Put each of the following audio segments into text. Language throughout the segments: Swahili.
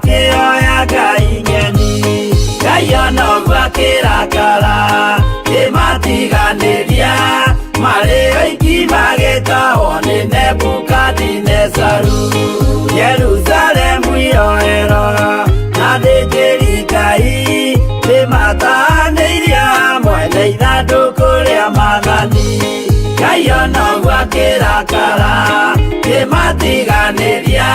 makĩoya Ngai ng'eni. Ngai onoguo akĩrakara kĩmatiganĩria, marĩ oiki magĩtahwo nĩ Nebukadinezaru. Jerusalemu iroero na thĩnjĩri Ngai nĩmatahanĩirie hamwe na ithandũkũ rĩa Mwathani. Ngai onoguo akĩrakara kĩmatiganĩria,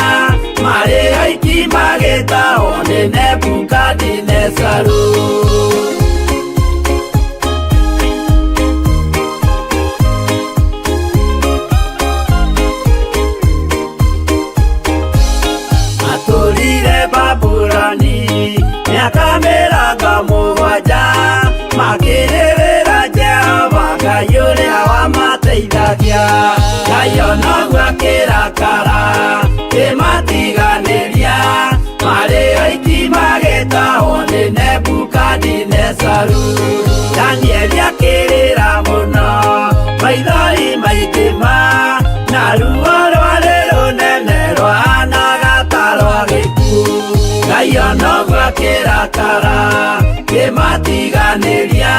marĩ oiki magĩtahwo nĩ Nebukadinezaru. Atũrire Babuloni mĩaka 70, makĩrĩrĩra Jehova Ngai ũrĩa wamateithagia. Ngai onoguo akĩrakara kĩmatiganĩria, marĩ oiki magĩtahwo nĩ Nebukadinezaru. Danieli akĩrĩra mũno, maithori maingĩma, na ruo rwarĩ rũnene rwahanaga ta rwa gĩkuũ. Ngai onoguo akĩrakara kĩmatiganĩria,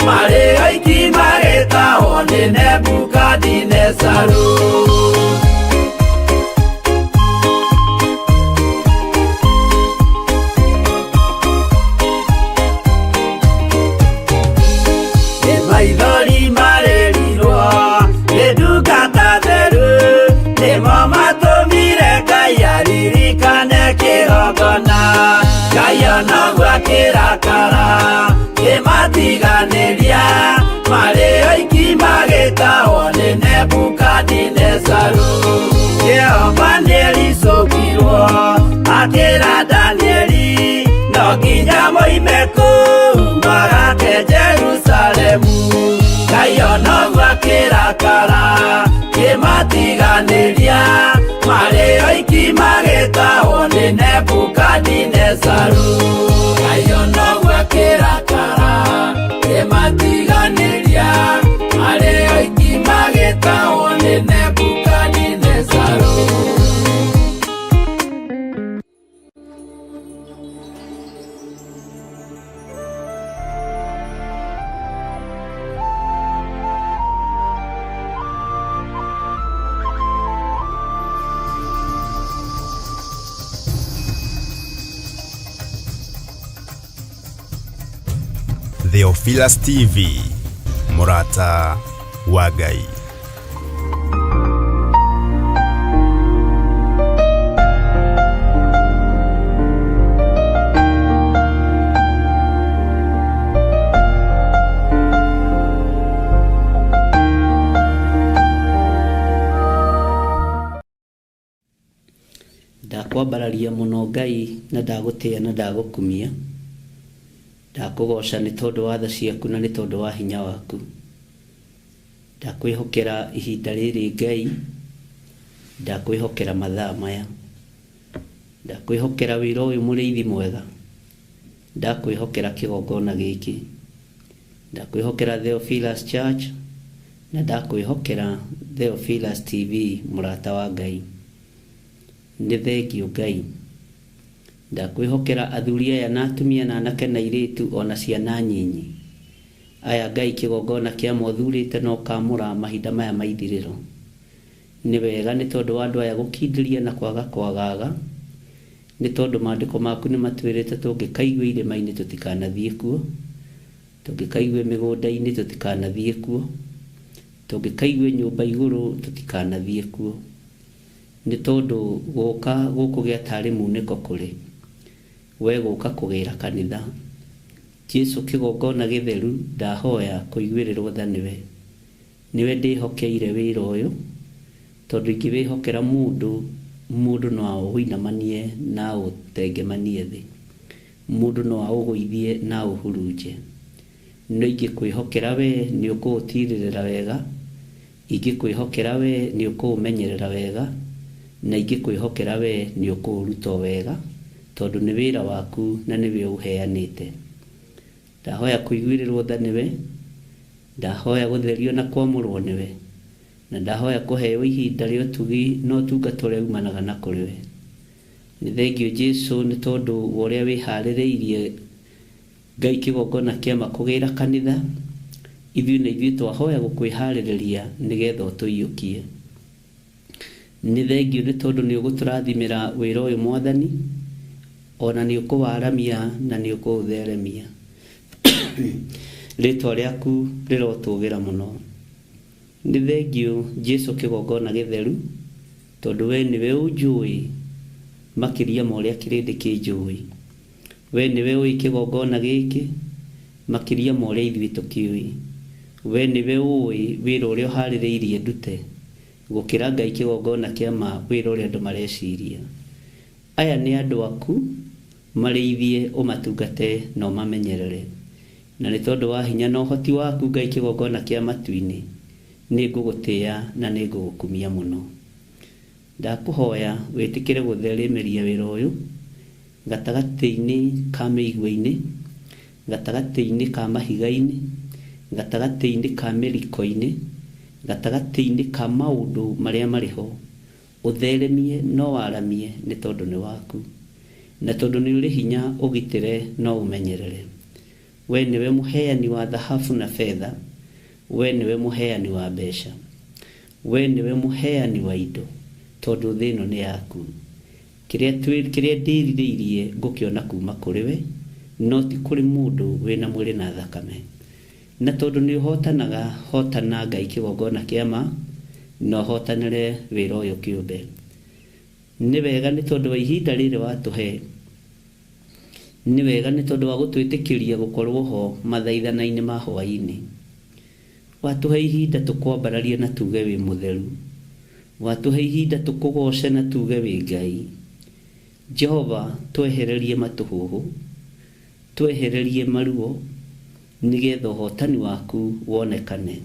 marĩ oiki magĩtahwo nĩ Nebukadinezaru. Maithori marĩrirwo nĩ ndungata theru, nĩmo matũmire Ngai aririkane kĩgongona. Ngai onoguo akĩrakara kĩmatiganĩria, marĩ oiki magĩtahwo nĩ Nebukadinezaru. Jehova nĩericũkirwo akĩra Danieli, no nginya moime kũu magake Jerusalemu. Ngai onoguo akĩrakara kĩmatiganĩria, marĩ oiki magĩtahwo nĩ Nebukadinezaru. Ngai onoguo akĩrakara kĩmatiganĩria, marĩ oiki magĩtahwo nĩ Nebukadinezaru. theophilustv, mũrata wa Ngai. Ndakwambararia mũno Ngai, na ndagũtĩĩa na ndagũkumia. Ndakũgoca nĩ tondũ wa tha ciaku na nĩ tondũ wa hinya waku. Ndakwĩhokera ihinda rĩrĩ Ngai, ndakwĩhokera mathaa maya, ndakwĩhokera wĩra ũyũ mũrĩithi mwega, ndakwĩhokera kĩgongona gĩkĩ, ndakwĩhokera theophiluschurch, na ndakwĩhokera theophilustv, mũrata wa Ngai. Nĩ thengio Ngai, ndakwĩhokera athuri aya na atumia na anake na airĩtu ona ciana nyinyi. Aya Ngai kĩgongona kĩa mothurĩte no kamũra mahinda maya maithirĩro. Nĩ wega nĩ tondũ wa andũ aya gũkindĩria na kwaga kwagaga, nĩ tondũ maandĩko maku nĩ matwĩrĩte tũngĩkaigua irĩma-inĩ tũtikanathiĩ kuo, tũngĩkaigua mĩgũnda-inĩ tũtikanathiĩ kuo, tũngĩkaigua nyũmba igũrũ tũtikanathiĩ kuo. Nĩ tondũ gũka gũkũgĩa tarĩ munĩko kũrĩ we gũka kũgĩra kanitha. Jesu kĩgongona gĩtheru, ndahoya kũiguĩrĩrwo tha nĩwe. Nĩwe ndĩhokeire wĩra ũyũ, tondũ ingĩwĩhokera mũndũ no aũinamanie na ũtengemanie thĩ. Mũndũ no aũgũithie na ũhurunje. No ingĩkwĩhokera we nĩ ũkũũtirĩrĩra wega, ingĩkwĩhokera we nĩ ũkũũmenyerera wega, na ingĩkwĩhokera we nĩ ũkũũruta wega, tondũ nĩ wĩra waku na nĩwe ũheanĩte. Ndahoya kũiguĩrĩrwo tha nĩwe, ndahoya gũtherio na kwamũrwo nĩwe, na ndahoya kũheo ihinda rĩa ũtugi na ũtungata ũrĩa umanaga na kũrĩ we. nĩ thengio Jesu nĩ tondũ wa ũrĩa wĩharĩrĩirie Ngai kĩgongona kĩa kũgĩra kanitha, ithuĩ na ithuĩ twahoya gũkwĩharĩrĩria nĩgetha ũtũiyũkie. Nĩ thengio nĩ tondũ nĩ ũgũtũrathimĩra wĩra ũyũ Mwathani, ona nĩ ũkũwaramia na nĩ ũkũũtheremia. Rĩtwa rĩaku rĩrotũgĩra mũno. Nĩ thengio Jesu kĩgongona gĩtheru, tondũ we nĩwe ũnjũĩ makĩria ma ũrĩa kĩrĩndĩ kĩnjũĩ. We nĩwe ũĩ kĩgongona gĩkĩ makĩria ma ũrĩa ithuĩ tũkĩũĩ. We nĩwe ũĩ wĩra ũrĩa ũharĩrĩirie ndute gũkĩra Ngai kĩgongona kĩa ma wĩra ũrĩa andũ mareciria. Aya nĩ andũ aku, marĩithie ũmatungate na ũmamenyerere. Na nĩ tondũ wa hinya na ũhoti waku Ngai kĩgongona kĩa matu-inĩ, nĩ ngũgũtĩĩa na nĩ ngũgũkumia mũno. Ndakũhoya wĩtĩkĩre gũtheremeria wĩra ũyũ gatagatĩ-inĩ ka mĩigua-inĩ, gatagatĩ-inĩ ka mahiga-inĩ, gatagatĩ-inĩ ka mĩriko-inĩ, gatagatĩ-inĩ ka maũndũ marĩa marĩ ho. Ũtheremie no waramie nĩ tondũ nĩ waku, na tondũ nĩ ũrĩ hinya ũgitĩre no ũmenyerere. We nĩwe mũheani wa thahabu na fedha, we nĩwe mũheani wa mbeca, we nĩwe mũheani wa indo, tondũ thĩ ĩno nĩ yaku. Kĩrĩa ndĩrirĩirie ngũkĩona kuma kũrĩ we, no ti kũrĩ mũndũ wĩna mwĩrĩ na thakame. Na tondũ nĩ ũhotanaga, hotana Ngai kĩgongona kĩa ma, na ũhotanĩre wĩra ũyũ kĩũmbe. Nĩ wega nĩ tondũ wa ihinda rĩrĩ watũhe, nĩ wega nĩ tondũ wa gũtwĩtĩkĩria gũkorwo ho mathaithana-inĩ ma hwa-ini. Watũhe ihinda tũkwambararie na tuge wĩ mũtheru, watũhe ihinda tũkũgoce na tuge wĩ Ngai. Jehova, twehererie matũhũhũ, twehererie maruo, nĩgetha ũhotani waku wonekane.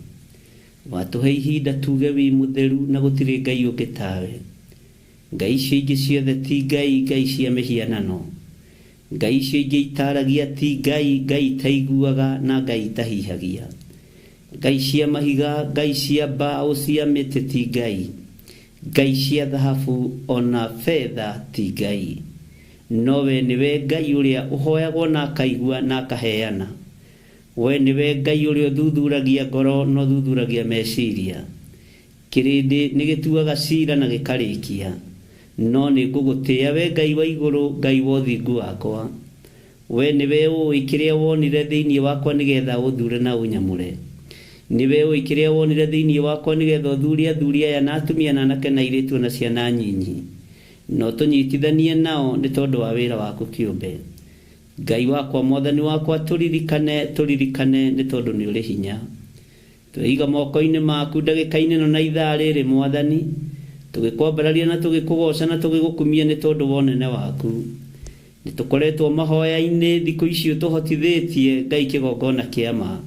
Watũhe ihinda tuge wĩ mũtheru na gũtirĩ Ngai ũngĩ tawe. Ngai icio ingĩ ciothe ti Ngai, Ngai cia mĩhianano. Ngai icio ingĩ itaragia ti Ngai, Ngai itaiguaga na Ngai itahihagia. Ngai cia mahiga, Ngai cia mbaũ cia mĩtĩ ti Ngai. Ngai cia thahabu ona fedha ti Ngai. No we nĩwe Ngai ũrĩa ũhoyagwo na akaigua na akaheana. We nĩwe Ngai ũrĩa ũthuthuragia ngoro no thuthuragia meciria. Kĩrĩndĩ nĩ gĩtuaga cira na gĩkarĩkia, no nĩ ngũgũtĩĩa we Ngai wa igũrũ, Ngai wa ũthingu wakwa. We nĩwe ũĩ kĩrĩa wonire thĩinĩ wakwa nĩgetha ũthure na ũnyamũre. Nĩwe ũĩ kĩrĩa wonire thĩinĩ wakwa nĩgetha ũthure athuri aya na atumia na anake na airĩtu na ciana nyinyi, no tũnyitithanie nao nĩ tondũ wa wĩra waku kĩũmbe. Ngai wakwa, Mwathani wakwa, tũririkane nĩ tondũ nĩ ũrĩ hinya. Twĩiga moko-inĩ maku ndagĩka-inĩ ĩno na ithaa rĩrĩ Mwathani, tũgĩkwambararia na tũgĩkũgoca na tũgĩgũkumia nĩ tondũ wa ũnene waku. Nĩ tũkoretwo mahoya-inĩ thikũ ici ũtũhotithĩtie Ngai kĩgongona kĩa ma.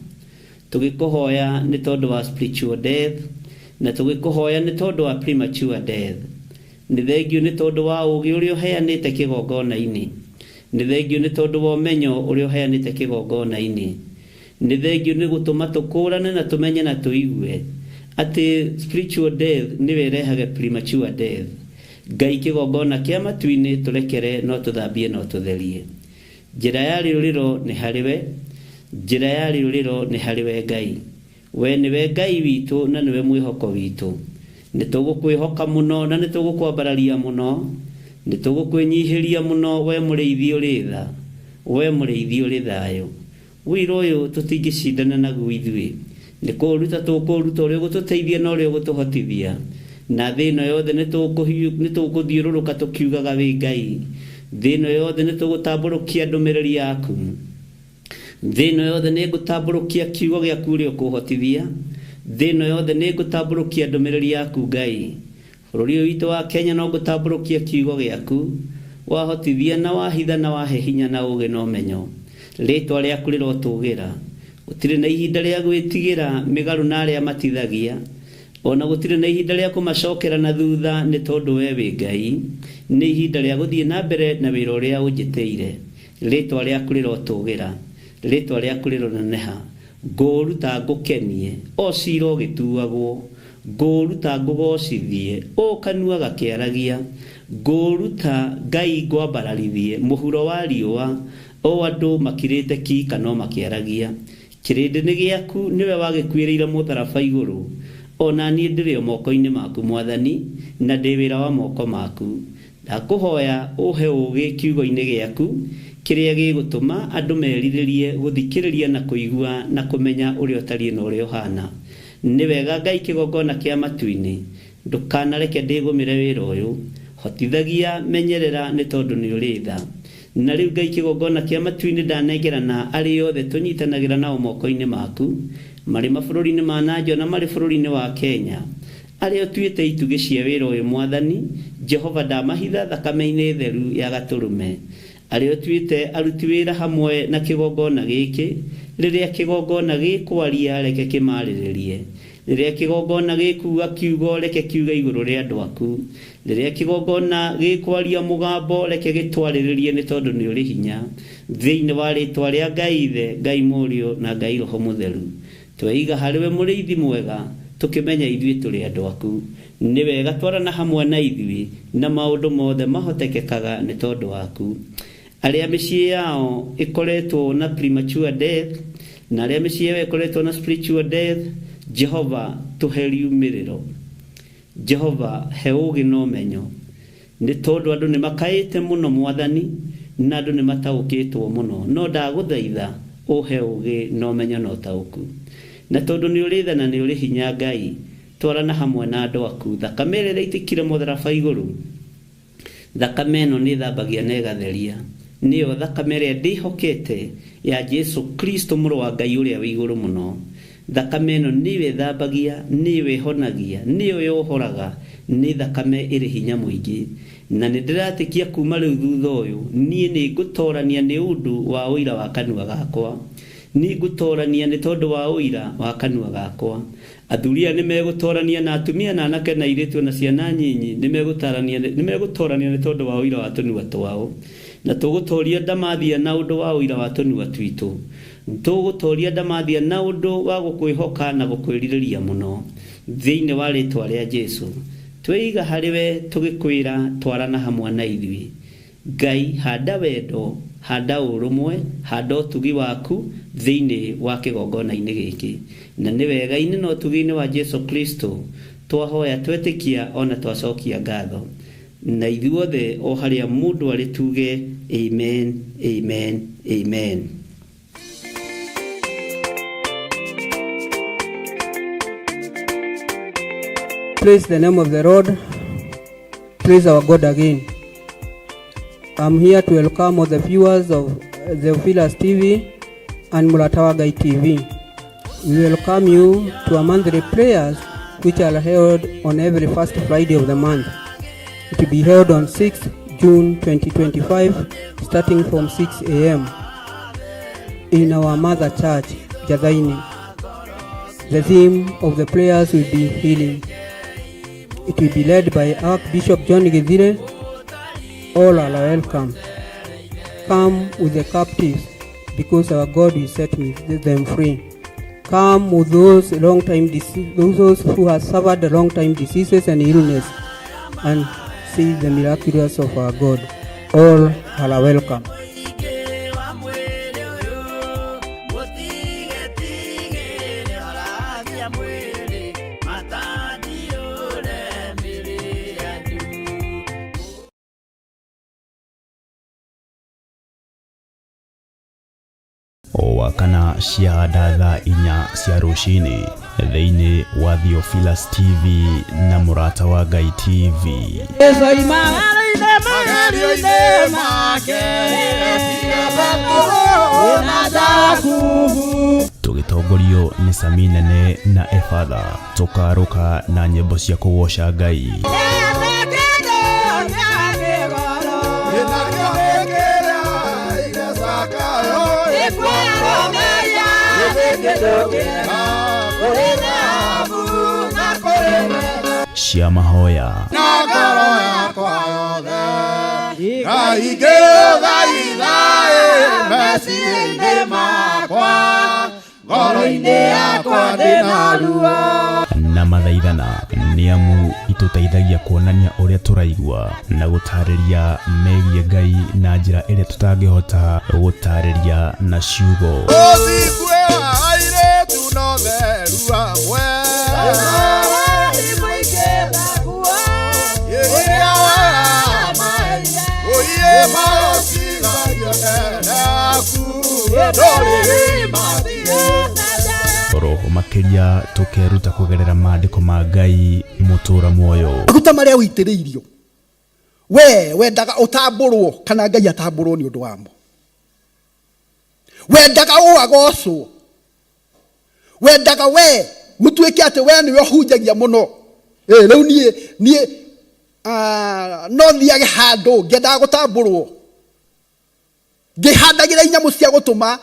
Tũgĩkũhoya nĩ tondũ wa spiritual death, na tũgĩkũhoya nĩ tondũ wa premature death. Nĩ thengio nĩ tondũ wa ũũgĩ ũrĩa ũheanĩte kĩgongona-inĩ. Nĩ thengio nĩ tondũ wa ũmenyo ũrĩa ũheanĩte kĩgongona-inĩ. Nĩ thengio nĩ gũtũma tũkũrane na tũmenye na tũigue atĩ spiritual death nĩwe ĩrehaga premature death. Ngai kĩgongona kĩa matu-inĩ tũrekere no tũthambie no tũtherie. Njĩra ya rĩũrĩro nĩ harĩ we, njĩra ya rĩũrĩro nĩ harĩ we Ngai. We nĩwe Ngai witũ na nĩwe mwĩhoko witũ. Nĩ tũgũkwĩhoka mũno na nĩ tũgũkwambararia mũno, nĩ tũgũkwĩnyihĩria mũno, we mũrĩithi ũrĩ tha, we mũrĩithi ũrĩ thayũ. Wĩra ũyũ tũtingĩcindana naguo ithuĩ, nĩ kũũruta tũkũũruta ũrĩa ũgũtũteithia na ũrĩa ũgũtũhotithia. Na thĩ ĩno yothe nĩ tũgũthiũrũrũka tũkiugaga wĩ Ngai. Thĩ ĩno yothe nĩ tũgũtambũrũkia ndũmĩrĩri yaku. Thĩ ĩno yothe nĩ ngũtambũrũkia kiugo gĩaku ũrĩa ũkũhotithia. Thĩ ĩno yothe nĩ ngũtambũrũkia ndũmĩrĩri yaku Ngai. Bũrũri ũyũ witũ wa Kenya no ngũtambũrũkia kiugo gĩaku, wahotithia na wahitha na wahe hinya na ũũgĩ na ũmenyo. Rĩtwa rĩaku rĩrotũgĩra. Gũtirĩ na ihinda rĩa gwĩtigĩra mĩgarũ na arĩa matithagia, ona gũtirĩ na ihinda rĩa kũmacokera na thutha nĩ tondũ we wĩ Ngai. Nĩ ihinda rĩa gũthiĩ na mbere na wĩra ũrĩa ũnjĩtĩire. Rĩtwa rĩaku rĩrotũgĩra, rĩtwa rĩaku rĩroneneha. Ngũruta ngũkenie, o cira ũgĩtuagwo, ngũruta ngũgocithie o kanua gakiaragia ngũruta Ngai ngwambararithie mũhuro wa riũa o andũ makirĩte ki kana makiaragia kĩrĩndĩ nĩ gĩaku nĩwe wagĩkuĩrĩire mũtharaba igũrũ ona niĩ ndĩrĩ moko-inĩ maku Mwathani na ndĩ wĩra wa moko maku ndakũhoya ũhe ũũgĩ kiugo-inĩ gĩaku kĩrĩa gĩgũtũma andũ merirĩrie gũthikĩrĩria na kũigua na kũmenya ũrĩa ũtariĩ na ũrĩa ũhana nĩ wega Ngai kĩgongona kĩa matu-inĩ ndũkanareke ndĩgũmĩre wĩra ũyũ hotithagia menyerera nĩ tondũ nĩ ũrĩ tha na rĩu Ngai kĩgongona kĩa matu-inĩ ndanengerana arĩ othe tũnyitanagĩra nao moko-inĩ maku marĩ mabũrũri-inĩ ma nanja na marĩ bũrũri-inĩ wa Kenya arĩa ũtuĩte itugĩ cia wĩra ũyũ Mwathani Jehova ndamahitha thakame-inĩ theru ya Gatũrũme arĩa ũtuĩte aruti wĩra hamwe na kĩgongona gĩkĩ rĩrĩa kĩgongona gĩkwaria reke kĩmarĩrĩrie rĩrĩa kĩgongona gĩkuga kiugo reke kiuga igũrũ rĩa andũ aku rĩrĩa kĩgongona gĩkwaria mũgambo reke gĩtwarĩrĩrie nĩ tondũ nĩ ũrĩ hinya thĩinĩ wa rĩtwa rĩa Ngai Ithe Ngai Mũriũ na Ngai Roho Mũtheru tweiga harĩwe mũrĩithi mwega tũkĩmenya ithuĩ tũrĩ andũ aku nĩ wega twarana hamwe na ithuĩ na maũndũ mothe mahotekekaga nĩ tondũ waku arĩa mĩciĩ yao ĩkoretwo na premature death na arĩa mĩciĩ yao ĩkoretwo na spiritual death Jehova tũhe riumĩrĩro Jehova he ũũgĩ na ũmenyo nĩ tondũ andũ nĩ makaĩte mũno Mwathani na andũ nĩ mataũkĩtwo mũno no ndagũthaitha ũhe ũũgĩ na ũmenyo na ũtaũku na tondũ nĩ ũrĩ tha na nĩ ũrĩ hinya Ngai twarana hamwe na andũ aku thakame ĩrĩa ĩitĩkire mũtharaba igũrũ thakame ĩno nĩ thambagia na ĩgatheria nĩyo thakame ĩrĩa ndĩhokete ya Jesu Kristo mũrũ wa Ngai ũrĩa wĩ igũrũ mũno thakame ĩno nĩyo ĩthambagia nĩyo ĩhonagia nĩyo yohoraga nĩ thakame ĩrĩ hinya mũingĩ na nĩ ndĩratĩkia kuma rĩu thutha ũyũ niĩ nĩ ngũtorania nĩ ũndũ wa ũira wa kanua gakwa nĩ ngũtorania nĩ tondũ wa ũira wa kanua gakwa athuria nĩ megũtorania na atumia na anake na airĩtu na ciana nyinyi nĩ megũtorania nĩ tondũ wa ũira wa tũnua twao na tũgũtoria ndamathia na ũndũ wa ũira wa tũnua twitũ tũgũtoria ndamathia na ũndũ wa gũkwĩhoka na gũkwĩrirĩria mũno thĩinĩ wa rĩtwa rĩa Jesu tweiga harĩwe tũgĩkwĩra twarana hamwe na ithuĩ Ngai handa wendo handa ũrũmwe handa ũtugi waku thĩinĩ wa kĩgongona-inĩ gĩkĩ na nĩ wega-inĩ na ũtugi-inĩ wa Jesu Kristo twahoya twetĩkia ona twacokia ngatho na ithuothe o harĩa mũndũ arĩ tuge amen amen amen. Praise the name of the Lord. Praise our God again. I'm here to welcome all the viewers of theophilustv and Muratawagai TV. We welcome you to our monthly prayers which are held on every first Friday of the month. It will be held on 6th June 2025 starting from 6 a.m. in our mother church, Githiri. The theme of the prayers will be healing. It will be led by Archbishop John Githiri. All are welcome. Come with the captives, because our God will set them free. Come with those those who have suffered long-time diseases and illness, and see the miraculous of our God. All are welcome. Wakana ciahanda thaa 4 cia rũci-ini thĩinĩ wa theophilustv na Muratawagai TV. Tũgĩtongorio nĩ Sami Nene na Efatha tũkarũka na nyĩmbo cia kũgoca Ngai. Cia mahoya na mathaithana nĩ amu ituteithagia kuonania ũrĩa tũraigua na gũtarĩria megiĩ Ngai na njĩra ĩrĩa tutangĩhota gũtarĩria na ciugo. Roho makiria tukeruta kugerera maandiko ma Ngai mutura muoyo. Ruta maria witiriirio. Wendaga utamburwo kana Ngai atamburwo ni undu wamo. Wendaga uagocwo. Wendaga gutuike ati niwe hunjagia muno. Riu nie no thiage handu ngendaga gutamburwo. Ngihandagira inyamu cia gutuma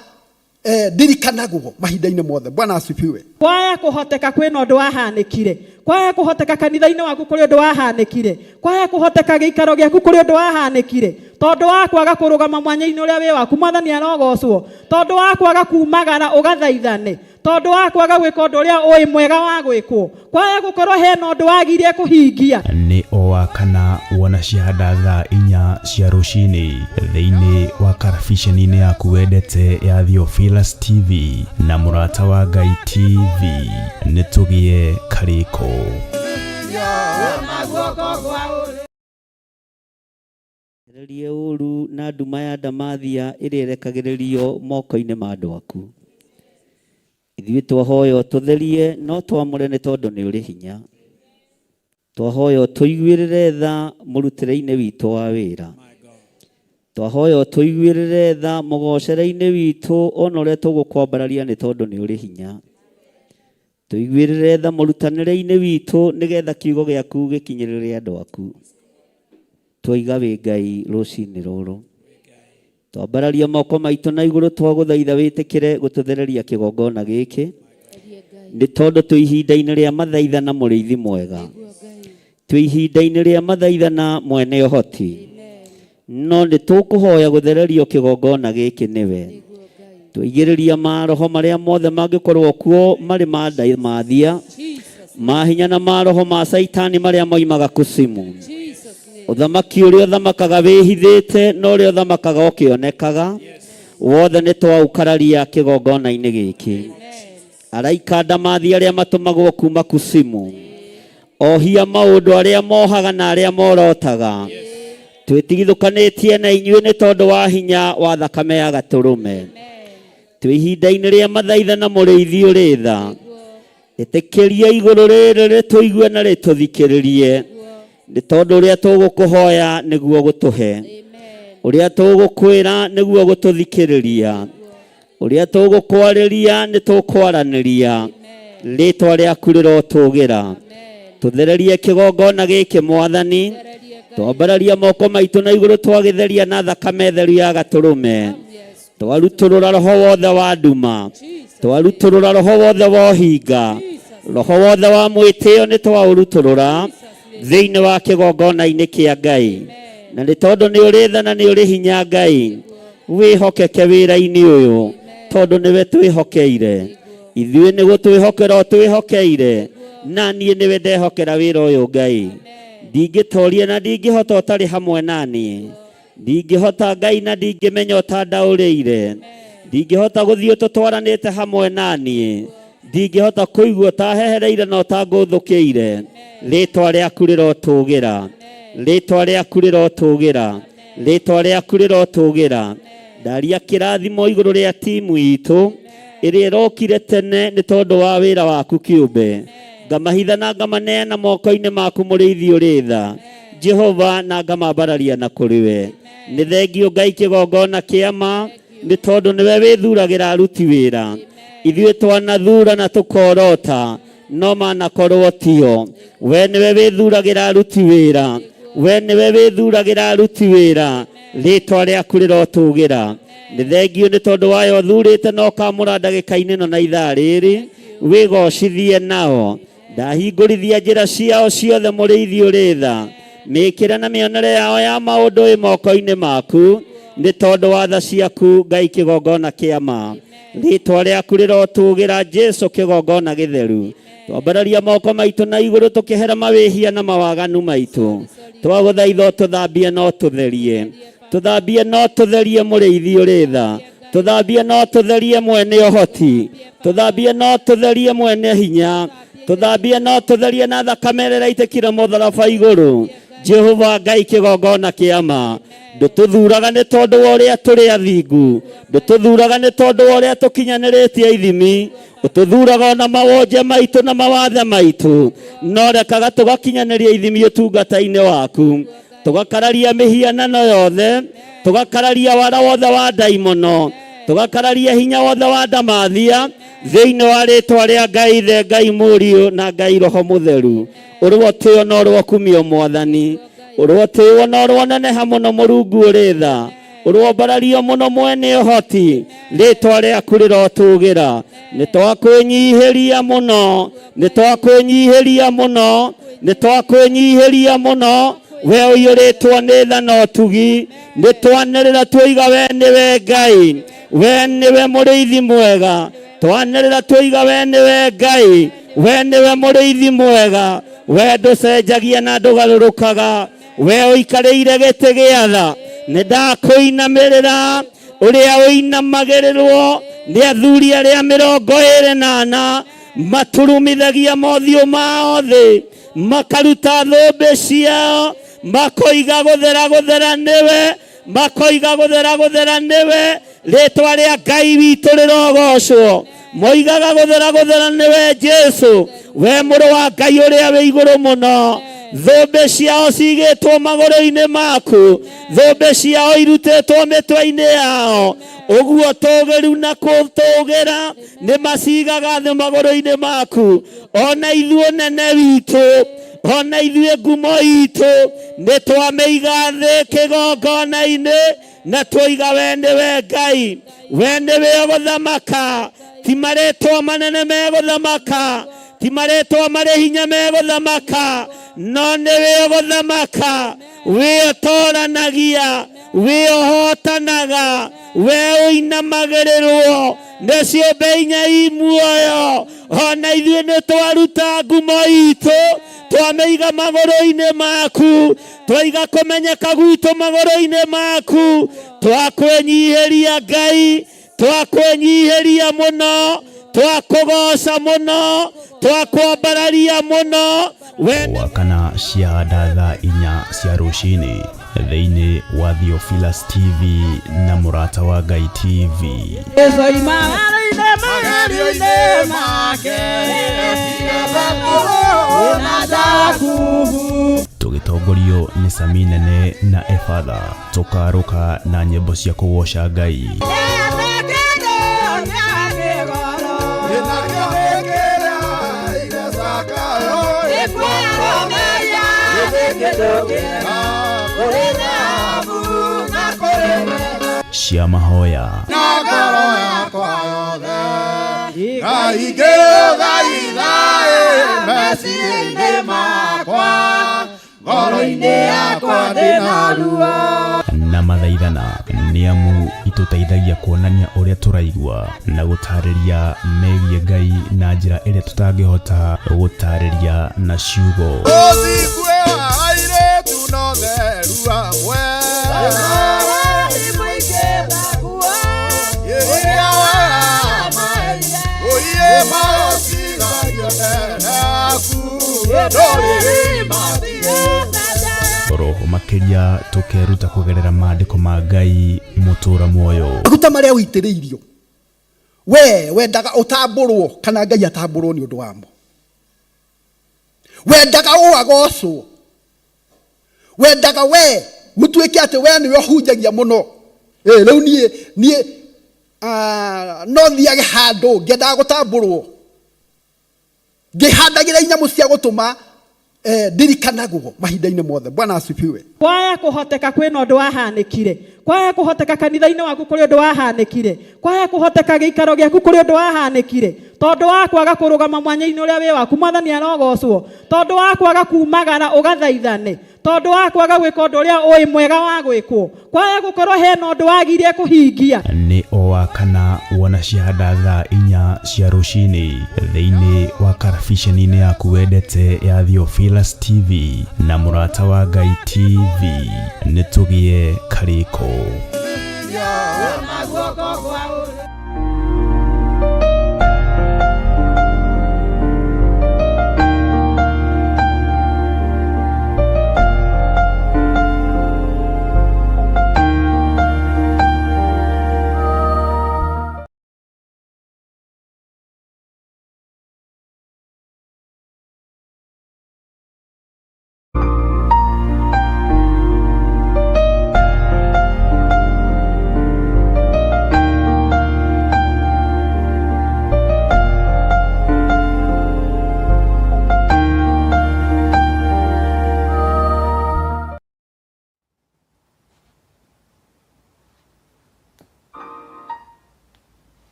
ndirikanagwo mahinda-inĩ mothe. Bwana asifiwe. Kwaya kuhoteka kwina undu wahanĩkire. Kwaya kuhoteka kanitha-inĩ waku kuri undu wahanĩkire. Kwaya kuhoteka giikaro giaku kuri undu wahanĩkire. Tondu wa kwaga kurugama mwanya-inĩ uria wi waku Mwathani arogocwo. Tondu wa kwaga kumagara ugathaithane. Tondu wa kwaga gwika undu uria ui mwega wa gwikwo. Kwaya gukorwo hena undu wagirie kuhingia. Ni o wakana wona ciahanda thaa 4 cia ruci-ini thĩinĩ wa karabiceni-inĩ yaku wendete ya theophilustv na Mũrata wa Ngai TV. Nĩtũgie karĩko. Rerie uru na nduma ya ndamathia ĩrĩa ĩrekagĩrĩrio moko-inĩ ma andũ aku. Ithuĩ twahoya tutherie no twamũre nĩ tondũ nĩ ũrĩ hinya. Twahoya tũiguĩrĩre tha mũrutĩre-inĩ witũ wa wĩra. Twahoya tũiguĩrĩre tha mũgocere-inĩ witũ ona ũrĩa tũgũkwambararia nĩ tondũ nĩ ũrĩ hinya. Tũiguĩrĩre tha mũrutanĩre-inĩ witũ nĩgetha kiugo gĩaku gĩkinyĩrĩre andũ aku. Twaiga wĩ Ngai rũci-inĩ rũrũ. Twambararia moko maitũ na igũrũ twagũthaitha wĩtĩkĩre gũtũthereria kĩgongona gĩkĩ. Nĩ tondũ twĩ ihinda-inĩ rĩa mathaithana mũrĩithi mwega. Twĩ ihinda-inĩ rĩa mathaithana mwene ũhoti. No nĩ tũkũhoya gũthererio kĩgongona gĩkĩ nĩwe. Twĩigĩrĩria maroho marĩa mothe mangĩkorwo kuo marĩ ma ndamathia, mahinya na maroho ma Saitani marĩa moimaga kusimu. Uthamaki ũrĩa ũthamakaga wĩhithĩte no ũrĩa ũthamakaga ũkĩonekaga. Wothe nĩ twaũkararia kĩgongona-inĩ gĩkĩ. Araika ndamathia arĩa matũmagwo kuma kusimu. Ohia maũndũ arĩa mohaga na arĩa morotaga. Twĩtigithũkanĩtie na inyuĩ nĩ tondũ wa hinya wa thakame ya gatũrũme. Twĩ ihinda-inĩ rĩa mathaithana mũrĩithi ũrĩ tha. Ĩtĩkĩria igũrũ rĩrĩ rĩtũigue na rĩtũthikĩrĩrie. Nĩ tondũ ũrĩa tũgũkũhoya nĩguo gũtũhe. Ũrĩa tũgũkwĩra nĩguo gũtũthikĩrĩria. Ũrĩa tũgũkwarĩria nĩ tũkwaranĩria. Rĩĩtwa rĩaku rĩrotũgĩra. Tũthererie kĩgongona gĩkĩ Mwathani. Twambararia moko maitũ na igũrũ twagĩtheria na thakame theru ya gatũrũme. Twarutũrũra roho wothe wa nduma. Twarutũrũra roho wothe wa ũhinga. Roho wothe wa mwĩtĩo nĩ twaũrutũrũra thĩinĩ wa kĩgongona-inĩ kĩa Ngai. Na nĩ tondũ nĩ ũrĩ tha na nĩ ũrĩ hinya Ngai. Wĩhokeke wĩra-inĩ ũyũ tondũ nĩwe twĩhokeire. Ithuĩ nĩ gũtwĩhokera twĩhokeire. Na niĩ nĩwe ndehokera wĩra ũyũ Ngai. Ndingĩtoria na ndingĩhota ũtarĩ hamwe naniĩ. Ndingĩhota Ngai na ndingĩmenya ũtandaũrĩire. Ndingĩhota gũthiĩ tũtwaranĩte hamwe naniĩ. Ndingĩhota kũigua ũtahehereire na ũtangũthũkĩire. Rĩĩtwa rĩaku rĩrotũgĩra. Rĩĩtwa rĩaku rĩrotũgĩra. Rĩĩtwa rĩaku rĩrotũgĩra. Ndaria kĩrathimo igũrũ rĩa timu itũ ĩrĩa ĩrokire tene nĩ tondũ wa wĩra waku kĩũmbe. Ngamahitha na ngamaneana moko-inĩ maku mũrĩithi ũrĩ tha. Jehova na ngamambararia na kũrĩ we. Nĩ thengio Ngai kĩgongona kĩama nĩ tondũ nĩwe wĩthuragĩra aruti wĩra. Ithuĩ twanathura na tũkorota no manakorwo tio. We nĩwe wĩthuragĩra aruti wĩra. We nĩwe wĩthuragĩra aruti wĩra. Rĩĩtwa rĩaku rĩrotũgĩra. Nĩ thengio nĩ tondũ wayo thurĩte no kamũra ndagĩka-inĩ ĩno na ithaa rĩrĩ. Wĩgocithie nao. Ndahingũrithia njĩra ciao ciothe mũrĩithi ũrĩ tha. Mĩĩkĩre na mĩonere yao ya maũndũ moko-inĩ maku. nĩ tondũ wa tha ciaku Ngai kĩgongona kĩa ma. Rĩĩtwa rĩaku rĩrotũũgĩra Jesu kĩgongona gĩtheru. Twambararia moko maitũ na igũrũ tũkĩhera mawĩhia na mawaganu maitũ. Twagũthaitha ũtũthambie no tũtherie. Tũthambie no tũtherie mũrĩithi ũrĩ tha. Tũthambie no tũtherie mwene ũhoti. Tũthambie no tũtherie mwene hinya. Tũthambie no tũtherie na thakame ĩrĩa ĩraitĩkire mũtharaba igũrũ. Jehova Ngai kĩgongona kĩa ma. Ndũtũthuraga nĩ tondũ wa ũrĩa tũrĩ athingu. Ndũtũthuraga nĩ tondũ wa ũrĩa tũkinyanĩrĩtie ithimi. Ũtũthuraga na mawonje maitũ na mawathe maitũ. No rekaga tũgakinyanĩria ithimi ũtungata-inĩ waku. Tũgakararia mĩhianano yothe. Tũgakararia wara wothe wa ndaimono. Tũgakararia hinya wothe wa ndamathia. Thĩinĩ wa rĩĩtwa rĩa Ngai Ithe, Ngai Mũriũ na Ngai Roho Mũtheru. Ũrĩ tĩo na ũrĩ kumio Mwathani. Ũrĩ tĩo na ũrĩ neneha mũno Mũrungu ũrĩ tha. Ũrĩ mbarario mũno mwene ũhoti. Rĩĩtwa rĩaku rĩrotũũgĩra. Nĩ twakwĩnyihĩria mũno. Nĩ twakwĩnyihĩria mũno. Nĩ twakwĩnyihĩria mũno. We ũiyũrĩtwo nĩ tha na ũtugi. Nĩ twanĩrĩra twoiga we nĩwe Ngai. We nĩwe mũrĩithi mwega. Twanĩrĩra twoiga we nĩwe Ngai. We nĩwe mũrĩithi mwega. We ndũcenjagia na ndũgarũrũkaga. We ũikarĩire gĩtĩ gĩa tha. Nĩ ndakũinamĩrĩra ũrĩa ũinamagĩrĩrwo nĩ athuri arĩa 24 maturumithagia mothiũ mao thĩ, makaruta thũmbĩ ciao, makoiga gũthera gũthera nĩwe, makoiga gũthera gũthera nĩwe. Rĩĩtwa rĩa Ngai witũ rĩrogocwo. Moigaga gũthera gũthera nĩwe Jesu. We mũrũ wa Ngai ũrĩa wĩ igũrũ mũno. Thũmbĩ ciao cigĩtwo magũrũ-inĩ maku. Thũmbĩ ciao irutĩtwo mĩtwe-inĩ yao. Ũguo tũũgĩru na kũtũũgĩra nĩ macigaga thĩ magũrũ-inĩ maku. Ona ithuĩ nene witũ, ona ithuĩ ngumo itũ, nĩ twamĩiga thĩ kĩgongona-inĩ na twoiga we nĩwe Ngai. We nĩwe ũgũthamaka. Ti marĩtwa manene megũthamaka. Ti marĩtwa marĩ hinya megũthamaka. No nĩwe ũgũthamaka. We ũtooranagia. We ũhotanaga. We ũinamagĩrĩrwo nĩ ciũmbe inya imuoyo. Ona ithuĩ nĩ twaruta ngumo itũ, twamĩiga magũrũ-inĩ maku. Twaiga kũmenyeka gwitũ magũrũ-inĩ maku. Twakwĩnyihĩria Ngai. Twakwĩnyihĩria mũno. Twakũgoca mũno. Twakwambararia mũno. Wakana ciahanda thaa 4 cia rũcinĩ thĩinĩ wa theophilustv na mũrata wa Ngai TV. Tũgĩtongorio nĩ Sami Nene na Efatha. Tũkarũka na nyĩmbo cia kũgoca Ngai. Cia mahoya na mathaithana nĩ amu itũteithagia kuonania ũrĩa tũraigua na gũtarĩria megiĩ Ngai na njĩra ĩrĩa tũtangĩhota gũtarĩria na ciugo. Roho makĩria tũkeruta kũgerera maandĩko ma Ngai mũtũũra muoyo. Maguta marĩa ũitĩrĩirio we wendaga ũtambũrwo kana Ngai atambũrwo nĩ ũndũ wamo. Wendaga ũagocwo. Wendaga we gũtuĩke atĩ we nĩwe ũhunjagia mũno. Rĩu niĩ no thiage handũ ngĩendaga gũtambũrwo. Ngĩhandagĩra inyamũ cia gũtũma ndirikanagwo mahinda-inĩ mothe. Bwana asifiwe. Kwaya kũhoteka kwĩna ũndũ wahanĩkire. Kwaya kũhoteka kanitha-inĩ waku kũrĩ ũndũ wahanĩkire. Kwaya kũhoteka gĩikaro gĩaku kũrĩ ũndũ wahanĩkire. Tondũ wa kwaga kũrũgama mwanya-inĩ ũrĩa wĩ waku Mwathani arogocwo. Tondũ wa kwaga kumagara ũgathaithane. tondu wa kwaga gwika undu uria ui mwega wa gwikwo, kwaga gukorwo hena undu wagirie kuhingia. Ni o wakana wona ciahanda thaa 4 cia ruci-ini thiini wa karabiceni-ini yaku wendete ya theophilustv na murata wa Ngai TV. Nitugie kariko.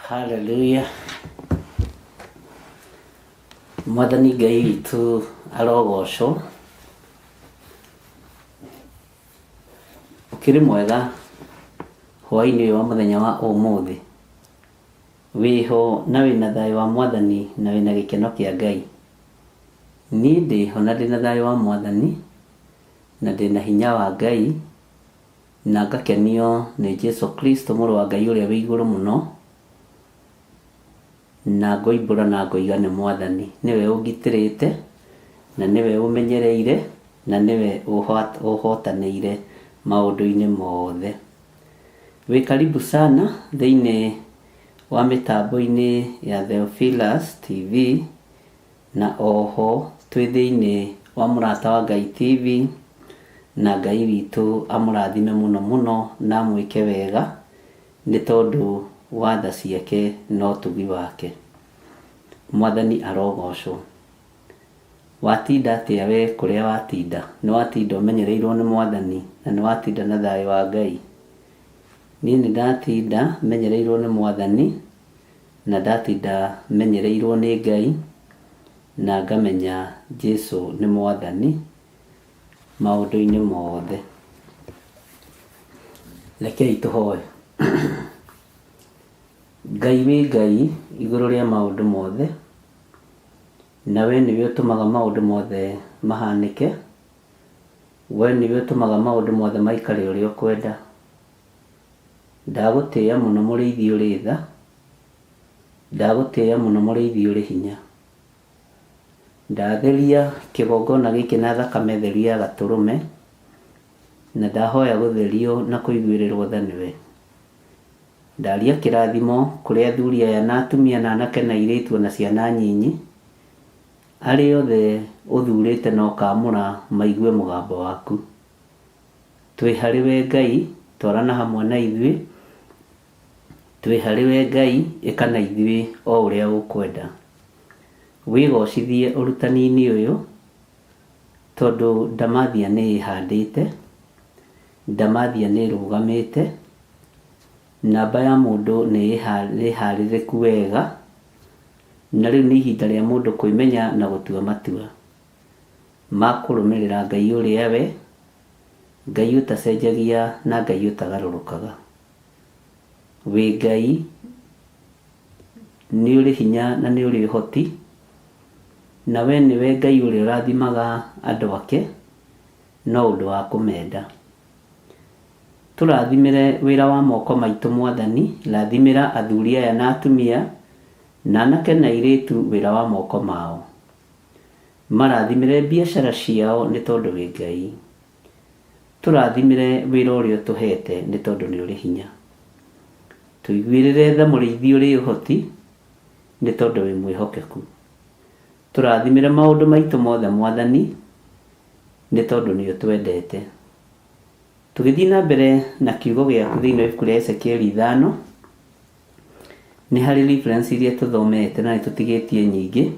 Hallelujah. Mwathani Ngai witũ arogocwo. Ũkĩrĩ mwega hwa-ini ũyũ wa mũthenya wa ũmũthĩ. Wĩho na wĩna thayũ wa Mwathani na wĩna gĩkeno kĩa Ngai. Niĩ ndĩho na ndĩna thayũ wa Mwathani na ndĩna hinya wa Ngai na ngakenio nĩ Jesu Kristo mũrũ wa Ngai ũrĩa wĩ igũrũ mũno, na ngoimbũra na ngoiga nĩ Mwathani. Nĩwe ũngitĩrĩte na nĩwe ũmenyereire na nĩwe ũhotanĩire maũndũ-inĩ mothe. Wĩ karibu sana thĩinĩ wa mĩtambo-inĩ ya theophilustv na oho twĩ thĩinĩ wa mũrata wa Ngai TV, na Ngai witũ amũrathime mũno mũno na mwĩke wega nĩ tondũ wa tha ciake no tugi wake. Mwathani arogocwo. Watinda atĩa we kũrĩa watinda? Nĩ watinda ũmenyereirwo nĩ Mwathani na nĩ watinda na thayũ wa Ngai? Niĩ nĩ ndatinda menyereirwo nĩ Mwathani na ndatinda menyereirwo nĩ Ngai na ngamenya Jesu nĩ Mwathani maũndũ-inĩ mothe. Rekei tũhoe. Ngai wĩ Ngai igũrũ rĩa maũndũ mothe, na we nĩwe ũtũmaga maũndũ mothe mahanĩke. We nĩwe ũtũmaga maũndũ mothe maikare ũrĩa ũkwenda. Ndagũtĩĩa mũno mũrĩithi ũrĩ tha, ndagũtĩĩa mũno mũrĩithi ũrĩ hinya. Ndatheria kĩgongona gĩkĩ na thakame theru ya gatũrũme, na ndahoya gũtherio na kũiguĩrĩrwo tha nĩwe. Ndaria kĩrathimo kũrĩ athuri aya na atumia na anake na airĩtu na ciana nyinyi, arĩ othe ũthurĩte na ũkamũra maigue mũgambo waku. Twĩ harĩ we Ngai, twarana hamwe na ithuĩ. Twĩ harĩ we Ngai, ĩka na ithuĩ o ũrĩa ũkwenda. Wĩgocithie ũrutani-inĩ ũyũ tondũ ndamathia nĩ ĩhandĩte, ndamathia nĩ ĩrũgamĩte, namba ya mũndũ nĩ ĩharĩrĩku wega, na rĩu nĩ ihinda rĩa mũndũ kwĩmenya na gũtua matua ma kũrũmĩrĩra Ngai ũrĩa we, Ngai ũtacenjagia na Ngai ũtagarũrũkaga. Wĩ Ngai nĩ ũrĩ hinya na nĩ ũrĩ ũhoti, na we nĩwe Ngai ũrĩa ũrathimaga andũ ake no ũndũ wa kũmenda. Tũrathimĩre wĩra wa moko maitũ Mwathani, rathimĩra athuri aya na atumia na anake na airĩtu wĩra wa moko mao. Marathimĩre biacara ciao nĩ tondũ wĩ Ngai. Tũrathimĩre wĩra ũrĩa ũtũhete nĩ tondũ nĩ ũrĩ hinya. Tũiguĩrĩre tha mũrĩithi ũrĩ ũhoti nĩ tondũ wĩ mwĩhokeku. Tũrathimĩre maũndũ maitũ mothe Mwathani nĩ tondũ nĩ ũtwendete. Tũgĩthiĩ na mbere na kiugo gĩaku thĩinĩ wa ibuku rĩa Ezekieli 5, nĩ harĩ reference iria tũthomete na nĩtũtigĩtie nyingĩ,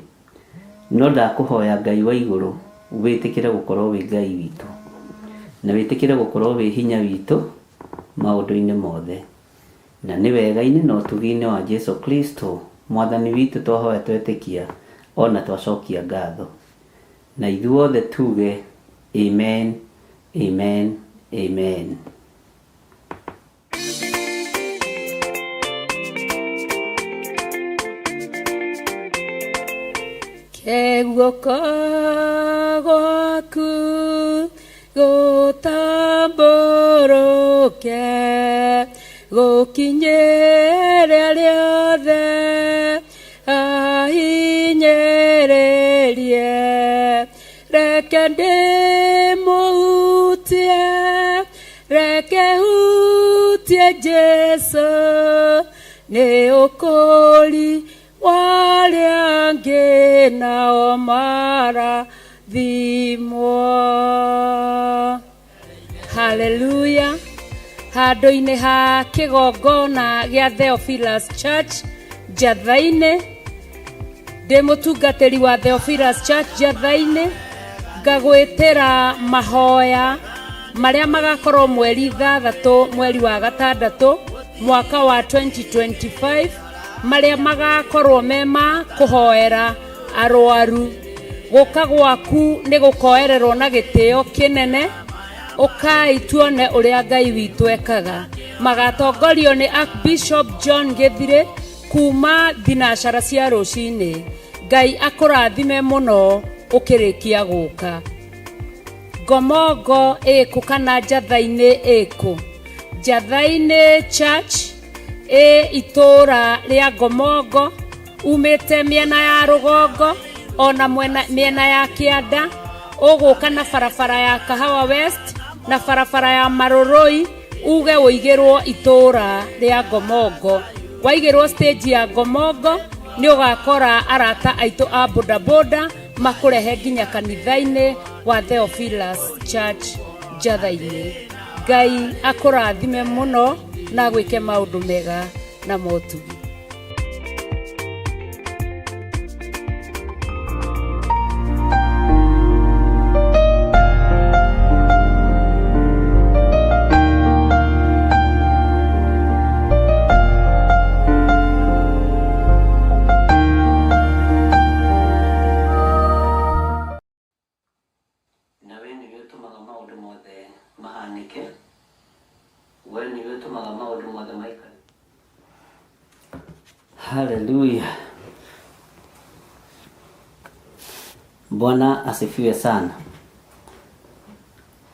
no ndakũhoya Ngai wa igũrũ wĩtĩkĩre gũkorwo wĩ Ngai witũ na wĩtĩkĩre gũkorwo wĩ hinya witũ maũndũ-inĩ mothe, na nĩ wega-inĩ na ũtugi-inĩ wa Jesu Kristo Mwathani witũ twahoya twetĩkia ona twacokia ngatho. Na ithuothe tuge amen, amen, amen. Guoko gwaku gũtambũrũke gũkinyĩra rĩothe ahinyĩrĩrie, reke ndĩmũhutie, reke hutie Jesũ, nĩ ũkũri warĩa angĩ nao marathimwo. Hallelujah. Handũ-inĩ ha kĩgongona gĩa Theophiluschurch Njatha-inĩ, ndĩ mũtungatĩri wa Theophiluschurch Njatha-inĩ, ngagwĩtĩra mahoya marĩa magakorwo mweri 3 mweri wa gatandatũ mwaka wa 2025, marĩa magakorwo mema kũhoera arwaru. Gũka gwaku nĩ gũkoererwo na gĩtĩo kĩnene, ũkai tuone ũrĩa Ngai witũ ekaga. Magatongorio nĩ Archbishop John Githiri kuma thinacara cia ruci-ini. Ngai akũrathime mũno ũkĩrĩkia gũka. Ngomongo ĩkũ kana Njatha-inĩ ĩkũ? Njatha-inĩ Church itũra rĩa Ngomongo, umĩte mĩena ya rũgongo ona mĩena ya kĩanda, ũgũka na barabara ya Kahawa West na barabara ya Marũrũi, uge ũigĩrwo itũra rĩa Ngomongo. Waigĩrwo stage ya Ngomongo nĩ ũgakora arata aitũ a bodaboda makũrehe nginya kanitha-inĩ wa Theophiluschurch Njatha-inĩ. Ngai akũrathime mũno na gwĩke maũndũ mega na motugi. Hallelujah. Bwana asifiwe sana.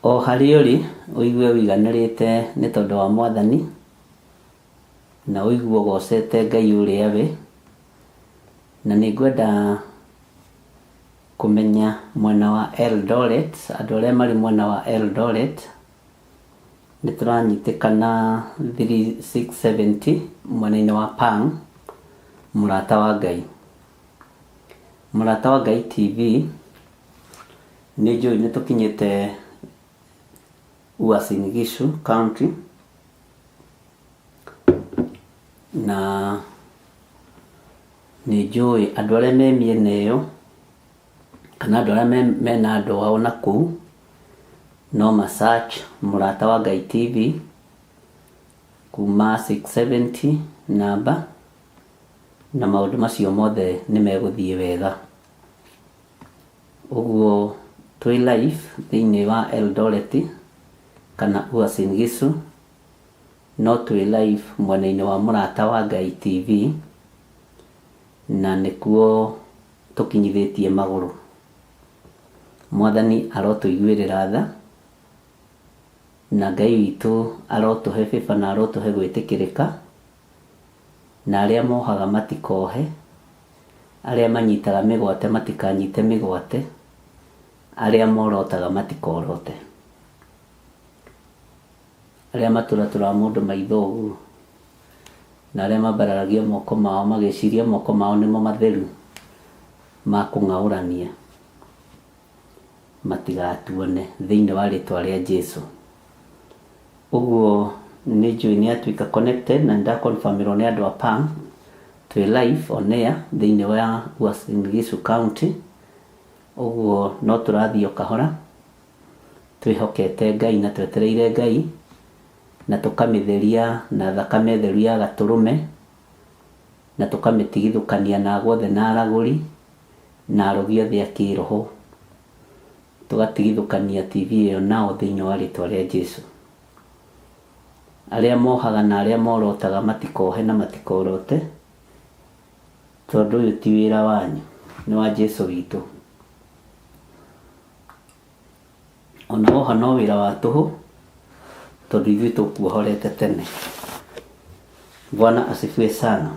O harĩ ũrĩ ũigue wiganĩrĩte nĩ tondũ wa Mwathani, na ũigue ũgocete Ngai ũrĩa we, na nĩ ngwenda kũmenya mwena wa Eldoret, andũ arĩa marĩ mwena wa Eldoret nĩ tũranyitĩkana 3670 mwena-inĩ wa Pang, Mũrata wa Ngai. Mũrata wa Ngai TV nĩ njũĩ nĩ tũkinyĩte Uasin Gishu County, na nĩ njũĩ andũ arĩa me mĩena ĩyo kana andũ arĩa mena andũ ao na kũu no ma search Mũrata wa Ngai TV kuma 670 namba, na maũndũ macio mothe nĩ megũthiĩ wega. Ũguo twĩ live thĩinĩ wa Eldoret kana Uasin Gishu, no twĩ live mwena-inĩ wa Mũrata wa Ngai TV, na nĩkuo tũkinyithĩtie magũrũ. Mwathani arotũiguĩrĩra tha, na Ngai witũ arotũhe bĩba na arotũhe gwĩtĩkĩrĩka, na arĩa mohaga matikohe, arĩa manyitaga mĩgwate matikanyite mĩgwate, arĩa morotaga matikorote, arĩa matũratũra mũndũ maitho ũguo, na arĩa mambararagia moko mao magĩciria moko mao nĩmo matheru ma kũng'aũrania, matigatuone thĩinĩ wa rĩtwa rĩa Jesũ. Ũguo nĩ njũĩ nĩ atuĩka connected na ndakonfirmĩrwo nĩ andũ a Pang, twĩ live on air thĩinĩ wa Uasin Gishu County. Ũguo no tũrathiĩ o kahora twĩhokete Ngai na twetereire Ngai, na tũkamĩtheria na thakame theru ya Gatũrũme na tũkamĩtigithũkania na guothe na aragũri na arogi othe a kĩroho, tũgatigithũkania TV ĩyo nao thĩinĩ wa rĩtwa rĩa Jesũ. Arĩa mohaga na arĩa morotaga matikohe na matikorote, tondũ ũyũ ti wĩra wanyu, nĩ wa Jesũ witũ. Ona woha no wĩra wa tũhũ, tondũ ithuĩ tũkuohorete tene. Bwana asifiwe sana.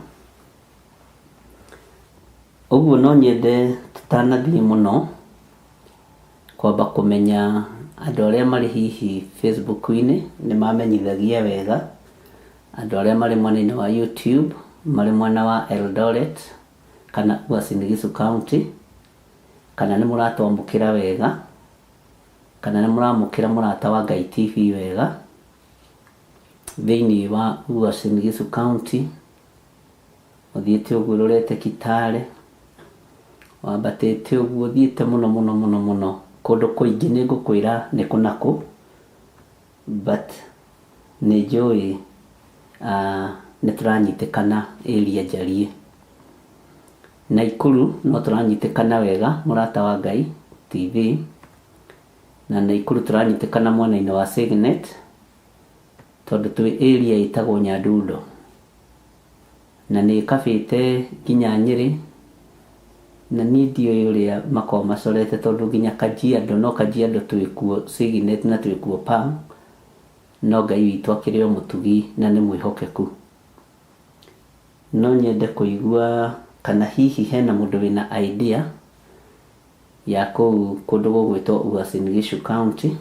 Ũguo no nyende tũtanathiĩ mũno kwamba kũmenya andũ arĩa marĩ hihi Facebook-inĩ nĩ mamenyithagia wega, andũ arĩa marĩ mwena-inĩ wa YouTube, marĩ mwena wa Eldoret kana Uasin Gishu County, kana nĩ mũratwamũkĩra wega, kana nĩ mũramũkĩra mũrata wa Ngai TV wega thĩinĩ wa Uasin Gishu County, ũthiĩte ũguo ũrorete Kitale, wambatĩte ũguo ũthiĩte mũno kũndũ kũingĩ nĩ ngũkwĩra nĩ kũnakũ, but nĩ njũĩ nĩ tũranyitĩkana area njarie. Naikuru no tũranyitĩkana wega mũrata wa Ngai TV, na Naikuru tũranyitĩkana mwena-inĩ wa Signet, tondũ twĩ area ĩtagwo Nyandundo, na nĩ kabĩte nginya Nyĩrĩ, na niĩ ndiũĩ ũrĩa makoragwo macorete, tondũ nginya Kajiado, no Kajiado twĩkuo Signet na twĩkuo Palm, no Ngai witũ akĩrĩ o mũtugi na nĩ mwĩhokeku. No nyende kũigua kana hihi hena mũndũ wĩna idea ya kũndũ gũgwĩtwo Uasin Gishu County,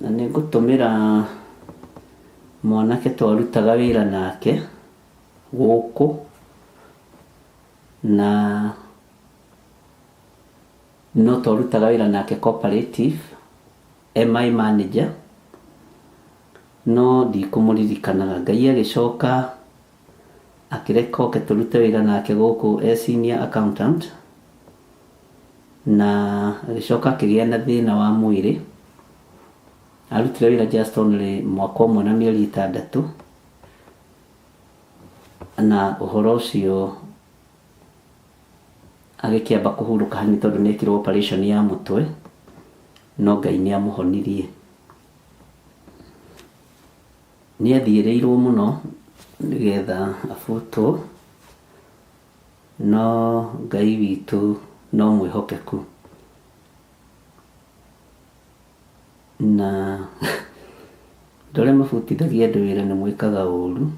na nĩ ngũtũmĩra mwanake twarutaga wĩra nake gũkũ, na no twarutaga wĩra nake cooperative, MI manager, no ndikũmũririkanaga. Ngai agĩcoka akĩreka oke tũrute wĩra nake gũkũ senior accountant, na agĩcoka akĩgĩa na thĩna wa mwĩrĩ, arutire wĩra just only mwaka ũmwe na mĩeri 6, na ũhoro ũcio agĩkĩamba kũhurũka hanini tondũ nĩekirwo operation ya mũtwe, no Ngai nĩ amũhonirie. Nĩ athiĩrĩirwo mũno nĩgetha abutwo, no Ngai witũ no mwĩhokeku, na ndore mabutithagia andũ wĩra nĩ mwĩkaga ũru.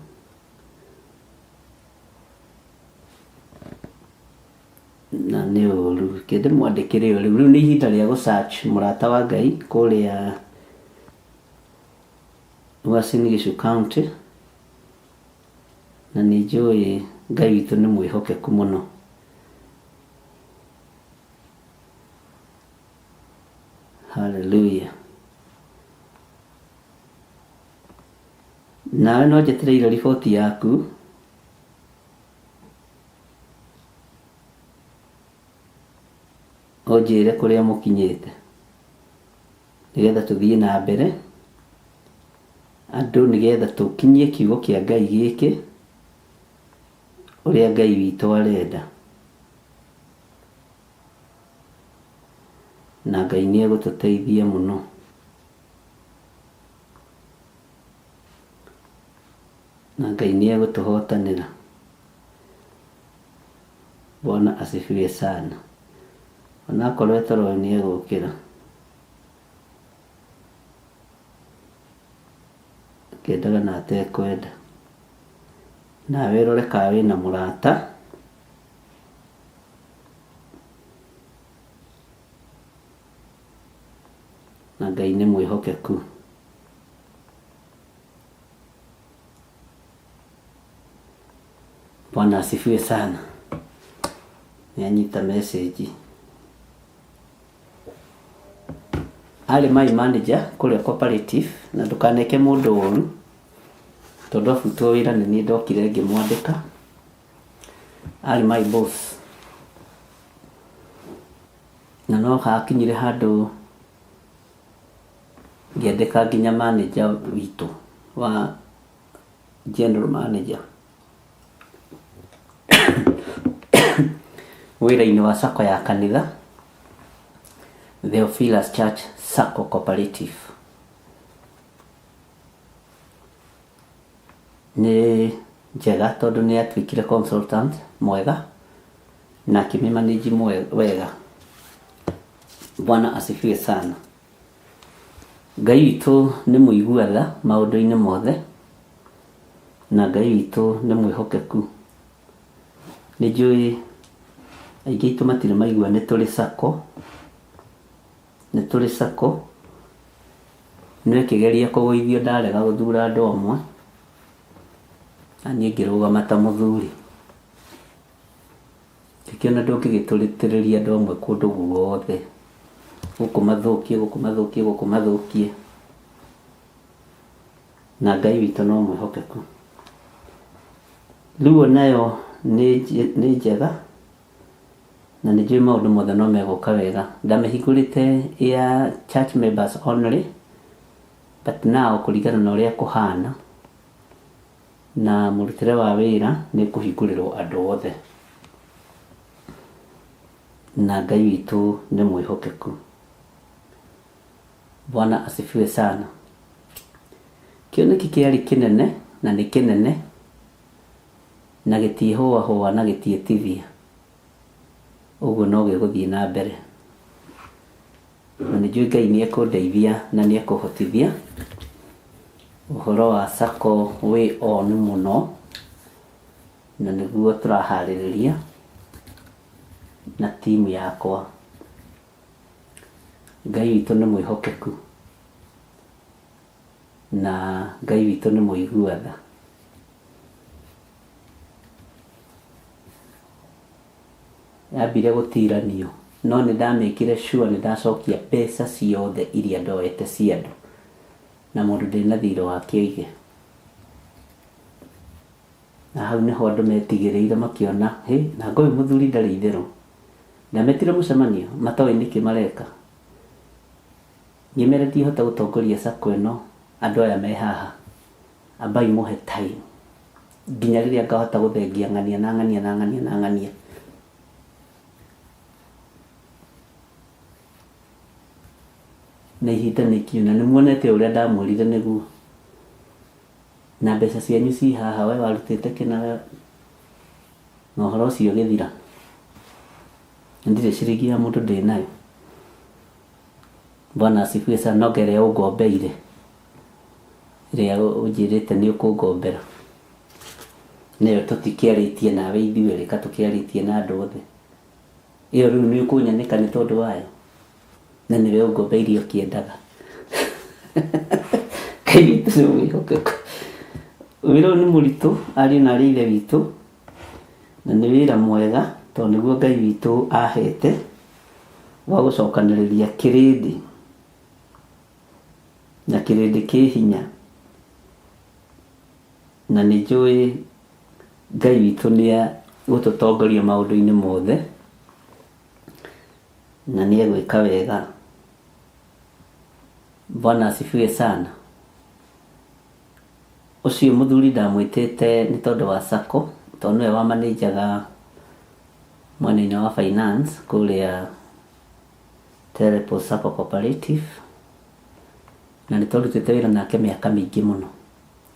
Na nĩ ũru, kĩndĩ mwandĩkĩre ũru. Rĩu nĩ ihinda rĩa gũ-search mũrata wa Ngai kũrĩa Uasin Gishu County, na nĩ njũĩ Ngai witũ nĩ mwĩhokeku mũno. Hallelujah. Nawe no njetereire riboti yaku ũnjĩre kũrĩa mũkinyĩte, nĩgetha tũthiĩ na mbere andũ, nĩgetha tũkinyie kiugo kĩa Ngai gĩkĩ ũrĩa Ngai witũ arenda, na Ngai nĩ egũtũteithia mũno. Na Ngai nĩ egũtũhotanĩra. Bwana asifiwe sana. Onakorwo toro nĩ egũkĩra, kĩendaga na atekwenda, nawe rore kana wĩna mũrata na Ngai nĩ mwĩhokeku. Bwana asifiwe sana. Nĩanyita message. Arĩ my manager kũrĩa cooperative, na ndũkaneke mũndũ ũru, tondũ abutwo wĩra nĩ niĩ ndokire ngĩmwandĩka. Arĩ my boss, na no hakinyire handũ ngĩandĩka nginya manager witũ wa general manager, wĩra-inĩ wa sako ya kanitha theophiluschurch sako cooperative. Nĩ njega tondũ nĩ atuĩkire consultant mwega na akĩmĩmanage wega. Bwana asifiwe sana. Ngai witũ nĩ mũigua tha maũndũ-inĩ mothe, na Ngai witũ nĩ mwĩhokeku. Nĩ njũĩ aingĩ aitũ matirĩ maigua nĩ tũrĩ sako, nĩ ĩkĩgeria kũgũithio ndarega gũthura andũ amwe, na niĩ ngĩrũgama ta mũthuri. Tikĩona ndũngĩgĩtũrĩtĩrĩria andũ amwe kũndũ guothe, gũkũ mathũkie, na Ngai witũ no mwĩhokeku. Rĩu nayo nĩ njega, na nĩ njũĩ maũndũ mothe no megũka wega. Ndamĩhingũrĩte ya church members only, but now kũringana na ũrĩa kũhana na mũrutĩre wa wĩra nĩ kũhingũrĩrwo andũ othe, na Ngai witũ nĩ mwĩhokeku. Bwana asifiwe sana. Kĩoneki kĩarĩ kĩnene na nĩ kĩnene, na gĩtiĩhũahũa na gĩtiĩtithia, ũguo no gĩgũthiĩ na mbere. Na nĩ njũĩ Ngai nĩ ekũndeithia na nĩ ekũhotithia. Ũhoro wa sako wĩ on mũno, na nĩguo tũraharĩrĩria na timu yakwa. Ngai witũ nĩ mwĩhokeku, na Ngai witũ nĩ mũigua tha. Yambire gũtiranio, no nĩ ndamĩkire sure nĩ ndacokia mbeca ciothe iria ndoete cia andũ, na mũndũ ndĩna thirĩ wa kĩoige. Na hau nĩho andũ metigĩrĩire makĩona, na ngũĩ mũthuri ndarĩ itherũ. Ndametire mũcemanio matoĩ nĩkĩ mareka. Nyemere ndihota gũtongoria sako ĩno, andũ aya me haha, ambai mũhe time nginya rĩrĩa ngahota gũthengia ng'ania. Na ihinda nĩ ikinyu, na nĩ muonete ũrĩa ndamwĩrire nĩguo. Na mbeca cianyu ci haha, we warutĩte kĩna na ũhoro ũcio gĩthira. Ndirĩ ciringi ya mũndũ ndĩ nayo. Bwana asifiwe sana. No ngerĩa ũngombeire, ĩrĩa ũnjĩrĩte nĩ ũkũngombera, nĩyo tũtikĩarĩtie nawe ithuĩ, reka tũkĩarĩtie na andũ othe. Ĩyo rĩu nĩ ũkũnyanĩka nĩ tondũ wayo, na nĩwe ũngombeire ũkĩendaga. Ngai witũ nĩ mwĩhokeku. Wĩra ũyũ nĩ mũritũ, ariũ na arĩ ithe witũ, na nĩ wĩra mwega, tondũ nĩguo Ngai witũ ahete wa gũcokanĩrĩria kĩrĩndĩ, na kĩrĩndĩ kĩ hinya. Na nĩ njũĩ Ngai witũ nĩ gũtũtongoria maũndũ-inĩ mothe, na nĩ egwĩka wega. Bwana asifiwe sana. Ũcio mũthuri ndamwĩtĩte nĩ tondũ wa sako, tondũ nĩwe wamanajaga mwena-inĩ wa finance kũrĩa Trample Sako Cooperative, na nĩ tũrutĩte wĩra nake mĩaka mĩingĩ mũno.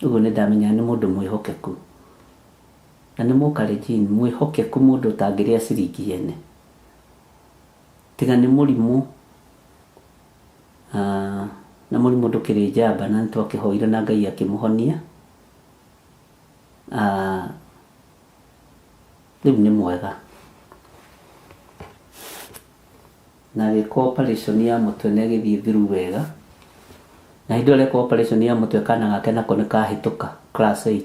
Ũguo nĩ ndamenya nĩ mũndũ mwĩhokeku, na nĩ mũkarĩnjini mwĩhokeku, mũndũ ũtangĩrĩa ciringi yene. Tiga nĩ mũrimũ, na mũrimũ ndũkĩrĩ njamba, na nĩtwakĩhoire na Ngai akĩmũhonia. Rĩu nĩ mwega, na gĩko operation ya mũtwe nĩ gĩthiĩ through wega, na hĩndĩ ĩrĩa operation ya mũtwe kana gake nako nĩ kahĩtũka class 8.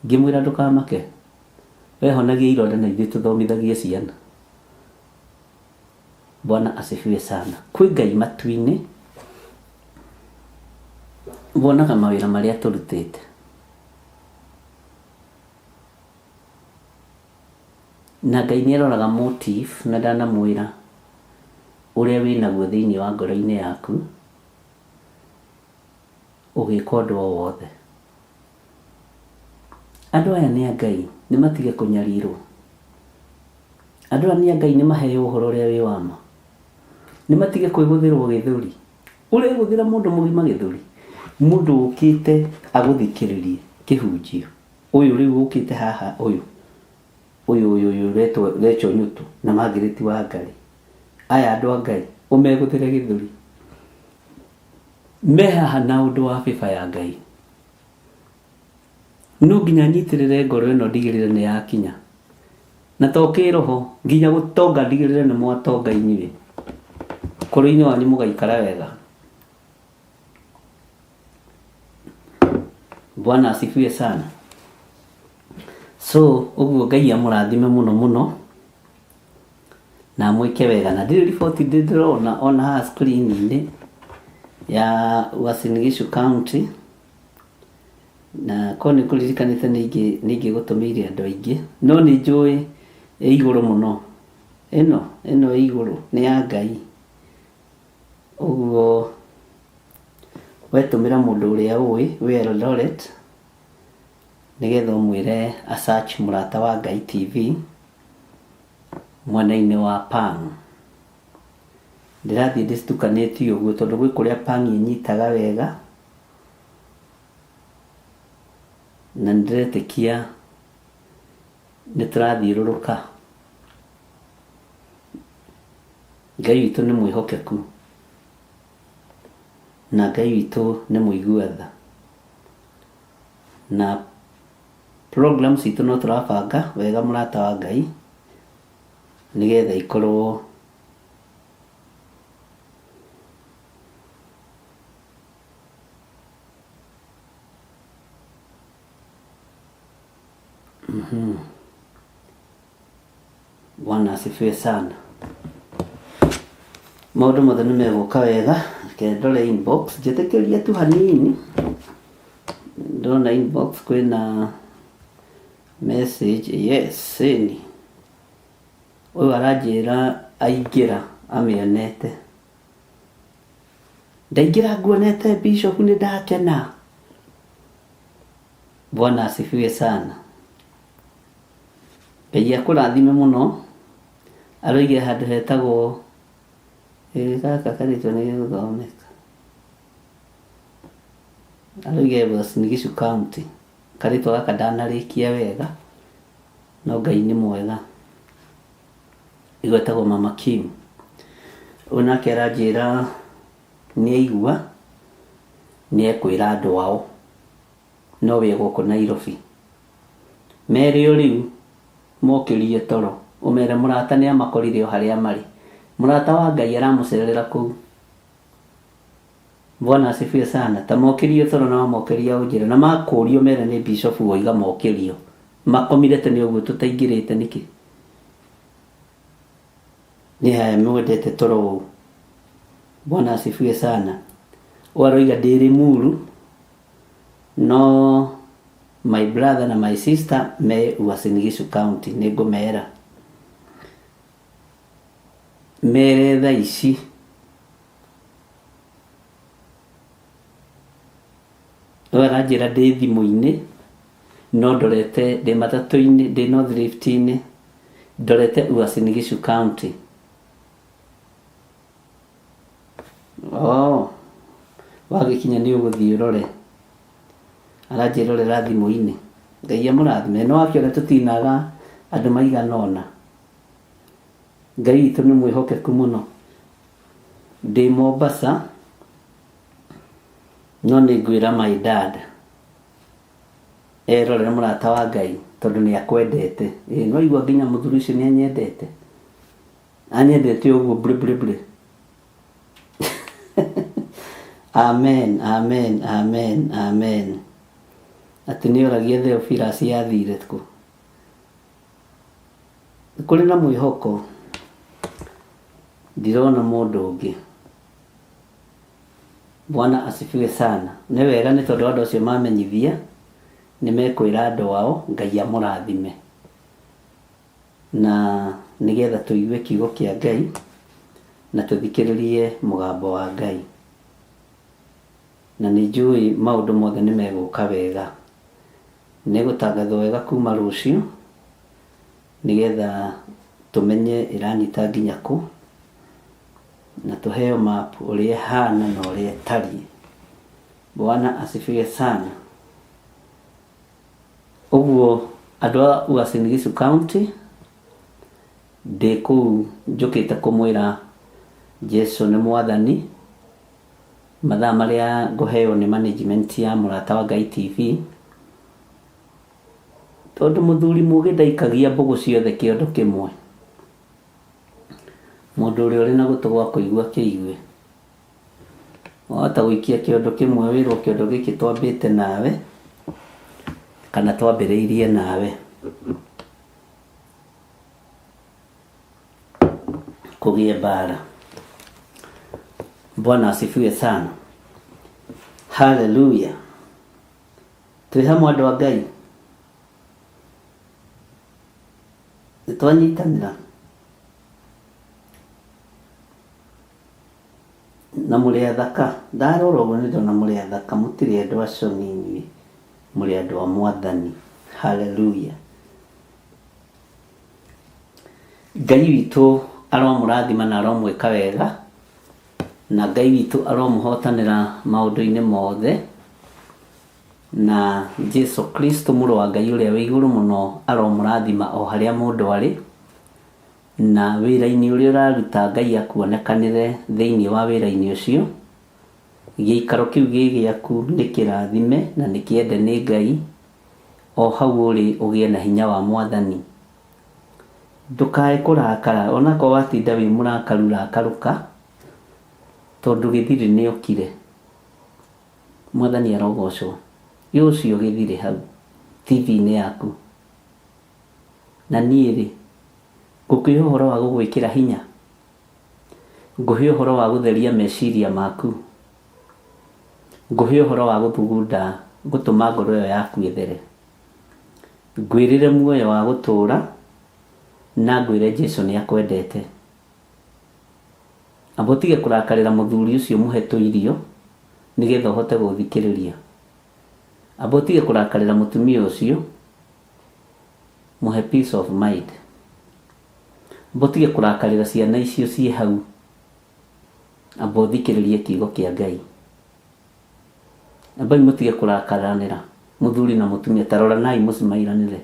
Ngĩmwĩra ndũkamake, wehonagia ironda na ithuĩ tũthomithagie ciana. Bwana asifiwe sana. Kwĩ Ngai matu-inĩ wonaga mawĩra marĩa tũrutĩte, na Ngai nĩ aroraga motive, na ndanamwĩra ũrĩa wĩnaguo thĩinĩ wa ngoro-inĩ yaku ũgĩka ũndũ o wothe. andũ aya nĩ a Ngai, nĩ matige kũnyarirwo. Andũ aya nĩ a Ngai, nĩ maheo ũhoro ũrĩa wĩ wa ma. Nĩ matige kwĩgũthĩrwo gĩthũri. Ũrĩgũthĩra mũndũ mũgima gĩthũri, mũndũ ũkĩte agũthikĩrĩrie kĩhunjio. Ũyũ rĩu ũkĩte haha, ũyũ retwo Nyũtũ na Margaret wa Ngarĩ. Aya andũ a Ngai, ũmegũthĩre gĩthũri. Me haha na ũndũ wa bĩba ya Ngai. No nginya nyitĩrĩre ngoro ĩno ndigĩrĩre nĩ yakinya. Na to kĩroho, nginya gũtonga ndigĩrĩre nĩ mwatonga inyuĩ. Kũrĩ-inĩ wanyu mũgaikara wega. Bwana asifiwe sana. So, ũguo Ngai amũrathime mũno mũno. Na mwĩke wega. Na ndĩrĩ riboti ndĩrona ona haha screen-inĩ ya Uasin Gishu County. Na ko nĩ kũririkanĩte nĩingĩ gũtũmĩire andũ aingĩ. No nĩ njũĩ igũrũ mũno. Ĩno igũrũ nĩ ya Ngai. Ũguo wetũmĩra mũndũ ũrĩa ũĩ wĩ Eldoret nĩgetha ũmwĩre a search Mũrata wa Ngai TV mwena-inĩ wa Pang. Ndĩrathiĩ ndĩcitukanĩtie ũguo tondũ gwĩ kũrĩa Pang ĩnyitaga wega, na ndĩretĩkia nĩtũrathiũrũrũka. Ngai witũ nĩ mwĩhokeku na Ngai witũ nĩ mũigua-tha. Na programs itũ no tũrabanga wega Mũrata wa Ngai nĩgetha ikorwo Bwana asifiwe sana. Maũndũ mothe nĩ megũka wega. Ndore inbox njĩtĩkĩria tu hanini. Ndona inbox kwĩna message. Yes, ni ũyũ aranjĩra aingĩra amĩonete. Ndaingĩra nguonete Bishop, nĩ ndakena. Bwana asifiwe sana. Ngai akũrathime mũno. Aroige handũ hetagwo gaka karĩtwo nĩ gĩgũthomeka. Aroige Uasin Gishu County. Karĩtwo gaka ndanarĩkia wega. No Ngai nĩ mwega. Igwetagwo Mama Kim. Onake aranjĩra nĩ aigua nĩ ekwĩra andũ ao no wĩ gũkũ Nairobi. Merĩ rĩu mokĩrie toro. Ũmere mũrata nĩ amakorire o harĩa marĩ. Mũrata wa Ngai aramũcerera kũu. Bwana asifiwe sana. Ta mokĩrio toro na mokĩria ũnjĩra na makũrio mere nĩ Bishop woiga mokĩrio. Makomire tene ũguo tũtaingĩrĩte nĩkĩ? Nĩ haya mwendete toro ũũ. Bwana asifiwe sana. Waroiga ndĩrĩ Muru no my brother na my sister me Uasin Gishu County. Nĩ ngũmera mere tha ici aranjĩra ndĩ thimũ-inĩ no ndorete ndĩ matatũ-inĩ ndĩ North Rift-inĩ ndorete Uasin Gishu County. Wagĩkinya nĩ ũgũthiĩ ũrore. Aranjĩrorera thimũ-inĩ. Ngai amũrathime. No akĩona tũtinaga andũ maigana ũna. Ngai witũ nĩ mwĩhokeku mũno. Ndĩ Mombasa no nĩ ngwĩra my dad erorera Mũrata wa Ngai tondũ nĩ akwendete. No igua nginya mũthuri ũcio nĩ anyendete. Anyendete ũguo bure. Amen, amen, amen, amen. Atĩ nĩ oragia theophilus yathire kũ. Kũrĩ na mwĩhoko. Ndirona mũndũ ũngĩ. Bwana asifiwe sana. Nĩ wega nĩ tondũ andũ acio mamenyithia nĩ mekwĩra andũ ao Ngai amũrathime. Na nĩgetha tũigue kiugo kĩa Ngai na tũthikĩrĩrie mũgambo wa Ngai. Na nĩ njũĩ maũndũ mothe nĩ megũka wega. Nĩgũtangathwo wega kuma rũciũ nĩgetha tumenye ĩranyita nginya kũ, na tuheo map ũrĩa hana na ũrĩa tariĩ. Bwana asifiwe sana. Ũguo andũ a Uasin Gishu County ndĩ kũu njũkĩte kũmwĩra Jesu nĩ mwathani. Mathaa marĩa ngũheo nĩ management ya Mũrata wa Ngai TV, tondũ mũthuri mũgĩ ndaikagia mbũgũ ciothe kĩondo kĩmwe. Mũndũ ũrĩa ũrĩ na gũtũ gwa kũigua kĩigue. Wahota gũikia kĩondo kĩmwe wĩrwo kĩondo gĩkĩ twambĩte nawe kana twambĩrĩirie nawe. Kũgĩe mbara. Bwana asifiwe sana. Hallelujah. Twĩ hamwe andũ a Ngai. Nĩtwanyitanĩra na mũrĩ athaka. Ndarora ũguo nĩndona mũrĩ athaka, mũtirĩ andũ aconi inyuĩ, mũrĩ andũ a Mwathani. Hallelujah. Ngai witũ aromũrathima na aromwĩka wega, na Ngai witũ aromũhotanĩra maũndũ-inĩ mothe, na Jesu Kristo mũrũ wa Ngai ũrĩa wĩ igũrũ mũno aromũrathima o harĩa mũndũ arĩ, na wĩra-inĩ ũrĩa ũraruta Ngai akuonekanĩre thĩinĩ wa wĩra-inĩ ũcio. Gĩikaro kĩu gĩ gĩaku nĩ kĩrathime na nĩ kĩende nĩ Ngai. O hau ũrĩ ũgĩe na hinya wa Mwathani. Ndũkae kũrakara, onakorwo watinda wĩ mũrakaru rakarũka, tondũ Githiri nĩ okire. Mwathani arogocwo. Ũcio Githiri hau TV-inĩ yaku. Na niĩ rĩ, ngũkũhe ũhoro wa gũgwĩkĩra hinya, ngũhe ũhoro wa gũtheria meciria maku, ngũhe ũhoro wa gũthugunda, gũtũma ngoro ĩyo yaku ĩthere, ngwĩrĩre muoyo wa gũtũũra, na ngwĩre Jesu nĩ akwendete. Amba ũtige kũrakarĩra mũthuri ũcio, mũhe tũirio nĩgetha ũhote gũthikĩrĩria. Amba ũtige kũrakarĩra mũtumia ũcio, mũhe peace of mind. Amba ũtige kũrakarĩra ciana icio ciĩ hau, amba ũthikĩrĩrie kiugo kĩa Ngai. Amba mũtige kũrakaranĩra mũthuri na mũtumia, taroranai mũcimairanĩre,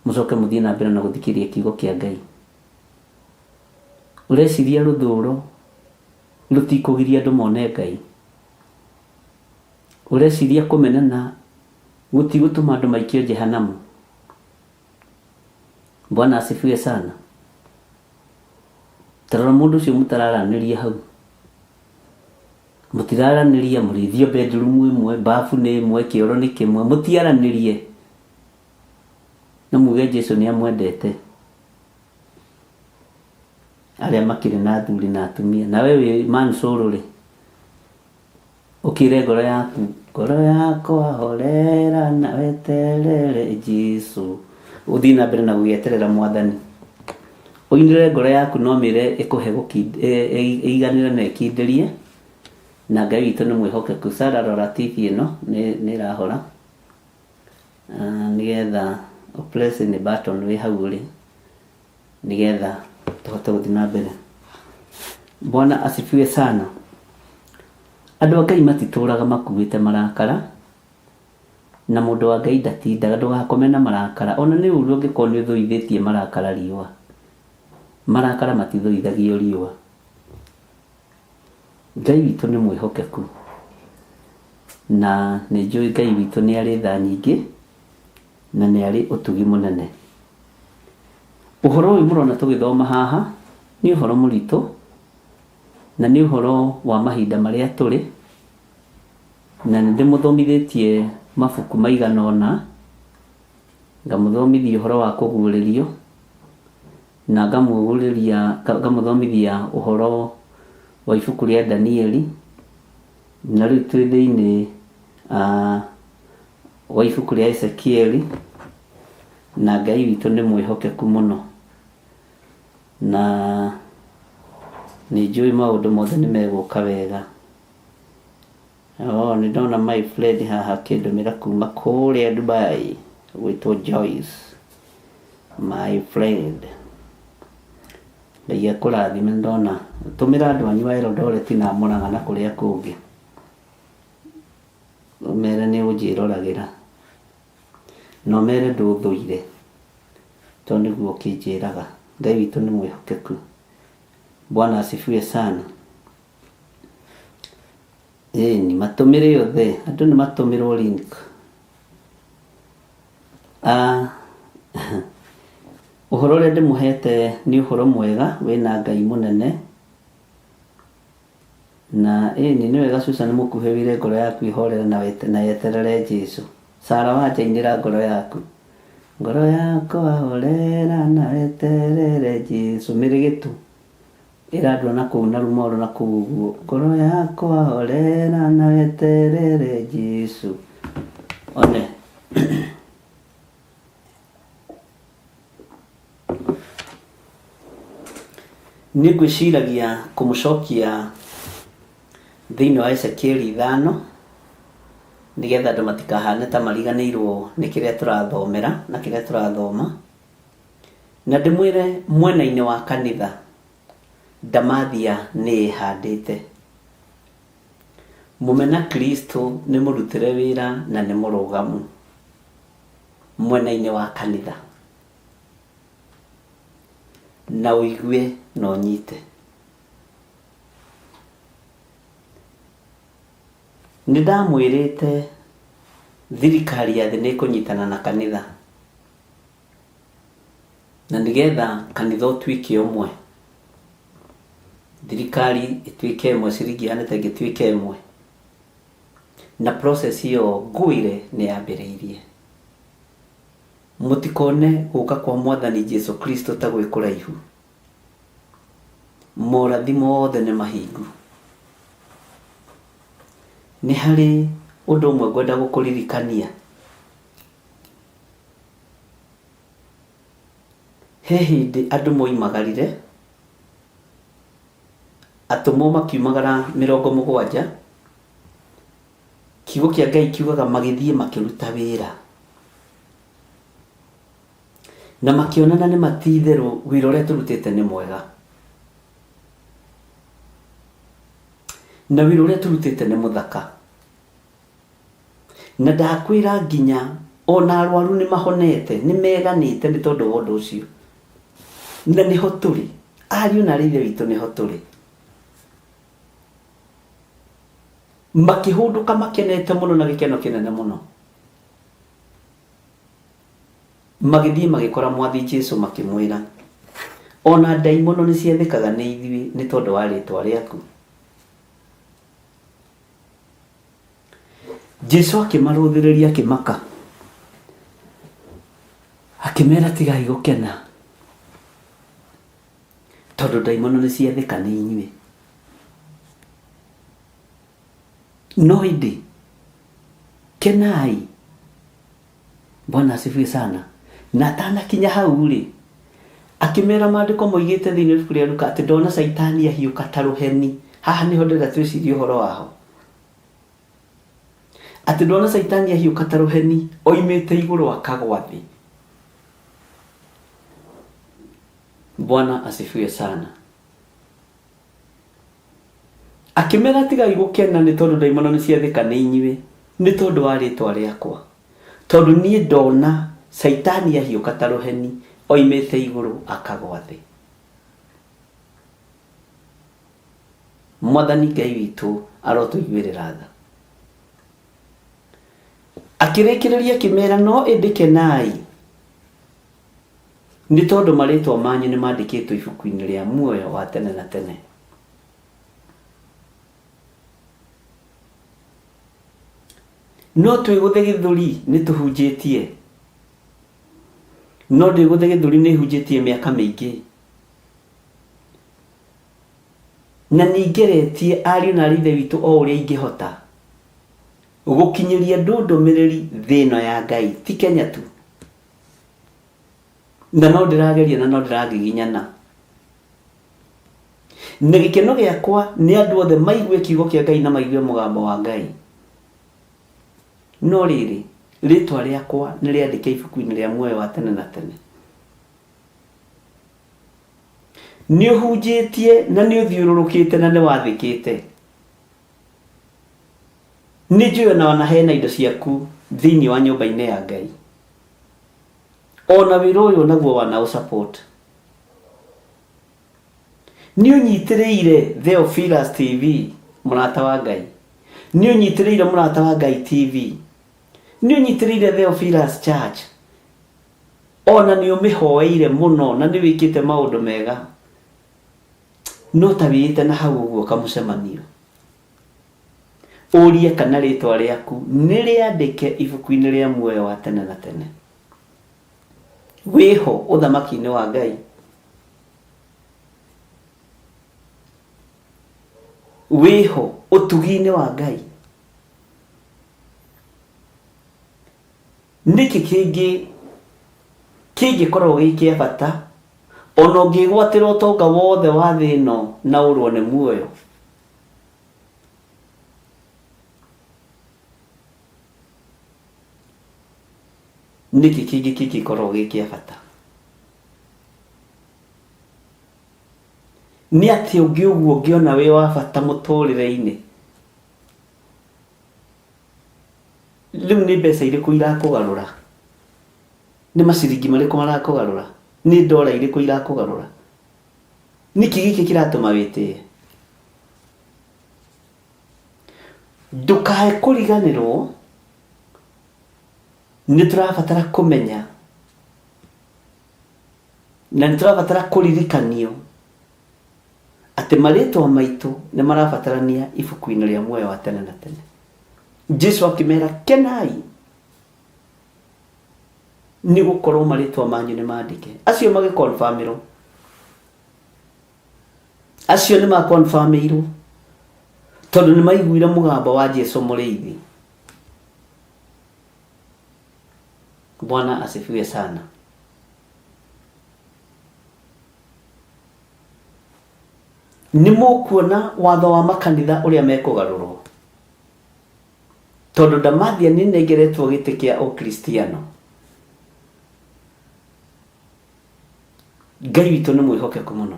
mũcoke mũthiĩ na mbere na gũthikĩrĩria kiugo kĩa Ngai. Ũreciria rũthũũro rũtikũgiria andũ mone Ngai. Ũreciria kũmenana gũtigũtũma andũ maikio jehanamu. Bwana asifiwe sana. Tarora mũndũ ũcio mũtararanĩria hau, mũtiraranĩria, mũrĩthio bedroom ĩmwe, bafu nĩ ĩmwe, kĩoro nĩ kĩmwe, mũtiaranĩrie na muge Jesu nĩ amwendete. Arĩa makĩrĩ na athuri na atumia, na wewe man soul rĩ, ũkĩre ngoro yaku, ngoro yakwa horera na weterere Jesu. Ũthiĩ na mbere na gũgĩeterera Mwathani. Ũinĩre ngoro yaku, no mĩre ĩkũhe ĩiganĩre na ĩkindĩrie, na Ngai witũ nĩ mwĩhokeku. Sara, rora TV ĩno nĩ ĩrahora, nĩgetha press ni button wĩ hau ũrĩ, nĩgetha tũhote gũthiĩ na mbere. Bwana asifiwe sana. Andũ a Ngai matitũraga makuĩte marakara, na mũndũ wa Ngai ndatindaga. Ndũgakome na marakara, ona nĩ ũru ũngĩkorwo nĩ ũthũithĩtie marakara riũa. Marakara matithũithagio riũa. Ngai witũ nĩ mwĩhokeku, na nĩ njũĩ Ngai witũ nĩ arĩ tha nyingĩ, na nĩ arĩ ũtugi mũnene. Ũhoro ũyũ mũrona tũgĩthoma haha nĩ ũhoro mũritũ, na nĩ ũhoro wa mahinda marĩa tũrĩ, na nĩ ndĩmũthomithĩtie mabuku maigana ũna, ngamũthomithia ũhoro wa kũguũrĩrio, na ngamũthomithia ũhoro wa ibuku rĩa Danieli, na rĩu twĩ thĩinĩ wa ibuku rĩa Ezekieli, na Ngai witũ nĩ mwĩhokeku mũno, na nĩ njũĩ maũndũ mothe nĩ megũka wega. Nĩ ndona my friend haha akĩndũmĩra kuma kũrĩa Dubai gwĩtwo Joyce, my friend. Ngai akũrathime. Ndona tũmĩra andũ anyu a Eldoret na Mũrang'a na kũrĩa kũngĩ, ũmere nĩ ũnjĩroragĩra na ũmere ndũthũire, tondũ nĩguo ũkĩnjĩraga. Ngai witũ nĩ mwĩhokeku. Bwana asifiwe sana. Ni matũmĩre yothe, andũ nĩ matũmĩrwo link. Ũhoro ũrĩa ndĩmũhete nĩ ũhoro mwega wĩna Ngai mũnene, na nĩ wega Susan mũkuhĩ wire ngoro yaku ihorera na yeterere Jesũ. Sara wajainĩra ngoro yaku, ngoro yakwa horera na weterere Jesũ. Mĩrĩgĩtu ĩrandwa na kũu na rumoro na kũu ũguo, ngoro yakwa horera na weterere Jesũ. One nĩ ngwĩciragia kũmũcokia thĩinĩ wa Ezekieli 5, nĩgetha andũ matikahane ta mariganĩirwo nĩ kĩrĩa tũrathomera na kĩrĩa tũrathoma. Na ndĩmwĩre mwena-inĩ wa kanitha Damathia nĩ ĩhandĩte. Mũmena Kristo nĩ mũrutĩre wĩra na nĩ mũrũgamu mwena-inĩ wa kanitha, na ũigue na ũnyite. Nĩ ndamwĩrĩte thirikari ya thĩ nĩ kũnyitana na kanitha, na nĩgetha kanitha ũtuĩke ũmwe, thirikari ĩtuĩke ĩmwe, ciringi yanĩte ĩgĩtuĩke ĩmwe, na process ĩyo ngũire nĩ yambĩrĩirie. Mũtikone gũka kwa Mwathani Jesũ Kristo ta gwĩ kũraihu. Morathi mothe nĩ mahingu. Nĩ harĩ ũndũ ũmwe ngwenda gũkũririkania. He hĩndĩ andũ moimagarire, atũmwo makiumagara 70, kiugo kĩa Ngai kiugaga magĩthiĩ makĩruta wĩra, na makĩonana nĩ matitherũ wĩra ũrĩa tũrutĩte nĩ mwega, na wĩra ũrĩa tũrutĩte nĩ mũthaka. Na ndakwĩra nginya ona arwaru nĩ mahonete, nĩ meganĩte nĩ tondũ wa ũndũ ũcio. Na nĩho tũrĩ, ariũ na arĩithe witũ nĩho tũrĩ, makĩhũndũka makenete mũno na gĩkeno kĩnene mũno, magĩthiĩ magĩkora Mwathi Jesũ makĩmwĩra, ona ndaimono nĩ ciathĩkaga nĩ ithuĩ nĩ tondũ wa rĩĩtwa rĩaku. Jesũ akĩmarũthĩrĩria akĩmaka, akĩmera tigai gũkena tondũ ndaimono nĩ ciathĩka nĩ inyuĩ, no ĩndĩ kenai. Bwana asifiwe sana. Na atanakinya hau rĩ, akĩmera maandĩko moigĩte thĩinĩ wa ibuku rĩa Luka atĩ ndona Saitani ahiũka ta rũheni. Haha nĩho ndĩrenda twĩcirie ũhoro waho, atĩ ndona Saitani ahiũka ta rũheni oimĩte igũrũ akagwa thĩ. Bwana asifiwe sana. Akĩmera tigai gũkena nĩ tondũ ndaimono nĩ ciathĩka nĩ inyuĩ nĩ tondũ wa rĩĩtwa rĩakwa, tondũ niĩ ndona Saitani ahiũka ta rũheni oimĩte igũrũ akagwa thĩ. Mwathani Ngai witũ arotũiguĩrĩra tha. Akĩrĩkĩrĩria akĩmera, no ĩndĩ kenai nĩ tondũ marĩĩtwa manyu nĩ mandĩkĩtwo ibuku-inĩ rĩa muoyo wa tene na tene. No twĩgũthe gĩthũri nĩ tũhunjĩtie, no ndĩgũthe gĩthũri nĩ hunjĩtie mĩaka mĩingĩ, na nĩngeretie ariũ na arithe witũ o ũrĩa ingĩhota gũkinyĩria andũ ndũmĩrĩri thĩ ĩno ya Ngai, ti Kenya tu, na no ndĩrageria na no ndĩragiginyana. Na gĩkeno gĩakwa nĩ andũ othe maigue kiugo kĩa Ngai na maigue mũgambo wa Ngai no rĩrĩ rĩtwa rĩakwa nĩ rĩandĩke ibuku-inĩ rĩa muoyo wa tene na tene. Nĩ ũhunjĩtie na nĩ ũthiũrũrũkĩte na nĩ wathĩkĩte. Nĩ njũĩ ona hena indo ciaku thĩinĩ wa nyũmba-inĩ ya Ngai. Ona wĩra ũyũ naguo wana support. Nĩ ũnyitĩrĩire theophilustv mũrata wa Ngai. Nĩ ũnyitĩrĩire mũrata wa Ngai TV. Nĩ ũnyitĩrĩire theophiluschurch. Ona nĩ ũmĩhoeire mũno na nĩ wĩkĩte maũndũ mega. No ta wĩte na hau ũguo kamũcemanio. Ũrie kana rĩtwa rĩaku nĩ rĩandĩke ibuku-inĩ rĩa muoyo wa tene na tene. Wĩho ũthamaki-inĩ wa Ngai. Wĩho ũtugi-inĩ wa Ngai. Nĩkĩ kĩngĩkorwo gĩ kĩa bata ona ũngĩgwatĩra ũtonga wothe wa thĩ ĩno na ũrwo nĩ muoyo? Nĩkĩ kĩngĩkorwo gĩ kĩa bata? Nĩ atĩ ũngĩ ũguo ũngĩona wĩ wa bata mũtũrĩre-inĩ, rĩu nĩ mbeca irĩkũ irakũgarũra? Nĩ maciringi marĩkũ marakũgarũra? Nĩ ndora irĩkũ irakũgarũra? Nĩkĩ gĩkĩ kĩratũma wĩtĩe? Ndũkae kũriganĩrwo. Nĩ tũrabatara kũmenya na nĩ tũrabatara kũririkanio atĩ marĩtwa maitũ nĩ marabatarania ibuku-inĩ rĩa muoyo wa tene na tene. Jesu akĩmera kenai nĩ gũkorwo marĩtwa manyu nĩ maandĩke. Acio magĩkonfirmĩrwo. Acio nĩ makonfirmĩirwo tondũ nĩ maiguire mũgambo wa Jesu mũrĩithi. Bwana asifiwe sana. Nĩ mũkuona watho wa makanitha ũrĩa mekũgarũrwo. Tondũ ndamathia nĩ nengeretwo gĩtĩ kĩa ũkristiano. Ngai witũ nĩ mwĩhokeku mũno.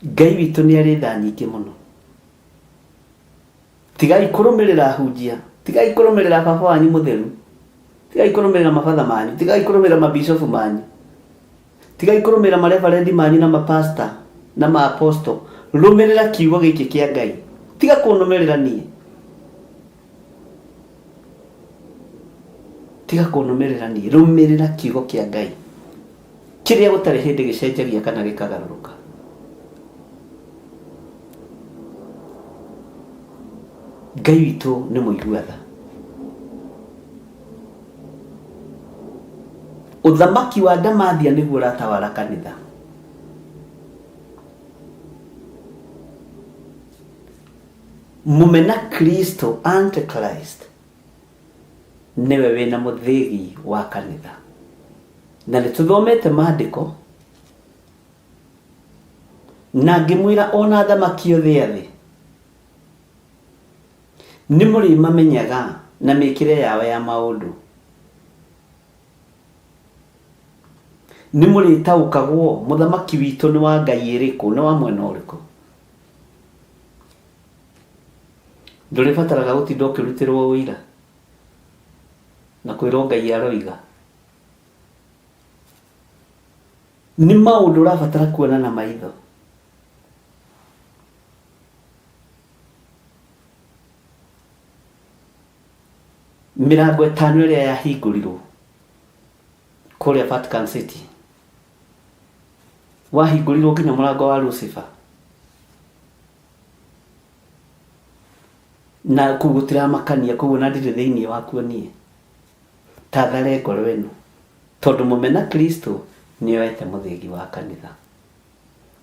Ngai witũ nĩ arĩ tha nyingĩ mũno. Tigai kũrũmĩrĩra hunjia, tigai kũrũmĩrĩra baba wanyu mũtheru, tigai kũrũmĩrĩra mabatha manyu, tigai kũrũmĩrĩra mabishofu manyu, tigai kũrũmĩrĩra mareverendi manyu na mapasta na maaposto. Rũmĩrĩra kiugo gĩkĩ kĩa Ngai. Tiga kũnũmĩrĩra niĩ. Tiga kũnũmĩrĩra niĩ. Rũmĩrĩra kiugo kĩa Ngai kĩrĩa gũtarĩ hĩndĩ gĩcenjagia kana gĩkagarũrũka. Ngai witũ nĩ mũiguatha. Ũthamaki wa ndamathia nĩguo ũratawara kanitha. Mumena Kristo Antichrist niwe wĩna mũthĩgi wa kanitha. Na nĩ tũthomete maandĩko na ngĩmwĩra ona thamaki othe a thĩ nĩ mũrĩmamenyaga na mĩkĩre yao ya maũndũ. Nĩ mũrĩtaũkagwo mũthamaki witũ nĩ wa Ngai ĩrĩkũ, nĩ wa mwena ũrĩkũ. Ndũrĩbataraga gũtinda ũkĩrutĩrwo ũira na kwĩrwo Ngai aroiga. Nĩ maũndũ ũrabatara kuona na maitho. Mĩrango ĩtano ĩrĩa yahingũrirwo kũrĩa Vatican City, wahingũrirwo nginya mũrango wa Lucifer, na kũu gũtiramakania, kũu na ndirĩ thĩinĩ wakuo niĩ. Tathare ngoro ĩno tondũ mũmena Kristo nĩ oete mũthĩgi wa kanitha.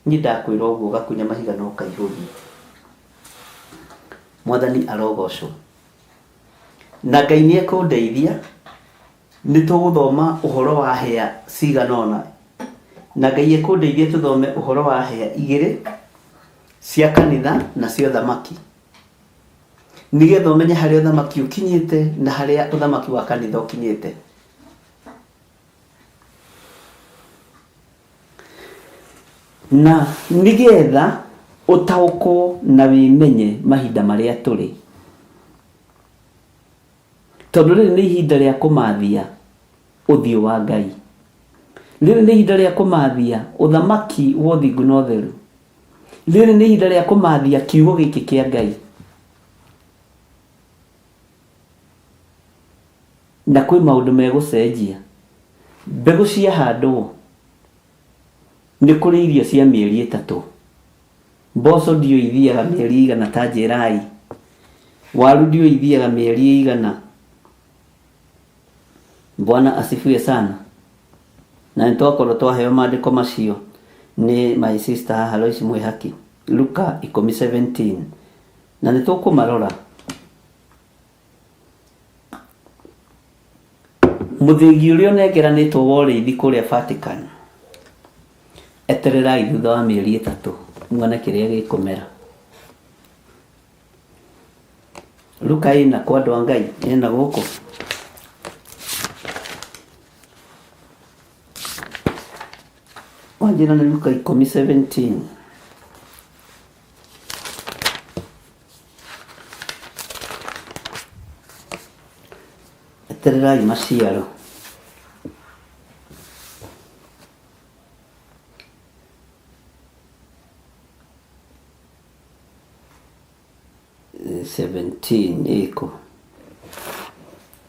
Niĩ ndakwĩra ũguo ũgakunya mahiga na ũkaihũria. Mwathani arogocwo. Na Ngai nĩ ekũndeithia. Nĩ tũgũthoma ũhoro wa hĩa cigana ũna. Na Ngai ekũndeithia tũthome ũhoro wa hĩa igĩrĩ cia kanitha na cia thamaki, nigetha umenye haria thamaki ukinyite na haria thamaki wa kanitha ukinyite. Na nigetha utauko na wimenye mahinda maria turi, tondu riri ni ihinda ria kumathia uthio wa Ngai. Riri ni ihinda ria kumathia uthamaki wa uthingu na utheru. Riri ni ihinda ria kumathia kiugo giki kia Ngai. Na kwĩ maũndũ megũcenjia. Mbegũ cia handwo nĩ kũrĩ irio cia mĩeri 3. Mboco ndio ithiaga mĩeri 100 ta njerai. Waru ndio ithiaga mĩeri 100. Bwana asifiwe sana. Na nitwakorwo twaheo maandĩko macio nĩ my sister Haloisi Mwihaki, Luka 10:17, na nitũkũmarora. Mũthĩgi ũrĩa ũnengeranĩtwo wa ũrĩithi kũrĩa Vatican, etererai thutha wa mĩeri 3 muone kĩrĩa gĩkũmera. Luka ina kwa andũ a Ngai ina gũkũ. Wanjĩra nĩ Luka 10:17. Etererai maciaro. Iko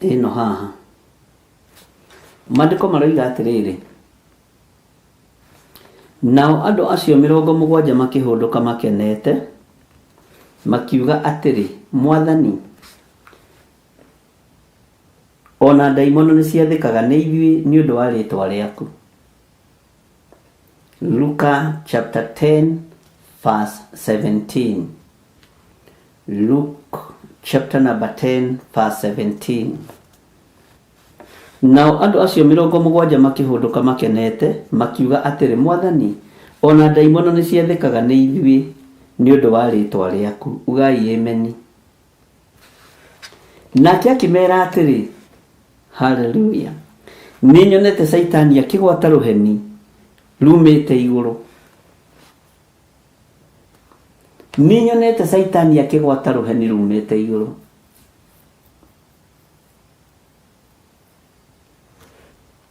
ino haha maandĩko maroiga atĩrĩrĩ, nao andũ acio 70 makĩhũndũka makenete, makiuga atĩrĩ, Mwathani, ona ndaimono nĩ ciathĩkaga nĩ ithuĩ nĩ ũndũ wa rĩĩtwa rĩaku. Luka chapter 10 verse 17. Luke chapter number 10 verse 17. Nao andũ acio 70 makĩhũndũka makenete, makiuga atĩrĩ, Mwathani, ona ndaimono nĩ ciathĩkaga nĩ ithuĩ nĩ ũndũ wa rĩĩtwa rĩaku. Ugai ameni. Nake akĩmeera atĩrĩ, haleluya, nĩ nyonete Saitani akĩgwata rũheni rumĩte igũrũ. Nĩ nyonete Saitani akĩgwata rũheni rumĩte igũrũ.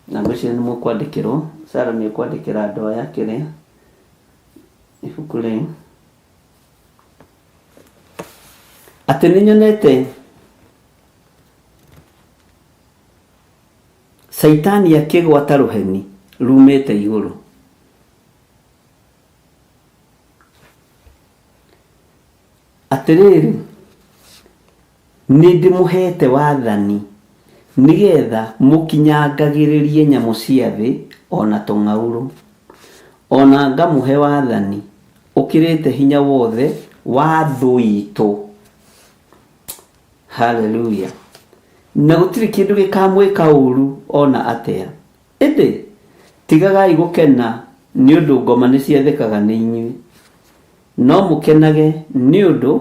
Na ngwĩciria nĩ mũkwandĩkĩrwo, Sara nĩ kwandĩkĩra andũ aya kĩrĩa ibuku rĩu, atĩ nĩ nyonete Saitani akĩgwata rũheni rumĩte igũrũ. Atĩrĩrĩ, nĩ ndĩmũhete wathani nĩgetha mũkinyangagĩrĩrie nyamũ cia thĩ ona tũng'aurũ, ona ngamũhe wathani ũkĩrĩte hinya wothe wa thũ itũ. Haleluya. Na gũtirĩ kĩndũ gĩkamwĩka ũru ona atĩa. Ĩndĩ tigagai gũkena nĩ ũndũ ngoma nĩ ciathĩkaga nĩ inyuĩ, no mũkenage nĩ ũndũ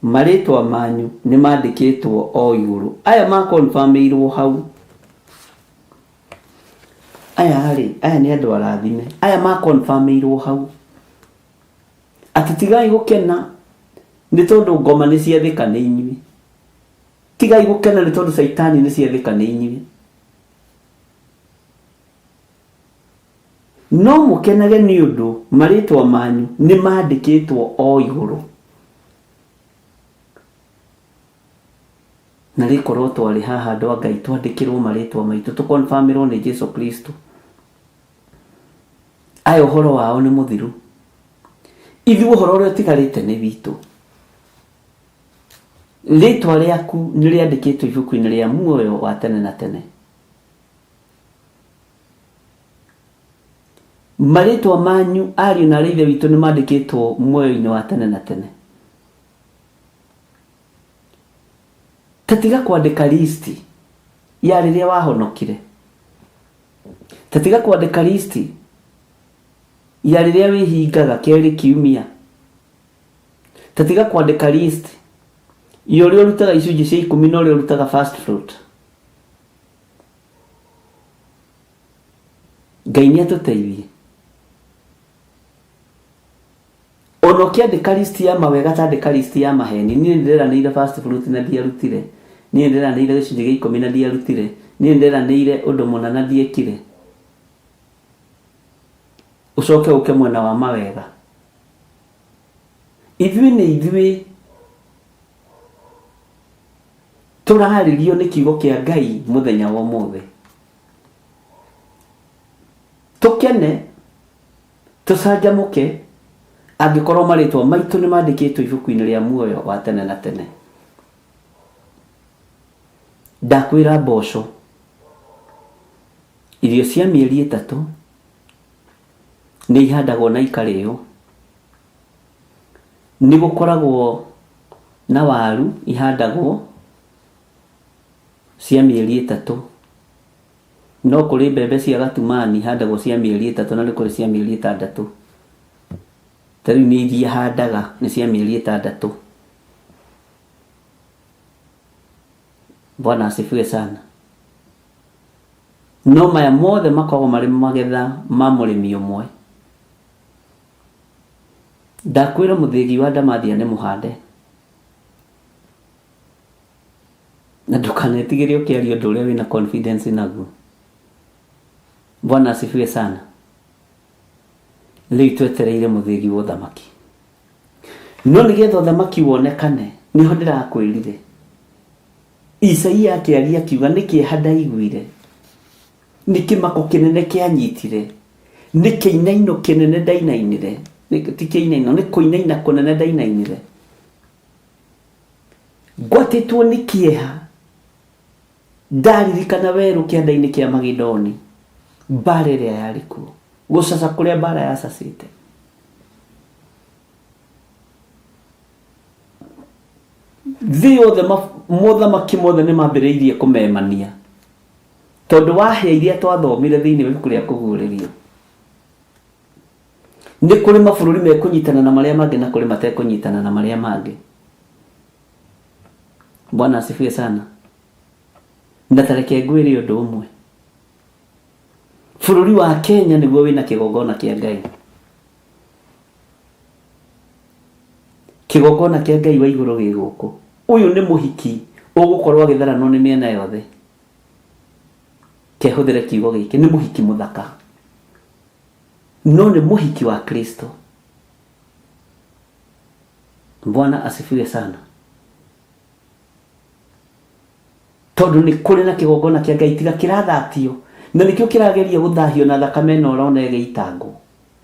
marĩtwa manyu nĩ mandĩkĩtwo o igũrũ. Aya makonfirmĩirwo hau. Aya nĩ andũ arathime. Aya makonfirmĩirwo hau. Atĩ tigai gũkena nĩ tondũ ngoma nĩ ciathĩka nĩ inyuĩ. Tigai gũkena nĩ tondũ Saitani nĩ ciathĩka nĩ inyuĩ. No mũkenage nĩ ũndũ marĩtwa manyu nĩ mandĩkĩtwo o igũrũ. Na rĩkorwo twarĩ haha andũ a Ngai twandĩkĩrwo marĩtwa maitũ, tũkonfirmĩrwo nĩ Jesu Kristo. Aya ũhoro wao nĩ mũthiru. Ithuĩ ũhoro ũrĩa ũtigarĩte nĩ witũ. Rĩtwa rĩaku nĩ rĩandĩkĩtwo ibuku-inĩ rĩa muoyo wa tene na tene. Marĩtwa manyu ariũ na ithe witũ nĩ mandĩkĩtwo muoyo-inĩ wa tene na tene. Tatiga kwandĩka listi ya rĩrĩa wahonokire. Tatiga kwandĩka listi ya rĩrĩa wĩhingaga kerĩ kiumia tatiga kwandika list yori urutaga icunjĩ cia 10 no ri urutaga first fruit. Ngai nĩ atũteithie. Ono kiandika list ya mawega tandika list ya maheni. Niĩ ndiranĩire first fruit na ndiarutire. Niĩ ndiranĩire gĩcunjĩ gĩa 10 na ndiarutire. Niĩ ndiranĩire ũndũ mũna na ndiekire. Ucoke uke mwena wa mawega. Ithuĩ tũraharirio nĩ kiugo kĩa Ngai mũthenya wa ũmũthĩ. Tũkene, tũcanjamũke, angĩkorwo marĩtwa maitũ nĩ mandĩkĩtwo ibuku-inĩ rĩa muoyo wa tene na tene. Ndakwĩra mboco, irio cia mĩeri 3 nĩ ihandagwo na ikarĩo. Nĩ gũkoragwo na waru ihandagwo cia mĩeri 3. No kũrĩ mbembe cia gatumani ihandagwo cia mĩeri 3 na nĩ kũrĩ cia mĩeri 6. Tarĩu nĩ iria handaga nĩ cia mĩeri 6. Bwana asifiwe sana. No maya mothe makoragwo marĩ magetha ma mũrĩmi ũmwe. Ndakwĩra mũthĩgi wa ndamathia nĩ mũhande. Na ndũkanetigĩre ũkĩaria ũndũ ũrĩa wĩna confidence naguo. Bwana asifiwe sana. Rĩu twetereire mũthĩgi wa ũthamaki. No nĩgetha ũthamaki wonekane nĩho ndĩrakwĩrire. Isaia akĩaria akiuga nĩ kĩeha ndaiguire. Nĩ kĩmako kĩnene kĩanyitire. Nĩ kĩinaino kĩnene ndainainire. Ti kĩinaino, nĩ kũinaina kũnene ndainainire. Ngwatĩtwo nĩ kĩeha. Ndaririkana werũ kĩanda-inĩ kĩa Magidoni. Mbara ĩrĩa yarĩ kuo. Gũcaca kũrĩa mbara yacacĩte. Thĩ yothe mothamaki mothe nĩ mambĩrĩirie kũmemania. Tondũ wahĩa iria twathomire thĩinĩ wa ibuku rĩa kũguũrĩrio. Nĩ kũrĩ mabũrũri mekũnyitana na marĩa mangĩ na kũrĩ matekũnyitana na marĩa mangĩ. Bwana asifiwe sana. Na tareke ngwĩre ũndũ ũmwe. Bũrũri wa Kenya nĩguo wĩna kĩgongona kĩa Ngai. Kĩgongona kĩa Ngai wa igũrũ gĩ gũkũ. Ũyũ nĩ mũhiki ũgũkorwo agĩtharanwo nĩ mĩena yothe. Kehũthĩre kiugo gĩkĩ nĩ mũhiki mũthaka. No nĩ mũhiki wa Kristo. Bwana asifiwe sana. Tondũ nĩ kũrĩ na kĩgongona kĩa Ngai tiga kĩrathatio. Na nĩkĩo kĩrageria gũthahio na thakame ĩno ũrona ĩgĩitangwo.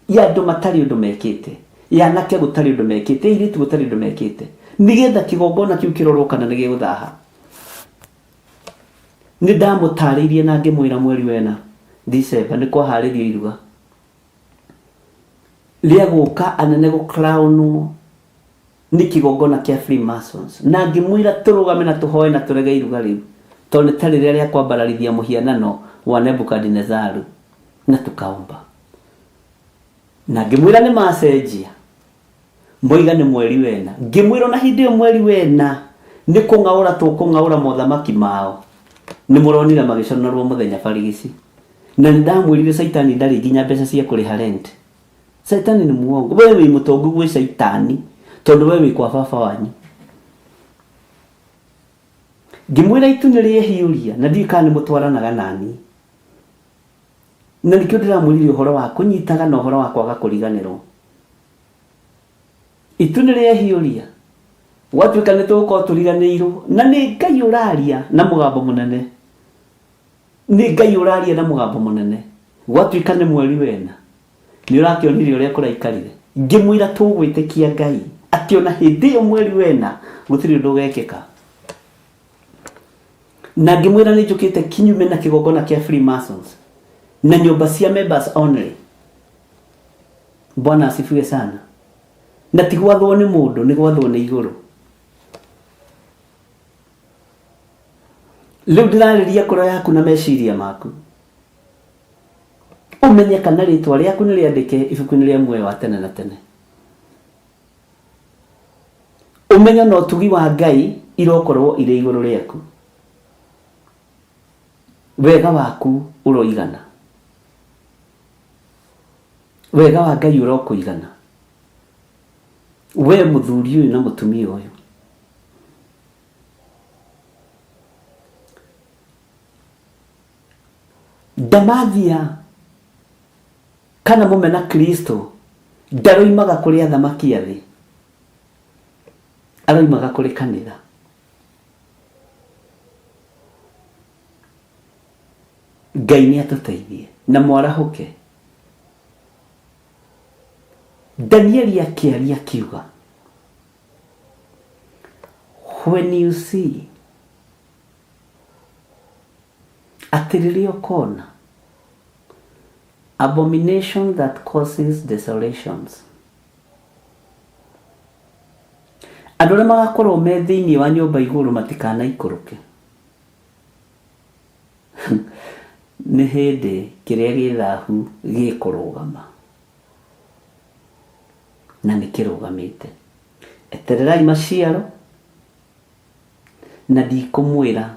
Ya andũ matarĩ ũndũ mekĩte. Ya nake gũtarĩ ũndũ mekĩte. Airĩtu gũtarĩ ũndũ mekĩte. Nĩgetha kĩgongona kĩu kĩrorwo kana nĩ gĩgũthaha. Nĩ ndamũtarĩirie na ngĩmwĩra mweri wena December nĩ kwaharĩrio iruga. Rĩa gũka anene gũcrownwo nĩ kĩgongona kĩa Freemasons. Na ngĩmwĩra tũrũgame na tũhoe na tũrege iruga rĩu. Tondũ nĩ tarĩ rĩrĩa kwambararithia mũhianano wa Nebukadnezaru na tukaomba. Na ngĩmwĩra nĩ macenjia. Moiga nĩ mweri wena. Ngĩmwĩra na hĩndĩ ĩyo mweri wena nĩ kũng'aũra tũkũng'aũra mothamaki mao. Nĩ mũronire magĩconorwo mũthenya barigici. Na ndamwĩrire Saitani ndarĩ nginya mbeca cia kũrĩha rent. Saitani nĩ muongo. Wewe wĩ mũtongu gwĩ Saitani tondũ wewe wĩ kwa baba wanyu. Ngĩmwĩra itu nĩ rĩehiũria na ndikana nĩ mũtwaranaga nani. Na nĩkĩo ndĩramwĩrire ũhoro wa kũnyitaga na ũhoro wa kwaga kũriganĩrwo. Itu nĩ rĩehiũria. Watuĩka nĩ tũgũkorwo tũriganĩirwo na nĩ Ngai ũraria na mũgambo mũnene. Nĩ Ngai ũraria na mũgambo mũnene. Watuĩka nĩ mweri wena. Nĩ ũrakĩonire ũrĩa kũraikarire. Ngĩmwĩra tũgwĩtĩkia Ngai atĩ ona hĩndĩ ĩyo mweri wena gũtirĩ ũndũ ũgekĩka. Na ngĩmwĩra nĩ njũkĩte kinyume na kĩgongona kĩa Freemasons na nyũmba cia members only. Bwana asifiwe sana. Na ti gwathwo nĩ mũndũ, nĩ gwathwo nĩ igũrũ. Rĩu ndĩrarĩria ngoro yaku na meciria maku. Ũmenye kana rĩtwa rĩaku nĩ rĩandĩke ibuku-inĩ rĩa muoyo wa tene na tene. Umenyo no tugi wa Ngai irokorwo ire iguru riaku. Wega waku uroigana. Wega wa Ngai urokuigana. We muthuri uyu na mutumia uyu. Damathia kana mumena Kristo ndaroimaga kuri athamaki athi, aroimaga kuri kanitha. Ngai ni atuteithie na mwarahuke. Danieli akiaria kiuga, when you see atiriri okona abomination that causes desolations, andũ arĩa magakorwo me thĩinĩ wa nyũmba igũrũ matikanaikũrũke. Nĩ hĩndĩ kĩrĩa gĩthahu gĩkũrũgama na nĩkĩrũgamĩte. Etererai maciaro na ndikumwĩra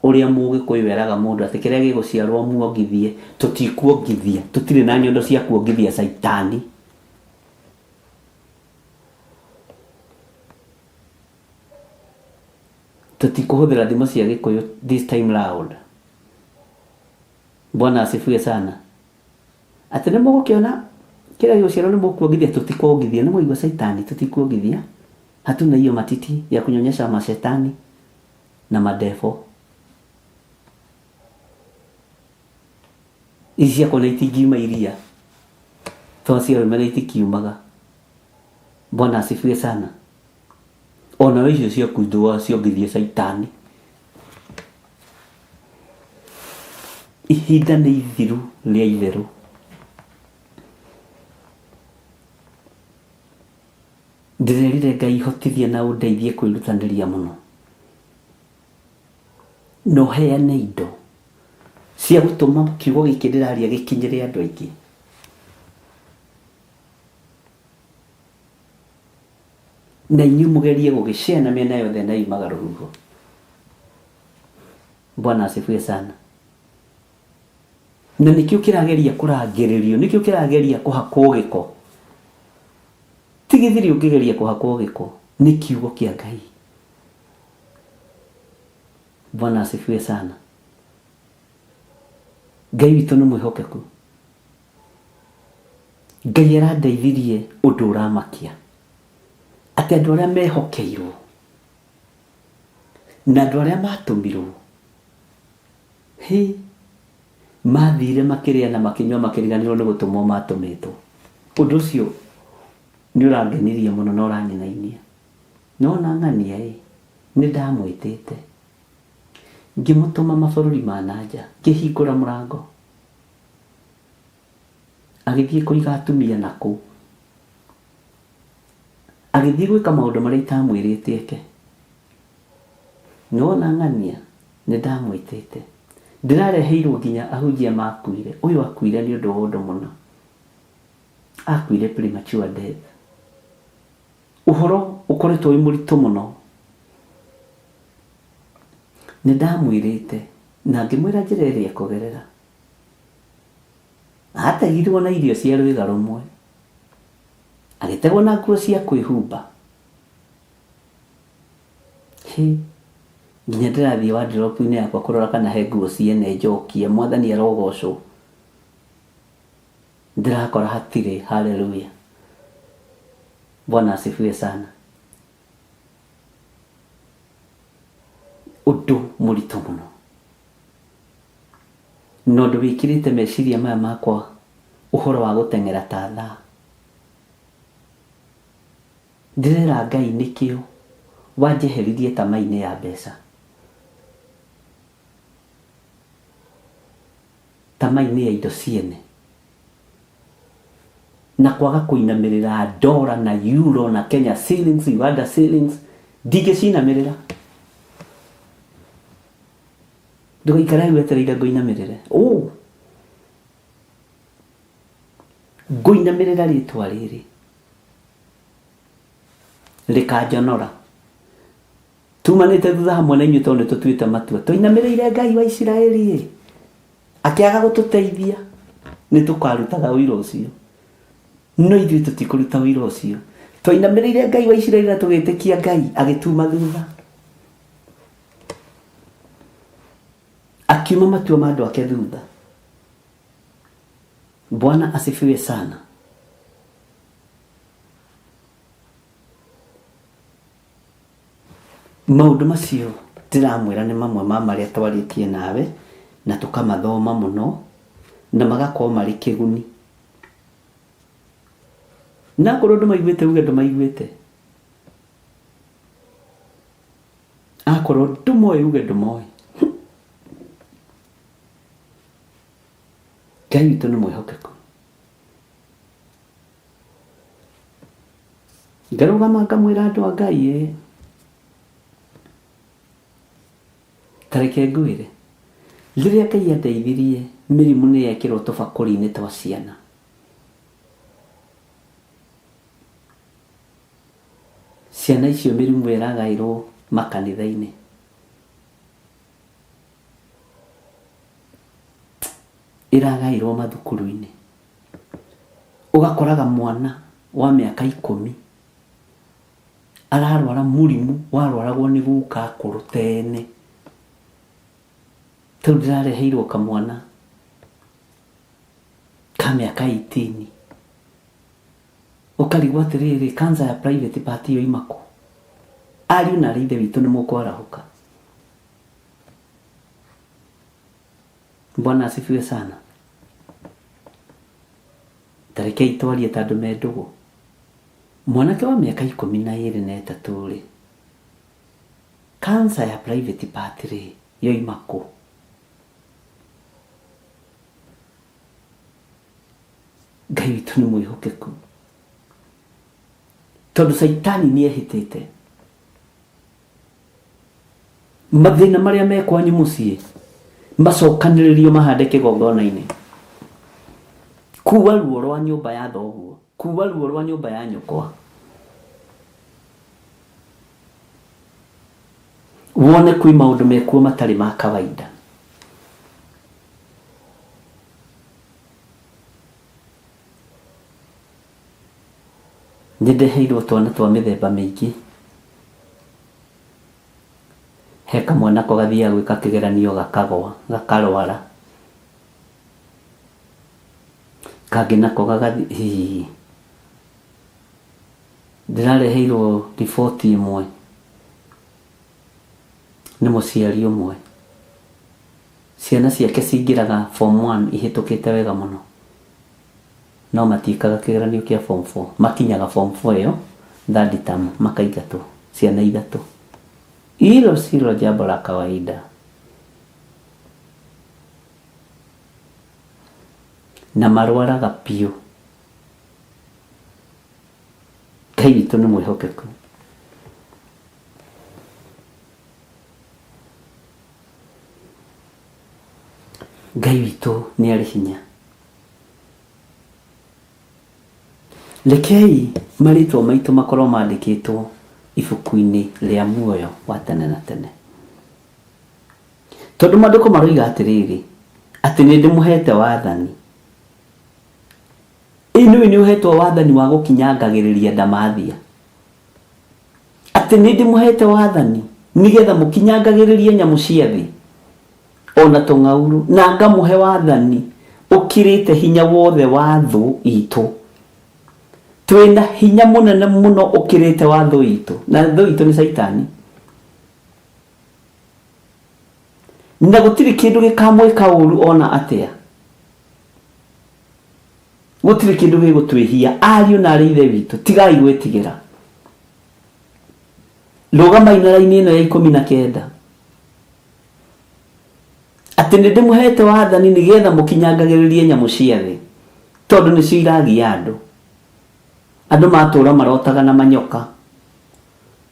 ũrĩa Mũgĩkũyũ eraga mũndũ atĩ kĩrĩa gĩgũciarwo muongithie. Tutikuongithia, tutirĩ na nyondo cia kuongithia Saitani. Tutikuhũthĩra thimo cia Gĩkũyũ this time round. Bwana asifiwe sana. Atĩ nĩ mũgũkĩona kĩrĩa gĩgũciarwo nĩ mũkuongithia, tutikuongithia. Nĩ mũigua Saitani, tutikuongithia. Hatuna hiyo matiti ya kunyonyesha mashetani na madevo. Isia kona itingiuma iria. Tosia rumena itikiumaga. Bwana asifiwe sana. Ona icio cia kundua ciongithie Saitani. Ihinda nĩ ithiru rĩa itherũ. Ndĩrerire Ngai hotithia na ũndeithie kwĩrutanĩria mũno. No heane indo cia gũtũma kiugo gĩkĩ ndĩraria gĩkinyĩre andũ aingĩ. Na inyuĩ mũgerie gũgĩshare na mĩena yothe na imaga rũhuho. Bwana asifiwe sana. Na nikĩo kĩrageria kũrangĩrĩrio, nikĩo kĩrageria kũhakwo gĩko. Ti Githiri ũngĩgeria kũhakwo gĩko, nĩ kiugo kĩa Ngai. Bwana asifiwe sana. Ngai witũ nĩ mwĩhokeku. Ngai arandeithirie ũndũ ũramakia. Atĩ andũ arĩa mehokeirwo na andũ arĩa matũmirwo mathire makĩrĩa na makĩnyua makĩriganĩrwo nĩ gũtũmwo matũmĩtwo. Ũndũ ũcio nĩ ũrangenirie mũno na ũranyenainia. No na ng'ania nĩ ndamwĩtĩte, ngĩmũtũma mabũrũri ma nanja, ngĩhingũra mũrango, agĩthiĩ kũiga atumia nakũu, agĩthiĩ gwĩka maũndũ marĩa itamwĩrĩte eke. No na ng'ania nĩ ndamwĩtĩte, ndĩrareheirwo nginya ahunjia makuire. Ũyũ akuire nĩ ũndũ wa ũndũ mũno, akuire premature death. Ũhoro ũkoretwo wĩ mũritũ mũno. Nĩ ndamwĩrĩte na ngĩmwĩra njĩra ĩrĩa kũgerera. Ategirwo na irio cia rwĩga rũmwe, agĩtegwo na nguo cia kwĩhumba. Nginya ndĩrathiĩ wardrobe-inĩ yakwa kũrora kana he nguo ciene njokie. Mwathani arogocwo. Ndĩrakora hatirĩ. Haleluya. Bwana asifiwe sana. Ũndũ mũritũ mũno. No ũndũ wĩkĩrĩte meciria maya makwa ũhoro wa gũteng'era ta thaa. Ndĩrera Ngai nĩkĩo wanjeheririe tama-inĩ ya mbeca. Tama-inĩ ya indo ciene. Na kwaga kũinamĩrĩra dollar na euro na Kenya shillings, Uganda shillings. Ndingĩcinamĩrĩra. Ndũgaikara wetereire ngũinamĩrĩre. Ngũinamĩrĩra rĩtwa rĩrĩ rĩkanjonora. tumanite thutha hamwe na inyuĩ tondũ tũtuĩte matua tũinamĩrĩire Ngai wa Isiraeli akĩaga gũtũteithia nĩ tũkarutaga ũira ũcio no ithuĩ tũtikũruta ũira ũcio twainamĩrĩire Ngai wa Isiraeli na tũgĩtĩkia Ngai agĩtuma thutha akiuma matua ma andũ ake thutha. Bwana asifiwe sana. Maũndũ macio ndiramwĩra nĩ mamwe ma marĩa twarĩtie nawe na tũkamathoma mũno na magakorwo marĩ kĩguni. Na korwo ndũmaiguĩte uge ndũmaiguĩte. Akorwo ndũmoĩ uge ndũmoĩ. Ngai witũ nĩ mwĩhokeku. Ngarũgama ngamwĩra andũ a Ngai tareke ngwĩre rĩrĩa Ngai andeithirie mĩrimũ nĩ yekĩrwo tũbakũri-inĩ twa ciana. Ciana icio mĩrimũ ĩragaĩrwo makanitha-inĩ. Ĩragaĩrwo mathukuru-inĩ. Ũgakoraga mwana wa mĩaka 10 ararwara mũrimũ warwaragwo nĩ guka akũrũ tene. Tau ndĩrareheirwo kamwana ka mĩaka 18. Ũkarigwo atĩrĩrĩ cancer ya private part yo imako. Ariũ na ithe witũ nĩ mũkwarahũka. Bwana asifiwe sana. Tareke itwarie tandũ me ndũgũ. Mwanake wa mĩaka 13 cancer ya private part yo imako. Ngai witũ nĩ mwĩhokeku. Tondũ Saitani nĩ ehĩtĩte. Mathĩna marĩa mekwanyu mũciĩ macokanĩrĩrio mahande kĩgongona-inĩ. Kuwa ruo rwa nyũmba ya thoguo, kuwa ruo rwa nyũmba ya nyũkwa. Wone kwĩ maũndũ mekuo matarĩ ma kawaida. Nĩndeheirwo twana twa mĩthemba mĩingĩ. He kamwana ko gathiaga gwĩka kĩgeranio gakagwa, gakarwara. Kangĩ nako gagathiĩ. Ndĩrareheirwo riboti ĩmwe nĩ mũciari ũmwe. Ciana ciake cingĩraga form 1 ihĩtũkĩte wega mũno. No matikaga kĩgeranio kĩa form 4. Makinyaga form 4 ĩyo third term makaingatwo ciana 3. Hilo silo jambo la kawaida. Na marwaraga piũ. Ngai witũ nĩ mwĩhokeku. Ngai witũ nĩ arĩ hinya. Rekei marĩtwa maitũ makorwo mandĩkĩtwo ibuku-inĩ rĩa muoyo wa tene na tene. Tondũ maandĩko maroiga atĩrĩrĩ atĩ nĩ ndĩmũhete wathani. Inyuĩ nĩ ũhetwo wathani wa gũkinyangagĩrĩria ndamathia. Atĩ nĩ ndĩmũhete wathani nĩgetha mũkinyangagĩrĩrie nyamũ cia thĩ ona tũng'aurũ, na ngamũhe wathani ũkirĩte hinya wothe wa thũ itũ. Twĩna hinya mũnene mũno ũkirĩte wa thũ itũ, na thũ itũ nĩ Saitani. Na gũtirĩ kĩndũ gĩkamwĩka ũũru ona atĩa. Gũtirĩ kĩndũ gĩgũtwĩhia. Ariũ na arĩ ithe witũ, tigai gwĩtigĩra. Rũgamai na raini ĩno ya 19. Atĩ nĩ ndĩmũhete wathani nĩgetha mũkinyangagĩrĩrie nyamũ cia thĩ, tondũ nĩcio iragia andũ. Andũ matũũra marotaga na manyoka.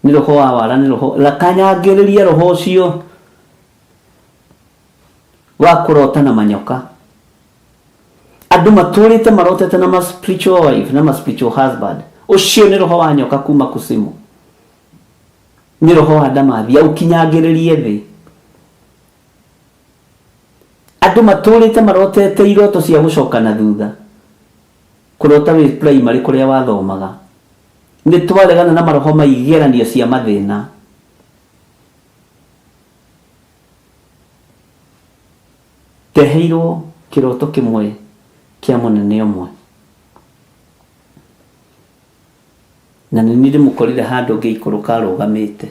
Nĩ roho wa wara, nĩ roho rakanyangĩrĩria roho ũcio wa kũrota na manyoka. Andũ matũũrĩte marotete na ma spiritual wife na ma spiritual husband. Ũcio nĩ roho wa nyoka kuma kusimu. nĩ roho wa ndamathi aukinyagĩrĩrie thĩ. Andũ matũrĩte marotete iroto cia gũcoka na thutha, kũrota wĩ primary kũrĩa wathomaga. Nĩ twaregana na maroho ma igeranio cia mathĩna. Teheirwo kĩroto kĩmwe kĩa mũnene ũmwe, na nĩ niĩ ndĩmũkorire handũ ngĩikũrũka arũgamĩte.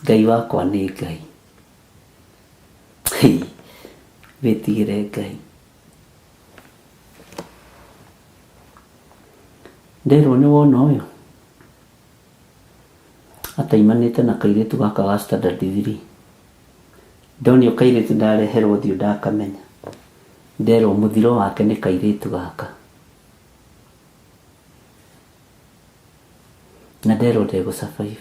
Ngai wakwa nĩ Ngai. Wĩtigĩre Ngai. Nderwo nĩ wona ũyũ ataimanĩte na kairĩtu gaka ga standard 3. Ndonio kairĩtu ndareherwo thiũ ndakamenya. Nderwo mũthiro wake nĩ kairĩtu gaka. Na nderwo ndegũsurvive.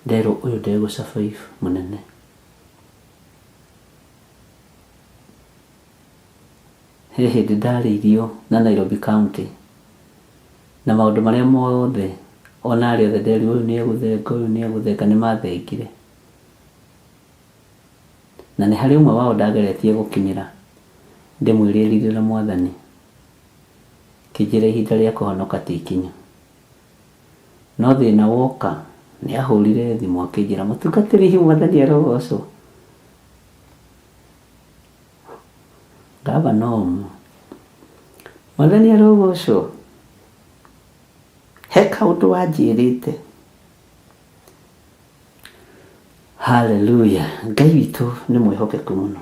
Nderwo ũyũ ndegũsurvive mũnene. He hĩndĩ ndarĩirio na Nairobi County, na maũndũ marĩa mothe ona arĩ othe nderi ũyũ nĩ egũthenga, ũyũ nĩ egũthenga, nĩ mathengire. Na nĩ harĩ ũmwe wao ndageretie gũkinyĩra ndĩmwĩrĩrire na Mwathani kĩnjĩra ihinda rĩa kũhonoka ti ikinyu. No thĩna woka nĩ ahũrire thimũ akĩnjĩra mũtungatĩri Mwathani arogocwo. Ngaba no Mwathani arogocwo. He kaũndũ wanjĩrĩte. Hallelujah. Ngai witũ nĩ mwĩhokeku mũno.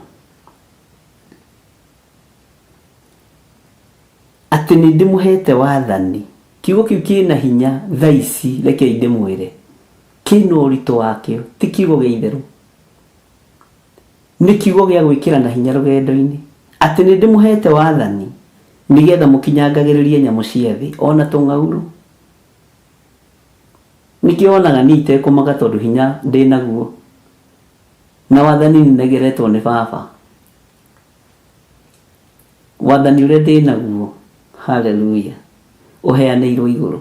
Atĩ nĩ ndĩmũhete wathani. Kiugo kĩu kĩna hinya thaa ici, rekei ndĩmwĩre. Kĩna ũritũ wakĩo, ti kiugo gĩa itherũ. Nĩ kiugo gĩa gwĩkĩra na hinya rũgendo-inĩ. Atĩ nĩ ndĩmũhete wathani nĩgetha mũkinyangagĩrĩrie nyamũ cia thĩ, ona tũng'aurũ. Nĩkĩo wonaga niĩ itekũmaga tondũ hinya ndĩnaguo. Na wathani nĩnegeretwo nĩ Baba. Wathani ũrĩa ndĩnaguo, hallelujah, ũheanĩirwo igũrũ.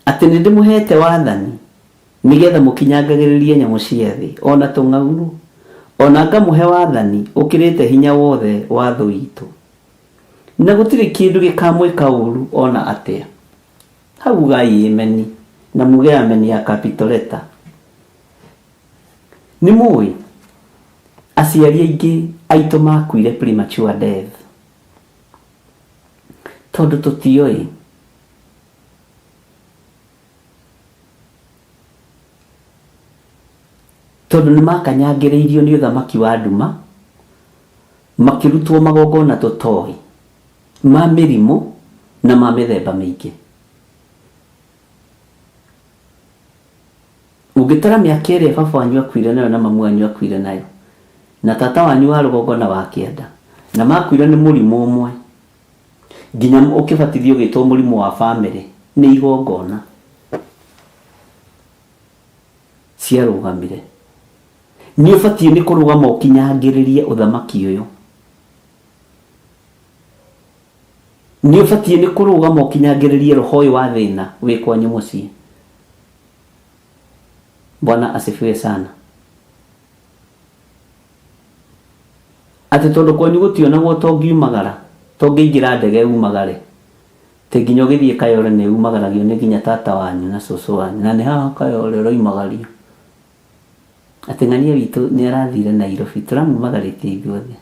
Atĩ nĩ ndĩmũhete wathani nĩgetha mũkinyangagĩrĩrie nyamũ cia thĩ, ona tũng'aurũ. Ona ngamũhe wathani ũkĩrĩte hinya wothe wa thũ itũ. Na gũtirĩ kĩndũ gĩkamwĩka ũũru ona atĩa. Hau gai ameni, na muge ameni ya capital letter. Nĩ mũĩ aciari aingĩ aitũ makuire premature death. Tondũ tũtioĩ. Tondũ nĩ makanyangĩrĩirio nĩ ũthamaki wa nduma, makĩrutwo magongona tũtoĩ, ma mĩrimũ na ma mĩthemba mĩingĩ. Ũngĩtara mĩaka ĩrĩa baba wanyu akuire nayo na mamu wanyu akuire nayo, na tata wanyu wa rũgongona wa kĩanda, na makuire nĩ mũrimũ ũmwe, nginya ũkĩbatithio gĩtwo mũrimũ wa family, nĩ igongona ciarũgamire. Nĩ ũbatiĩ nĩ kũrũgama ũkinyangĩrĩrie ũthamaki ũyũ. Nĩ ũbatiĩ nĩ kũrũgama ũkinyangĩrĩrie roho ũyũ wa thĩna wĩ kwanyu mũciĩ. Bwana asifiwe sana. Atĩ tondũ kwanyu gũtionagwo tongiumagara, tongĩingĩra ndege umagare, te nginya ũgĩthiĩ Kayole nĩ umagaragio nĩ nginya tata wanyu na cũcũ wanyu, na nĩ haha Kayole ũroimagario. Atĩ ng'ania witũ nĩ arathire Nairobi, tũramumagarĩtie ithuothe.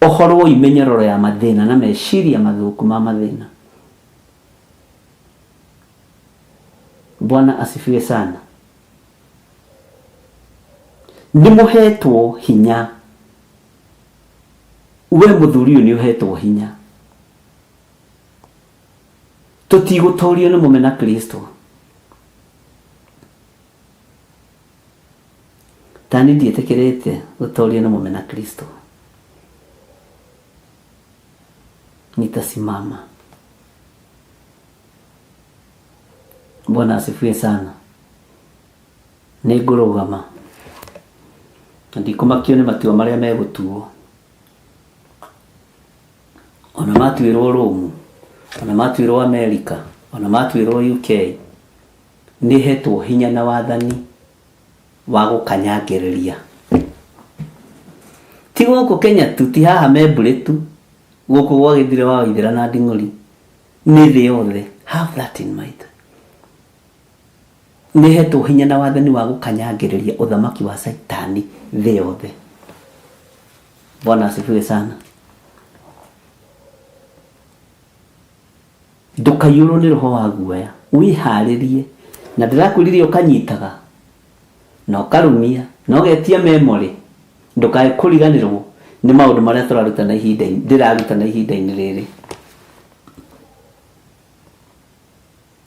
Ũhorwo imenyororo ya mathĩna na meciria mathũku ma mathĩna. Bwana asifiwe sana. Nĩmũhetwo hinya. We mũthuri ũyũ nĩ ũhetwo hinya. Tũtigũtorio nĩ mũmena Kristo. Tani ndiĩtĩkĩrĩte gũtorio nĩ mũmena Kristo. Nitasimama. Bwana asifiwe sana. Nĩngũrũgama. ndikumakio nĩ matua marĩa megũtuo, ona matuĩrwo Rome, ona matuĩrwo America, ona matuĩrwo UK, nĩ hetwo hinya na wathani wa gũkanyangĩrĩria. Ti gũkũ Kenya tu, ti haha Membure tu, gũkũ gwa Githiri wa Waithĩra na Nding'uri, nĩ thĩ yothe. Have that in mind. Nĩ hetwo hinya na wathani wa gũkanyangĩrĩria ũthamaki wa Saitani thĩ yothe. Bwana asifiwe sana. Ndũkaiyũrwo nĩ roho wa guoya, wĩharĩrie, na ndĩrakwĩrire ũkanyitaga na ũkarũmia na ũgetia memory, ndũkae kũriganĩrwo nĩ maũndũ marĩa tũraruta na ihinda-inĩ, ndĩraruta na ihinda-inĩ rĩrĩ,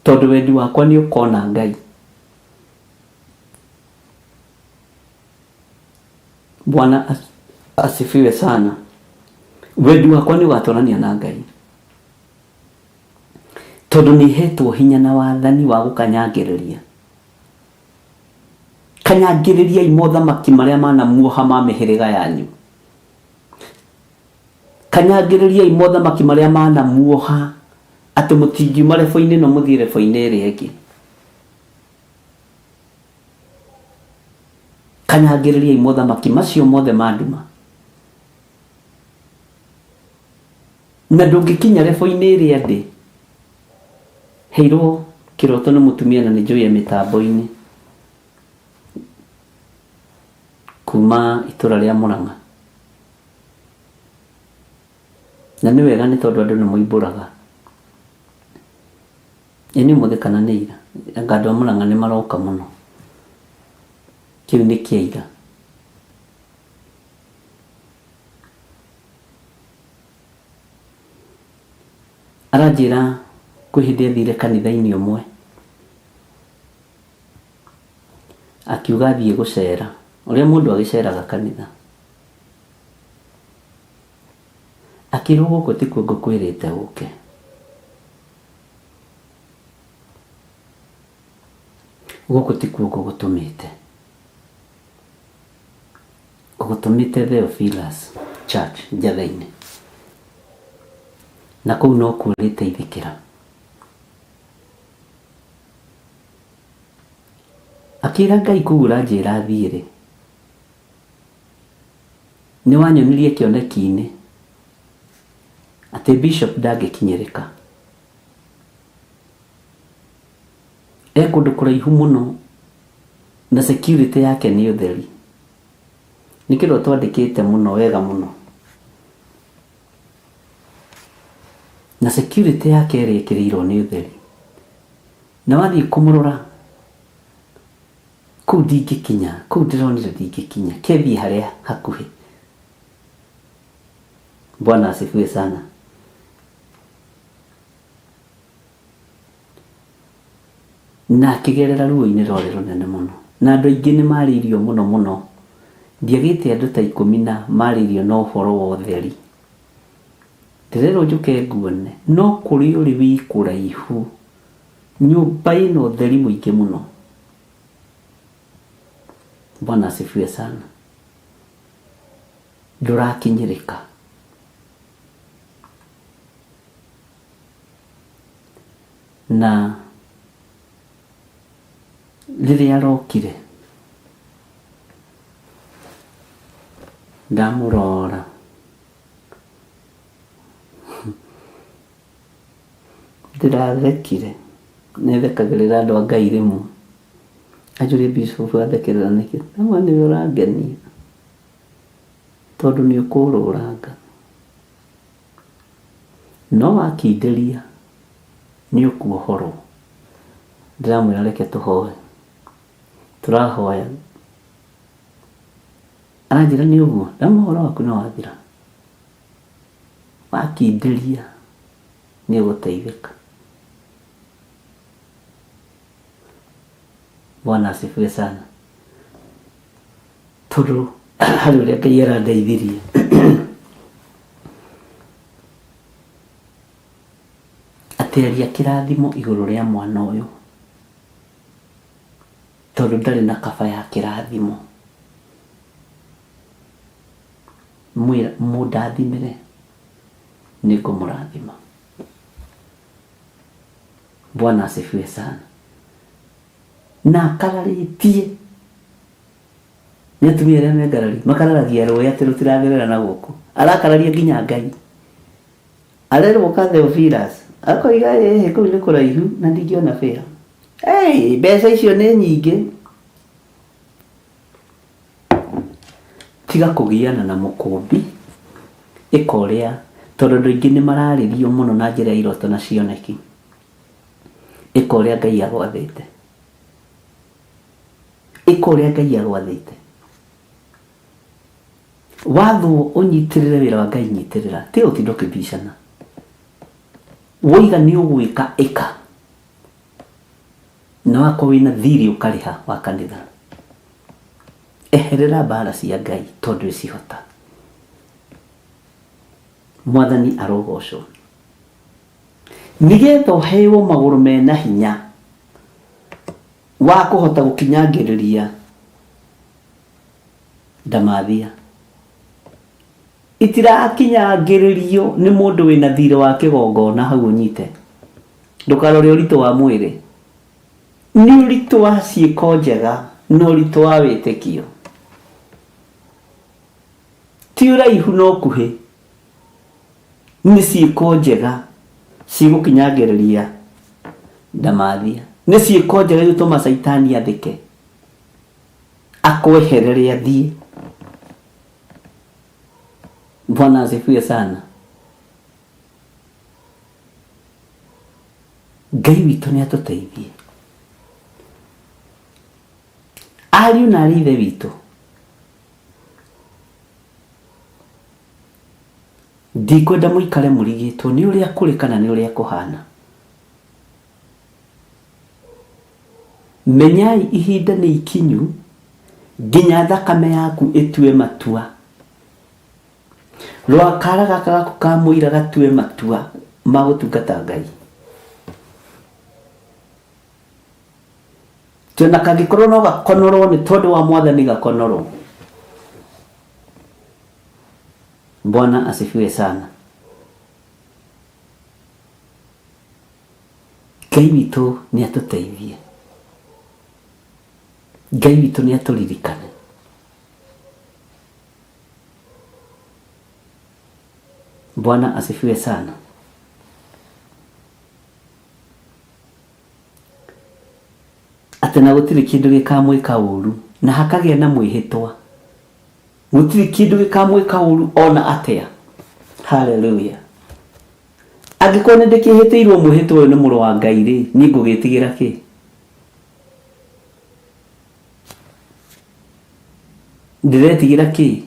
tondũ wendi wakwa nĩ ũkona Ngai. Bwana asifiwe sana. Wendi wakwa nĩ ũgatwarania na Ngai, tondũ nĩ hetwo hinya na wathani wa gũkanyangĩrĩria. Kanyangĩrĩriai mothamaki marĩa manamuoha ma mĩhĩrĩga yanyu. Kanyangĩrĩriai mothamaki marĩa manamuoha atĩ mũtingiuma rebo-inĩ no mũthiĩ rebo-inĩ ĩrĩa ĩngĩ. Kanyangĩrĩriai mothamaki macio mothe ma nduma. Na ndũngĩkinya rebo-inĩ ĩrĩa ndĩ, heirwo kĩroto nĩ mũtumia na nĩ njũĩ mĩtambo-inĩ kuma itũra rĩa Mũrang'a, na nĩ wega nĩ tondũ andũ nĩ moimbũraga. Nĩ ũmũthĩ kana nĩ ira, andũ a Mũrang'a nĩ maroka mũno, kĩu nĩ kĩaira. Aranjĩra kwĩ hĩndĩ athire kanitha-inĩ ũmwe, akiuga athiĩ gũcera, ũrĩa mũndũ agĩceraga kanitha. Akĩrwo gũkũ tikuo ngũkwĩrĩte ũke, gũkũ tikuo ngũgũtũmĩte, ngũgũtũmĩte theophiluschurch Njatha-inĩ, na kũu no kuo ũrĩteithĩkĩra. Akĩra Ngai kũu ũranjĩra thiĩ-rĩ, nĩ wanyonirie kĩoneki-inĩ atĩ bishop ndangĩkinyĩrĩka, kũndũ kũraihu mũno na security yake nĩ ũtheri. Nĩ kĩrĩa twandĩkĩte mũno wega mũno, na security yake ĩrĩa ĩkĩrĩirwo nĩ ũtheri, na wathiĩ kũmũrora kũu ndingĩkinya, kũu ndĩronire ndingĩkinya, kethiĩ harĩa hakuhĩ. Bwana asifiwe sana. Na akĩgerera ruo-inĩ rwarĩ rũnene mũno, na andũ aingĩ nĩ marĩirio mũno mũno. Ndiagĩte andũ ta 10 na marĩirio na ũhoro wa ũtheri. Ndĩrerwo njũke nguone, no kũrĩ ũrĩ wĩ kũraihu, nyũmba ĩna ũtheri mũingĩ mũno. Bwana asifiwe sana. Ndũrakinyĩrĩka. Na rĩrĩa arokire, ndamũrora, ndĩrathekire, nĩthekagĩrĩra andũ a Ngai rĩmwe. Anjũrie bishop athekerera nĩkĩ? Nama nĩ ũrangenia, tondũ nĩ ũkũrũranga, no wakindĩria nĩ ũkuohorwo. Ndĩramwĩra reke tũhoe. Tũrahoya. Aranjĩra nĩ ũguo, ndamũhoro waku nĩ wathira, wakindĩria nĩ ũgũteithĩka. Bwana asifiwe sana. Tondũ harĩ ũrĩa Ngai arandeithirie, atĩaria kĩrathimo igũrũ rĩa mwana ũyũ, tondũ ndarĩ na kaba ya kĩrathimo. mũndathimĩre nĩngũmũrathima. Bwana asifiwe sana. Na akararĩtie nĩ atumia arĩa mengarari makararagia rũĩ atĩ rũtiragerera na gũkũ, arakararia nginya Ngai. Arerwo ka Theophilus akoiga kũu nĩ kũraihu na ndingĩona fare. Mbeca icio nĩ nyingĩ. Tiga kũgiana na mũkũmbi ĩkorĩa, tondũ andũ aingĩ nĩ mararĩrio mũno na njĩra ya iroto na cioneki. Ĩkorĩa Ngai agwathĩte. Ĩkorĩa Ngai agwathĩte. Watho ũnyitĩrĩre wĩra wa Ngai nyitĩrĩra, ti ũtinda ũkĩbicana. Woiga nĩ ũgwĩka ĩka. Na wakorwo wĩna thirĩ ũkarĩha wa kanitha. Eherera mbara cia Ngai tondũ ĩcihota. Mwathani arogocwo. Nigetha ũheo magũrũ mena hinya wa kũhota gũkinyangĩrĩria ndamathia. Itirakinyangĩrĩrio nĩ mũndũ wĩna thirĩ wa kĩgongona hau ũnyite. Ndũkarore ũritũ wa mwĩrĩ. Nĩ ũritũ wa ciĩko njega, no ũritũ wa wĩtĩkio. Ti ũraihu no kuhĩ. Nĩ ciĩko njega cigũkinyangĩrĩria ndamathia. Nĩ ciĩko njega igũtũma Saitani athĩke, akweherere athiĩ. Bwana asifiwe sana. Ngai witũ nĩ atũteithie. Ariũ na aarĩ a Ithe witũ, ndikwenda mũikare mũrigĩtwo nĩ ũrĩa kũrĩ kana nĩ ũrĩa kũhana. Menyai ihinda nĩ ikinyu nginya thakame yaku ĩtue matua. Rwakara gaka gaku ka mũira gatue matua ma gũtungata Ngai. Tena kangĩkorwo no gakonorwo nĩ tondũ wa Mwathani gakonorwo. Bwana asifiwe sana. Ngai witũ nĩ atũteithie. Ngai witũ nĩ atũririkane. Bwana asifiwe sana. Atĩ na gũtirĩ kĩndũ gĩkamwĩka ũũru na hakagĩa na mwĩhĩtwa. Gũtirĩ kĩndũ gĩkamwĩka ũũru ona atĩa. Hallelujah. Angĩkorwo nĩ ndĩkĩhĩtĩirwo mwĩhĩtwa ũyũ nĩ mũrũ wa Ngai rĩ, niĩ ngũgĩtigĩra kĩ? Ndiretigĩra kĩ?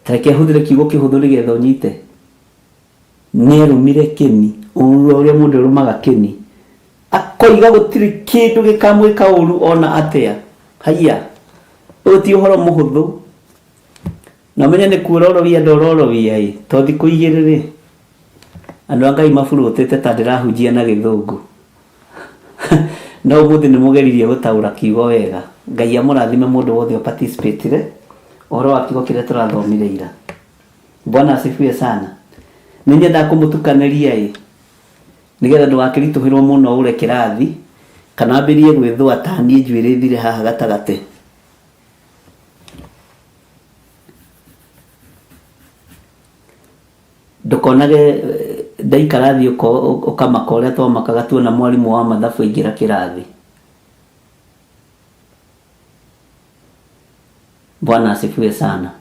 Tareke hũthĩre kiugo kĩhũthũ nĩgetha ũnyite. Nĩarumire kĩni, ũrĩa mũndũ arumaga kĩni. Akoiga gũtirĩ kĩndũ gĩkamwĩka ũũru ona atĩa. Haiya. Ũyũ ti ũhoro mũhũthũ. Na menya nĩ kuororobia ndororobia ĩ, to thikũ igĩrĩ rĩ. Andũ a Ngai mabũrũtĩte ta ndĩrahunjia na gĩthũngũ. No ũmũthĩ nĩ mũgeririe gũtaũra kiugo wega. Ngai amũrathime mũndũ wothe o participate ũhoro wa kiugo kĩrĩa tũrathomire ira. Bwana asifiwe sana. Nĩ nyenda kũmũtukanĩria ĩ, nĩgetha ndũgakĩritũhĩrwo mũno ũre kĩrathi kana ambĩrie gwĩthũa ta niĩ njuĩrĩ thire haha gatagatĩ. Ndũkonage ndaikara thĩ ũkamaka ũrĩa twamakaga tuona mwarimũ wa mathabu aingĩra kĩrathi. Bwana asifiwe sana.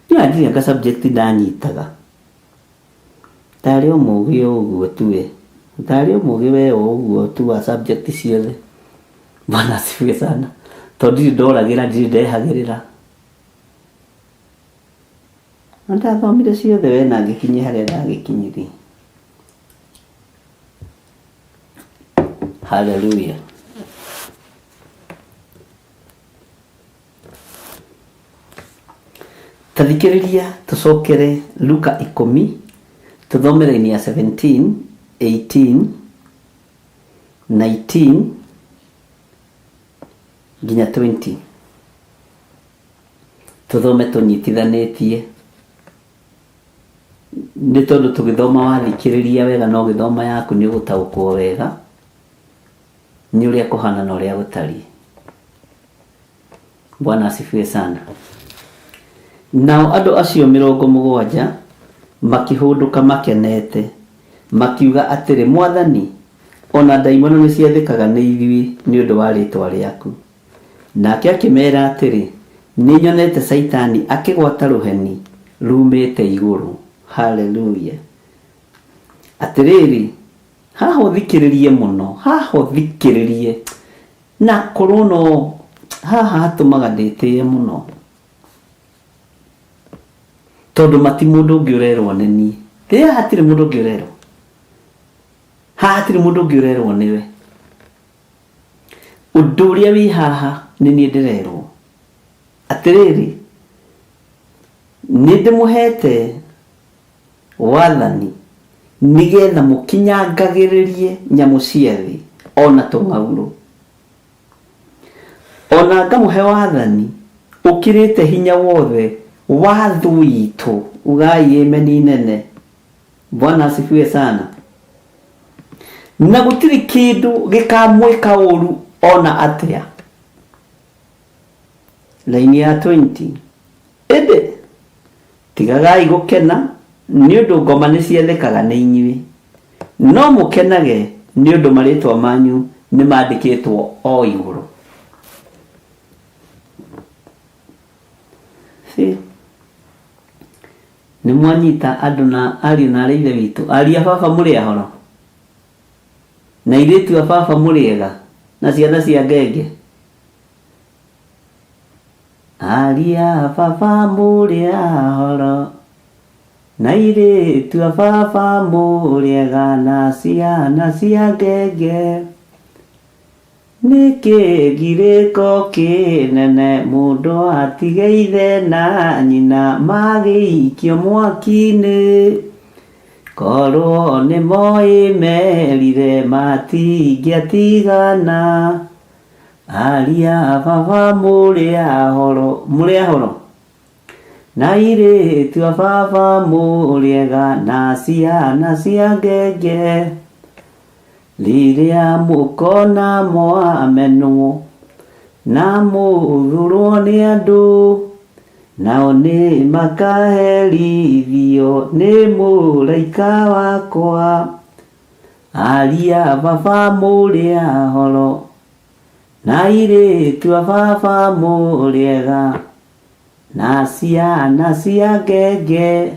Niĩ ndirĩ anga subject ndanyitaga. Tarĩ o mũgĩ ũguo tuwe. Tarĩ o mũgĩ we ũguo tu wa subject ciothe. Bwana asifiwe sana. Tondũ ndirĩ ndoragĩra, ndirĩ ndehagĩrĩra. Ndathomire ciothe we na ngĩkinyia harĩa ndagĩkinyirie. Hallelujah. Tathikĩrĩria tũcokere Luka 10 tuthome raini ya 17, 18, 19 nginya 20. tuthome tunyitithanĩtie nĩ tondũ tũgĩthoma wathikĩrĩria wega no gĩthoma yaku nĩ ũgũtaũkwo wega nĩ ũrĩa kũhana na ũrĩa gũtariĩ. Bwana asifiwe sana. Nao andũ acio 70 makĩhũndũka makenete makiuga atĩrĩ, Mwathani, ona ndaimono nĩ ciathĩkaga nĩ ithuĩ nĩ ũndũ wa rĩĩtwa rĩaku. Nake akĩmeera atĩrĩ, nĩ nyonete Saitani akĩgwata rũheni rumĩte igũrũ. Haleluya. Atĩrĩrĩ, haha ũthikĩrĩrie mũno, haha ũthikĩrĩrie na korwo no haha hatũmaga ndĩtĩe mũno, tondũ mati mũndũ ũngĩ ũrerwo nĩ niĩ. Rĩrĩa hatirĩ mũndũ ũngĩ ũrerwo, haha hatirĩ mũndũ ũngĩ ũrerwo nĩwe. Ũndũ ũrĩa wĩ haha nĩ niĩ ndĩrerwo. Atĩrĩrĩ, nĩ ndĩmũhete wathani nĩgetha mũkinyangagĩrĩrie nyamũ cia thĩ ona tũng'aurũ, ona ngamũhe wathani ũkĩrĩte hinya wothe wa thũ itũ. Ugai ameni nene. Bwana asifiwe sana. Na gũtirĩ kĩndũ gĩkamwĩka ũru ona atĩa. Laini ya 20. Ĩndĩ tigagai gũkena nĩ ũndũ ngoma nĩ ciathĩkaga nĩ inyuĩ, no mũkenage nĩ ũndũ marĩtwa manyu nĩ mandĩkĩtwo o igũrũ. Nĩ mwanyita andũ na ariũ na arĩ ithe witũ. Ariũ a baba mũrĩ ahoro, na airĩtu a baba mũrĩ ega, na ciana cia ngenge. Ariũ a baba mũrĩ ahoro, na airĩtu a baba mũrĩ ega, na ciana cia ngenge. Nĩkĩ girĩko kĩnene mũndũ atige ithe na nyina magĩikio mwaki-inĩ, korwo nĩ moĩ merire matingĩatigana. Ariũ a baba mũrĩ ahoro, na airĩtu a baba mũrĩ ega, na ciana cia ngenge. Rĩrĩa mũkona mwamenwo na mũthurwo nĩ andũ, nao nĩ makaherithio nĩ mũraika wakwa. Ariũ a baba mũrĩ ahoro, na airĩtu a baba mũrĩ ega, na ciana cia ngenge.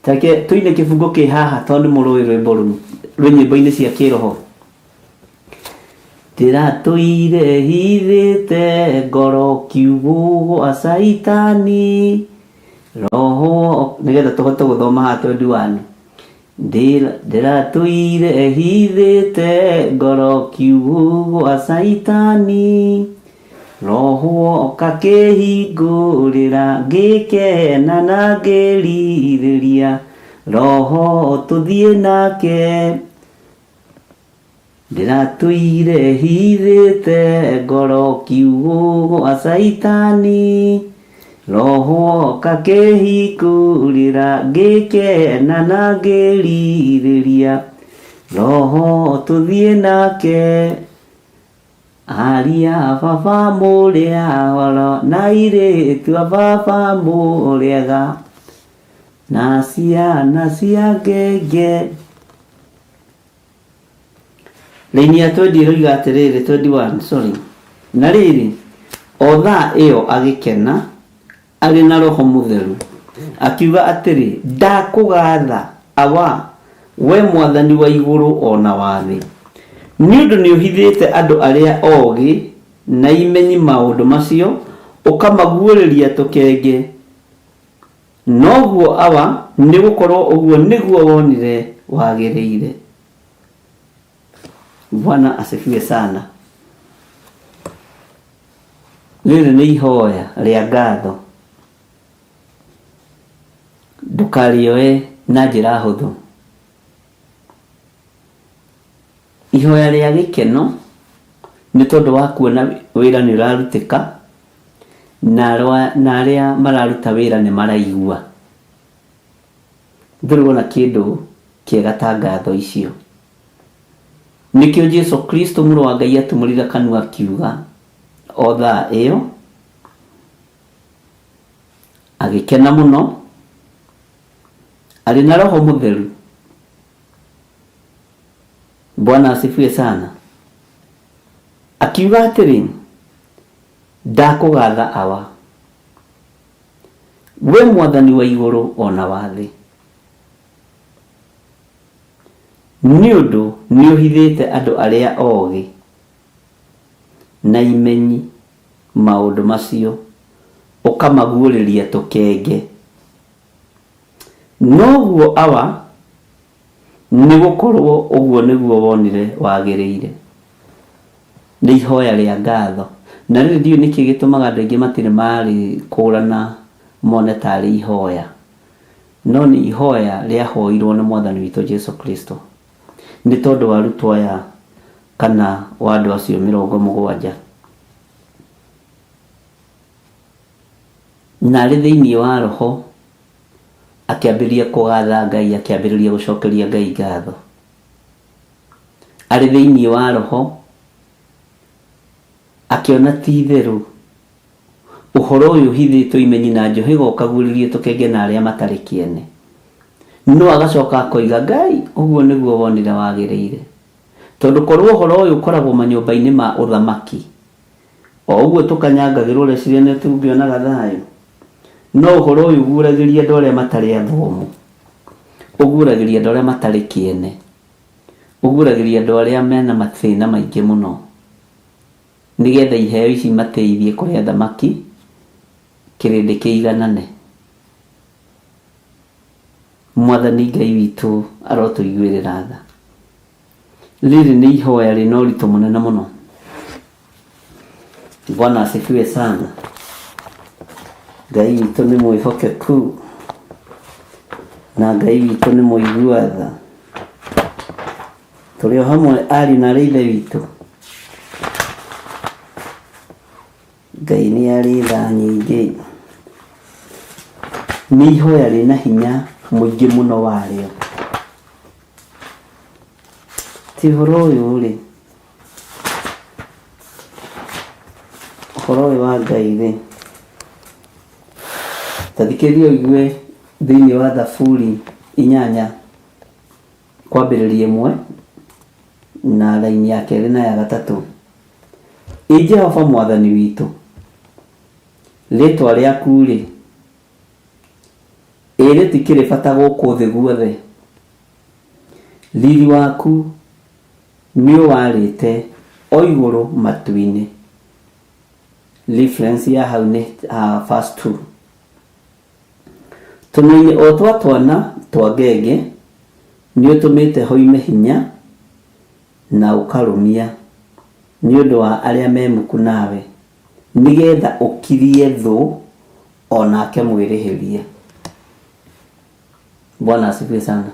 Take tuine kĩbungo kĩ haha tondũ mũrũĩ rwĩmbo rũu rwĩ nyĩmbo-inĩ cia kĩroho. Ndĩratũire hithĩte ngoro kiugo gwa Saitani, roho nĩgetha tũhote gũthoma haha 21. Ndĩratũire hithĩte ngoro kiugo gwa Saitani, roho kakĩhingũrĩra ngĩkena na ngĩrirĩria, roho tũthiĩ nake. Ndĩratũire hithĩte ngoro kiugo gwa Saitani, roho kakĩhingũrĩra ngĩkena na ngĩrirĩria, roho tũthiĩ nake. Ariũ a baba mũrĩ ahoro, na airĩtu a baba mũrĩ ega, na ciana cia ngenge. Laini ya 20 ĩroiga atĩrĩrĩ, 21, sorry. Na rĩrĩ, o thaa ĩyo agĩkena arĩ na roho mũtheru, akiuga atĩrĩ, ndakũgatha awa we mwathani wa igũrũ ona wa thĩ, nĩ ũndũ nĩ ũhithĩte andũ arĩa ogĩ na imenyi maũndũ macio, ũkamaguũrĩria tũkenge. Noguo awa nĩ gũkorwo ũguo nĩguo wonire wagĩrĩire. Bwana asifiwe sana. Rĩrĩ nĩ ihoya rĩa ngatho, ndũkarĩoe na njĩra hũthũ. Ihoya rĩa gĩkeno nĩ tondũ wa kuona wĩra nĩ ũrarutĩka, na aria mararuta wira ni maraigua. Ndurona kindu kiega ta ngatho icio. Nikio Jesu Kristo mũrũ wa Ngai atumũrire kanua akiuga o thaa ĩyo agĩkena mũno arĩ na Roho Mũtheru. Bwana asifiwe sana. Akiuga atĩrĩ, ndakũgatha awa we Mwathani wa igũrũ ona wa thĩ, nĩ ũndũ nĩ ũhithĩte andũ arĩa oogĩ na imenyi maũndũ macio ũkamaguũrĩria tũkenge. Noguo awa nĩ gũkorwo ũguo nĩguo wonire wagĩrĩire. Nĩ ihoya rĩa ngatho. Na rĩrĩ ndiũ nĩkĩ gĩtũmaga andũ aingĩ matirĩ marĩ kũrana mone tarĩ ihoya. No nĩ ihoya rĩahoirwo nĩ Mwathani witũ Jesu Kristo. Nĩ tondũ wa arutwo aya kana wa andũ acio 70 na arĩ thĩinĩ wa roho akĩambĩrĩria kũgatha Ngai, akĩambĩrĩria gũcokeria Ngai ngatho. Arĩ thĩinĩ wa roho akiona ti itherũ ũhoro ũyũ hithĩtwo imenyi na njohĩga ũkaguũrĩrie tũkenge na arĩa matarĩ kĩene. No agacoka akoiga, Ngai ũguo nĩguo wonire wagĩrĩire. Tondũ korwo ũhoro ũyũ ũkoragwo manyũmba-inĩ ma ũthamaki, o ũguo tũkanyangagĩrwo reciria nĩ tũngĩonaga thayũ. No ũhoro ũyũ ũguũragĩria andũ arĩa matarĩ athomu, ũguũragĩria andũ arĩa matarĩ kĩene, ũguũragĩria andũ arĩa mena mathĩna maingĩ mũno, nĩgetha iheo ici mateithie kũrĩ athamaki kĩrĩndĩ kĩiganane. Mwathani Ngai witũ arotũiguĩrĩra tha. Rĩrĩ nĩ ihoya rĩna ũritũ mũnene mũno. Bwana asifiwe sana. Ngai witũ nĩ mwĩhokeku na Ngai witũ nĩ mũigua tha. Tũrĩ o hamwe ari na Ithe witũ. Ngai nĩ arĩ tha nyingĩ. Nĩ ihoya rĩna hinya mũingĩ mũno warĩo. Ti ũhoro ũyũ rĩ, ũhoro ũyũ wa Ngai rĩ, tathikĩrĩria ũigue thĩinĩ wa Thaburi 8 kwambĩrĩria 1 na raini ya 2 na ya 3. Jehova Mwathani witũ, rĩtwa rĩaku rĩ, rĩtikĩrĩ bata gũkũ thĩ guothe. Riri waku nĩ ũwarĩte o igũrũ matu-inĩ. Reference ya hau nĩ verse 2. Tũnua-inĩ o twa twana twa ngenge nĩ ũtũmĩte hoime hinya na ũkarũmia nĩ ũndũ wa arĩa memuku nawe, nĩgetha ũkirie thũ onake mwĩrĩhĩrie. Bwana asifiwe sana.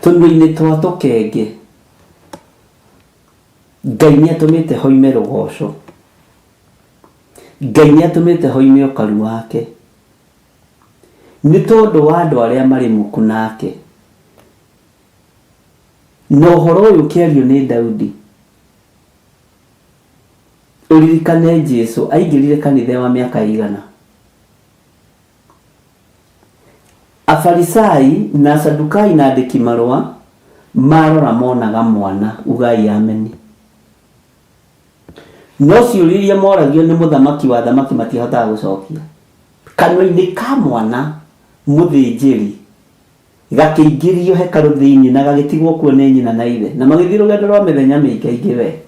Tũnua-inĩ twa tũkenge Ngai nĩ atũmĩte hoime rũgoco. Ngai nĩ atũmĩte hoime ũkaru wake. Nĩ tondũ wa andũ arĩa marĩ muku nake. Na ũhoro ũyũ ũkĩario nĩ Daudi. Ũririkane Jesũ aingĩrire kanitha wa mĩaka igana. Afarisai na Sadukai na andĩki marũa marora monaga mwana, ugai ameni. No ciũria moragio nĩ mũthamaki wa thamaki matihotaga gũcokia. Kanua-inĩ ka mwana mũthĩnjĩri gakĩingĩrio hekarũ thĩinĩ na gagĩtigwo kuo nĩ nyina na ithe, na magĩthiĩ rũgendo rwa mĩthenya mĩingaingĩ we,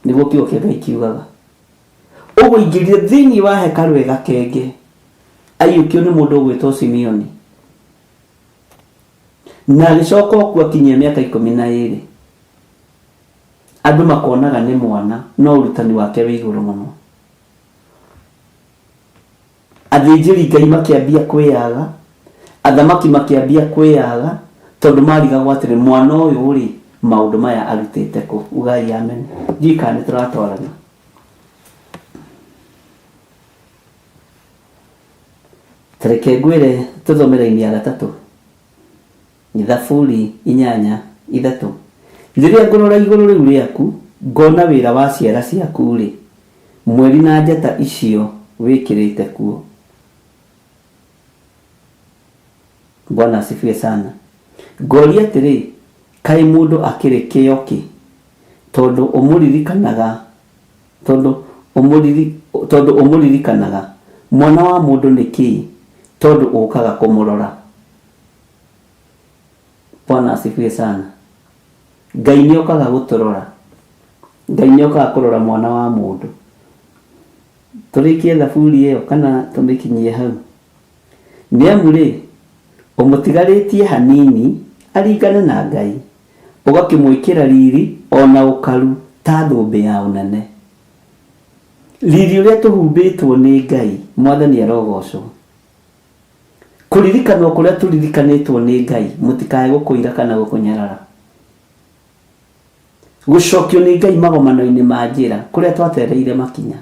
nĩguo kiugo kĩa Ngai kiugaga. Ũguo ingĩrire thĩinĩ wa hekarũ gakenge, aiyũkio nĩ mũndũ ũgwĩtwo Simeoni, na agĩcoka okuo akinyia mĩaka 12. Andũ makonaga nĩ mwana, no ũrutani wake wĩ igũrũ mũno. Athĩnjĩri Ngai makĩambia kwĩyaga, athamaki makĩambia kwĩyaga, tondũ marigagwo atĩrĩ mwana ũyũ rĩ, maũndũ maya arutĩte kũ? Ugai amen. Njika nĩ tũratwarana. Tareke ngwire tuthomera-ini ya gatatu ni Thaburi 8:3. Riria ngorora iguru riu riaku ngona wira wa ciara ciaku ri mweri na njata icio wikirite kuo. Bwana asifiwe sana. Ngoria atiri kai mundu akiri kioki tondu umuririkanaga mwana wa mundu niki tondu ukaga kumurora. Bwana asifiwe sana. Ngai ni okaga guturora. Ngai ni okaga kurora mwana wa mundu. Turikie Thaburi iyo kana tumikinyie hau. Ni amuri umutigarĩtie hanini aringane na Ngai ugakimwikira riri ona ukaru ta thũmbĩ ya ũnene. Riri ũrĩa tũhumbĩtwo nĩ Ngai Mwathani arogocwo. Kũririkanwo kũrĩa tũririkanĩtwo nĩ Ngai mũtikae gũkũira kana gũkũnyarara. Gũcokio nĩ Ngai magomano-inĩ ma njĩra kũrĩa twatereire makinya.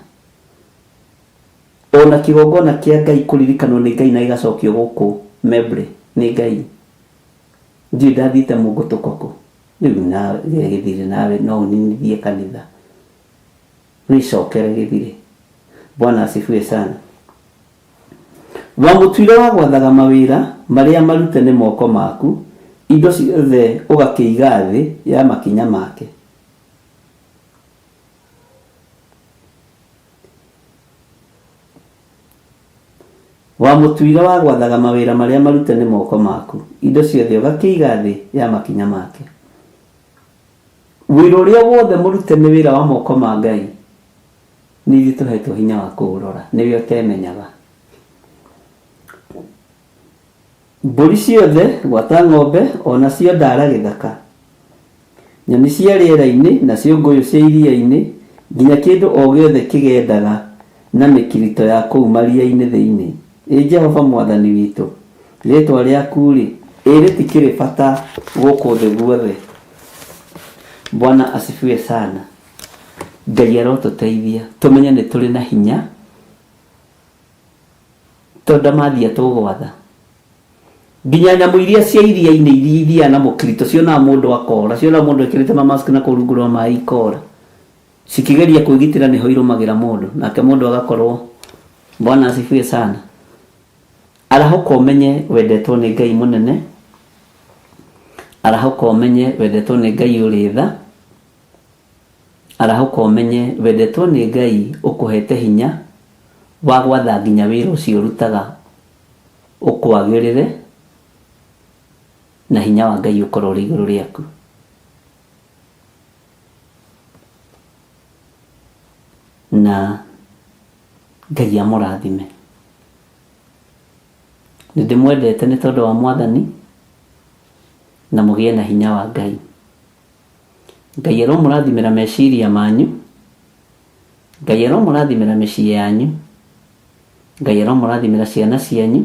Ona kĩgongona kĩa Ngai kũririkanwo nĩ Ngai na igacokio gũkũ mebre nĩ Ngai. Ndiĩ ndathiĩte mũngũtũkoko rĩu na Githiri nawe no ũninithie kanitha wĩcokere Githiri. Bwana asifiwe sana. Wamũtuire wa gwathaga mawĩra marĩa marute nĩ moko maku, indo ciothe ũgakĩiga thĩ ya makinya make. Wamũtuire wa gwathaga mawĩra marĩa marute nĩ moko maku, indo ciothe ũgakĩiga thĩ ya makinya make. Wĩra ũrĩa wothe mũrute nĩ wĩra wa moko ma Ngai. Nĩ ithuĩ tũhetwo hinya wa kũũrora, nĩwe ũtemenyaga. Mbũri ciothe gwata ng'ombe ona cio ndara gĩthaka, nyoni cia rĩera-inĩ nacio ngũyũ cia iria-inĩ, nginya kĩndũ o gĩothe kĩgendaga na mĩkirito ya kũu maria-inĩ thĩinĩ. Jehova Mwathani witũ, rĩtwa rĩaku rĩ rĩtikĩrĩ bata gũkũ thĩ guothe. Bwana asifiwe sana. Ngai arotũteithia tũmenye nĩ tũrĩ na hinya tondu mathia tũgwatha. Nginya nyamũ iria cia iria-inĩ iria ithiaga na mũkirito ciona mũndũ akora, ciona mũndũ ekĩrĩte mamask na kũrungũrwo maĩ ikora, cikĩgeria kwĩgitĩra nĩho irũmagĩra mũndũ nake mũndũ agakorwo. Bwana asifiwe sana. Arahoka ũmenye wendetwo nĩ Ngai mũnene, arahoka ũmenye wendetwo nĩ Ngai ũrĩ tha, arahoka ũmenye wendetwo nĩ Ngai ũkũhete hinya wa gwatha nginya wĩra ũcio ũrutaga ũkwagĩrĩre na hinya wa Ngai ũkorwo ũrĩ igũrũ rĩaku. Na Ngai amũrathime. Nĩndĩmwendete nĩ tondũ wa Mwathani na mũgĩe na hinya wa Ngai. Ngai aromũrathimĩra meciria manyu, Ngai aromũrathimĩra mĩciĩ yanyu, Ngai aromũrathimĩra ciana cianyu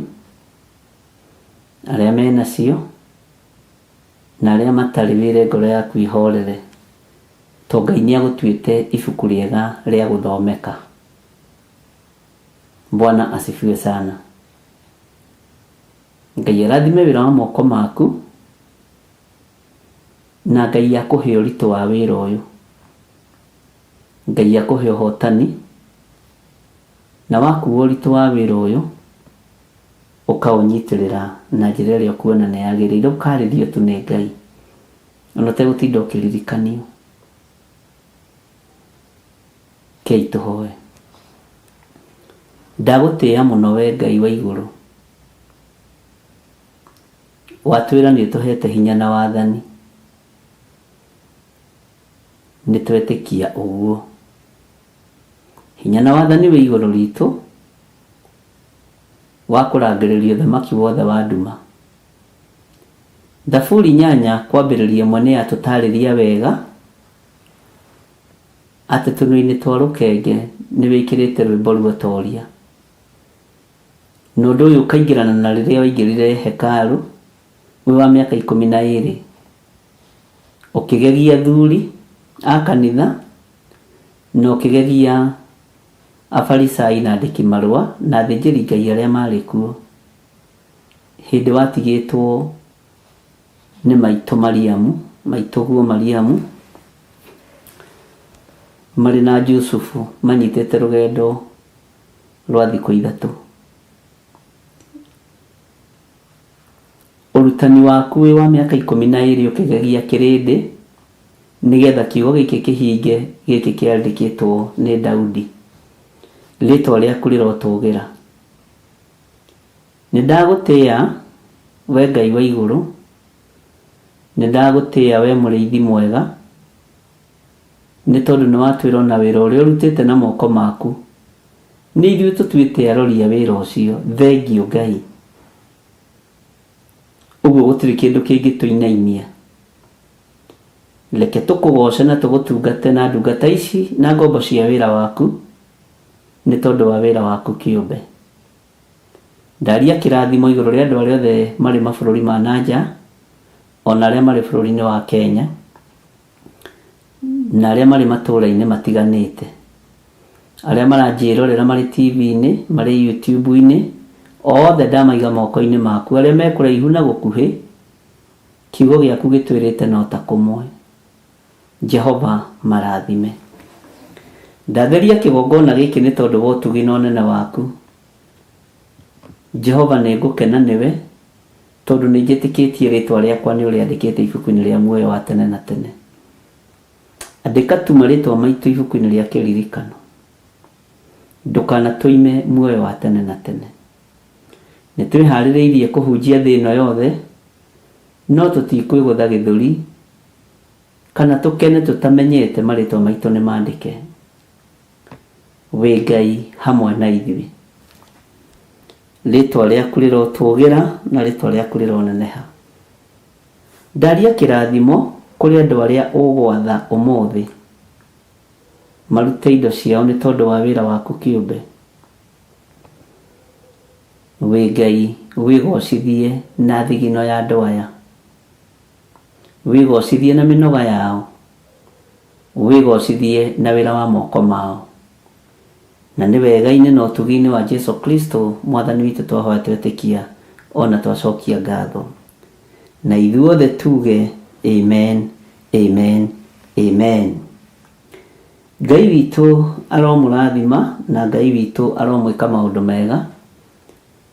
arĩa menacio na arĩa matarĩ wĩre ngoro yaku ihorere, to Ngai nĩagũtuĩte ibuku rĩega rĩa gũthomeka. Bwana asifiwe sana. Ngai arathime wĩra wa moko maku na Ngai akũhe ũritũ wa wĩra ũyũ. Ngai akũhe ũhotani na wakuo ũritũ wa wĩra ũyũ ũkaũnyitĩrĩra na njĩra ĩrĩa ũkuona nĩ yagĩrĩire, ũkarĩrio tu nĩ Ngai ona ũtegũtinda ũkĩririkanio. Kei tũhoe. Ndagũtĩĩa mũno we Ngai wa igũrũ, watwĩra nĩ ũtũhete hinya na wathani, nĩ twetĩkia ũguo. Hinya na wathani wĩ igũrũ ritũ wa kũrangĩrĩria ũthamaki wothe wa nduma. Thaburi 8 kwambĩrĩria ĩmwe nĩ yatũtarĩria wega atĩ tũnua-inĩ twa rũkenge nĩ wĩkĩrĩte rwĩmbo ruotoria. Na ũndũ ũyũ ũkaingĩrana na rĩrĩa waingĩrire hekarũ wĩ wa mĩaka 12 ũkĩgegia athuri a kanitha na ũkĩgegia afarisai na andĩki marũa na athĩnjĩri Ngai arĩa marĩ kuo. hindi watigitwo ni maitũ Mariamu, maitũguo Mariamu marĩ na Jusufu manyitĩte rũgendo rwa thikũ 3. Ũrutani waku wĩ wa mĩaka 12 ũkĩgegia kĩrĩndĩ nĩgetha kiugo gĩkĩ kĩhinge gĩkĩ kĩandĩkĩtwo nĩ Daudi. Rĩtwa rĩaku rĩrotũgĩra. Nĩndagũtĩĩa we Ngai wa igũrũ, nĩndagũtĩĩa we mũrĩithi mwega, nĩ tondũ nĩwatwĩra na wĩra ũrĩa ũrutĩte na moko maku nĩ ithuĩ tũtuĩte arori a wĩra ũcio. Thengiũ Ngai. Ũguo gũtirĩ kĩndũ kĩngĩtũinainia. Reke tũkũgoce na tũgũtungate na ndungata ici na ngombo cia wĩra waku nĩ tondũ wa wĩra waku kĩũmbe. Ndaria kĩrathimo igũrũ rĩa andũ arĩa othe marĩ mabũrũri ma nanja, ona arĩa marĩ bũrũri-inĩ wa Kenya, na arĩa marĩ matũũra-inĩ matiganĩte, arĩa maranjĩrorera marĩ TV-inĩ, marĩ YouTube-inĩ, othe ndamaiga moko-inĩ maku, arĩa me kũraihu na gũkuhĩ, kiugo gĩaku gĩtwĩrĩte no ta kũmwe. Jehova marathime. Ndatheria kĩgongona gĩkĩ nĩ tondũ wa ũtugi na ũnene waku. Jehova nĩngũkena nĩwe tondũ nĩnjĩtĩkĩtie rĩtwa rĩakwa nĩ ũrĩandĩkĩte ibuku-inĩ rĩa muoyo wa tene na tene. Andĩka tu marĩtwa maitũ ibuku-inĩ rĩa kĩririkano, ndũkanatũime muoyo wa tene na tene. Nĩtwĩharĩrĩirie kũhunjia thĩ ĩno yothe, no tũtikwĩgũtha gĩthũri kana tũkene tũtamenyete marĩtwa maitũ nĩ mandĩke. Wĩ Ngai hamwe na ithuĩ. Rĩtwa rĩaku rĩrotũgĩra na rĩtwa rĩaku rĩroneneha. Ndaria kĩrathimo kũrĩ andũ arĩa ũgwatha ũmũthĩ marute indo ciao nĩ tondũ wa wĩra waku kĩũmbe. Wĩ Ngai wĩgocithie na thigino ya andũ aya, wĩgocithie na mĩnoga yao, wĩgocithie na wĩra wa moko mao, na nĩ wega-inĩ na ũtugi-inĩ wa Jesu Kristo mwathani witũ twahoya twetĩkia ona twacokia ngatho. Na ithuothe tuge amen, amen, amen. Ngai witũ aromũrathima na Ngai witũ aromwĩka maũndũ mega.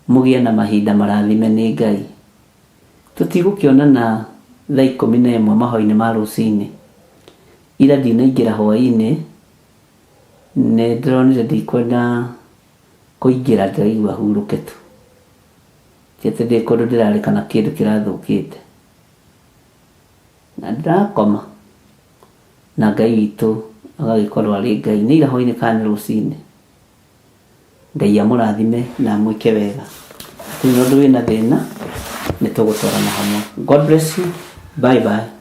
Mũgĩe na mahinda marathime nĩ Ngai. Tũtigũkĩonana thaa 11 mahoya-inĩ ma ruci-ini. Ira ndinaingĩra hwa-ini, nĩ ndĩronire ndikwenda kũingĩra, ndĩraigua hurũke tu. Ti atĩ ndĩ kũndũ ndĩrarĩ kana kĩndũ kĩrathũkĩte. Na ndĩrakoma na Ngai witũ agagĩkorwo arĩ Ngai. Nĩ ira hwa-inĩ kana nĩ ruci-ini. Ngai amũrathime na mwĩke wega. Tũrĩ na ũndũ wĩna thĩna nĩtũgũtwarana hamwe. God bless you. Bye bye.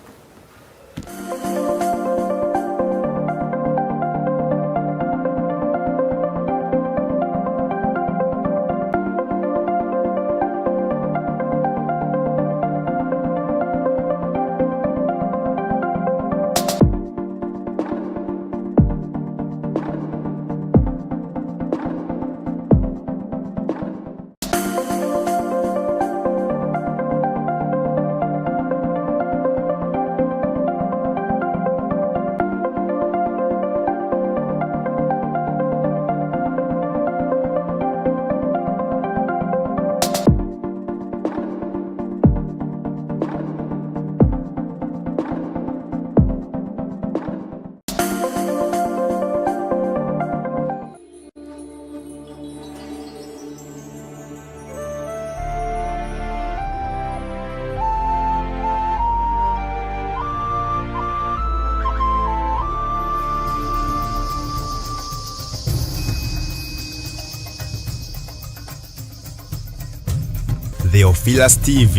theophilustv,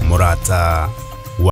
mũrata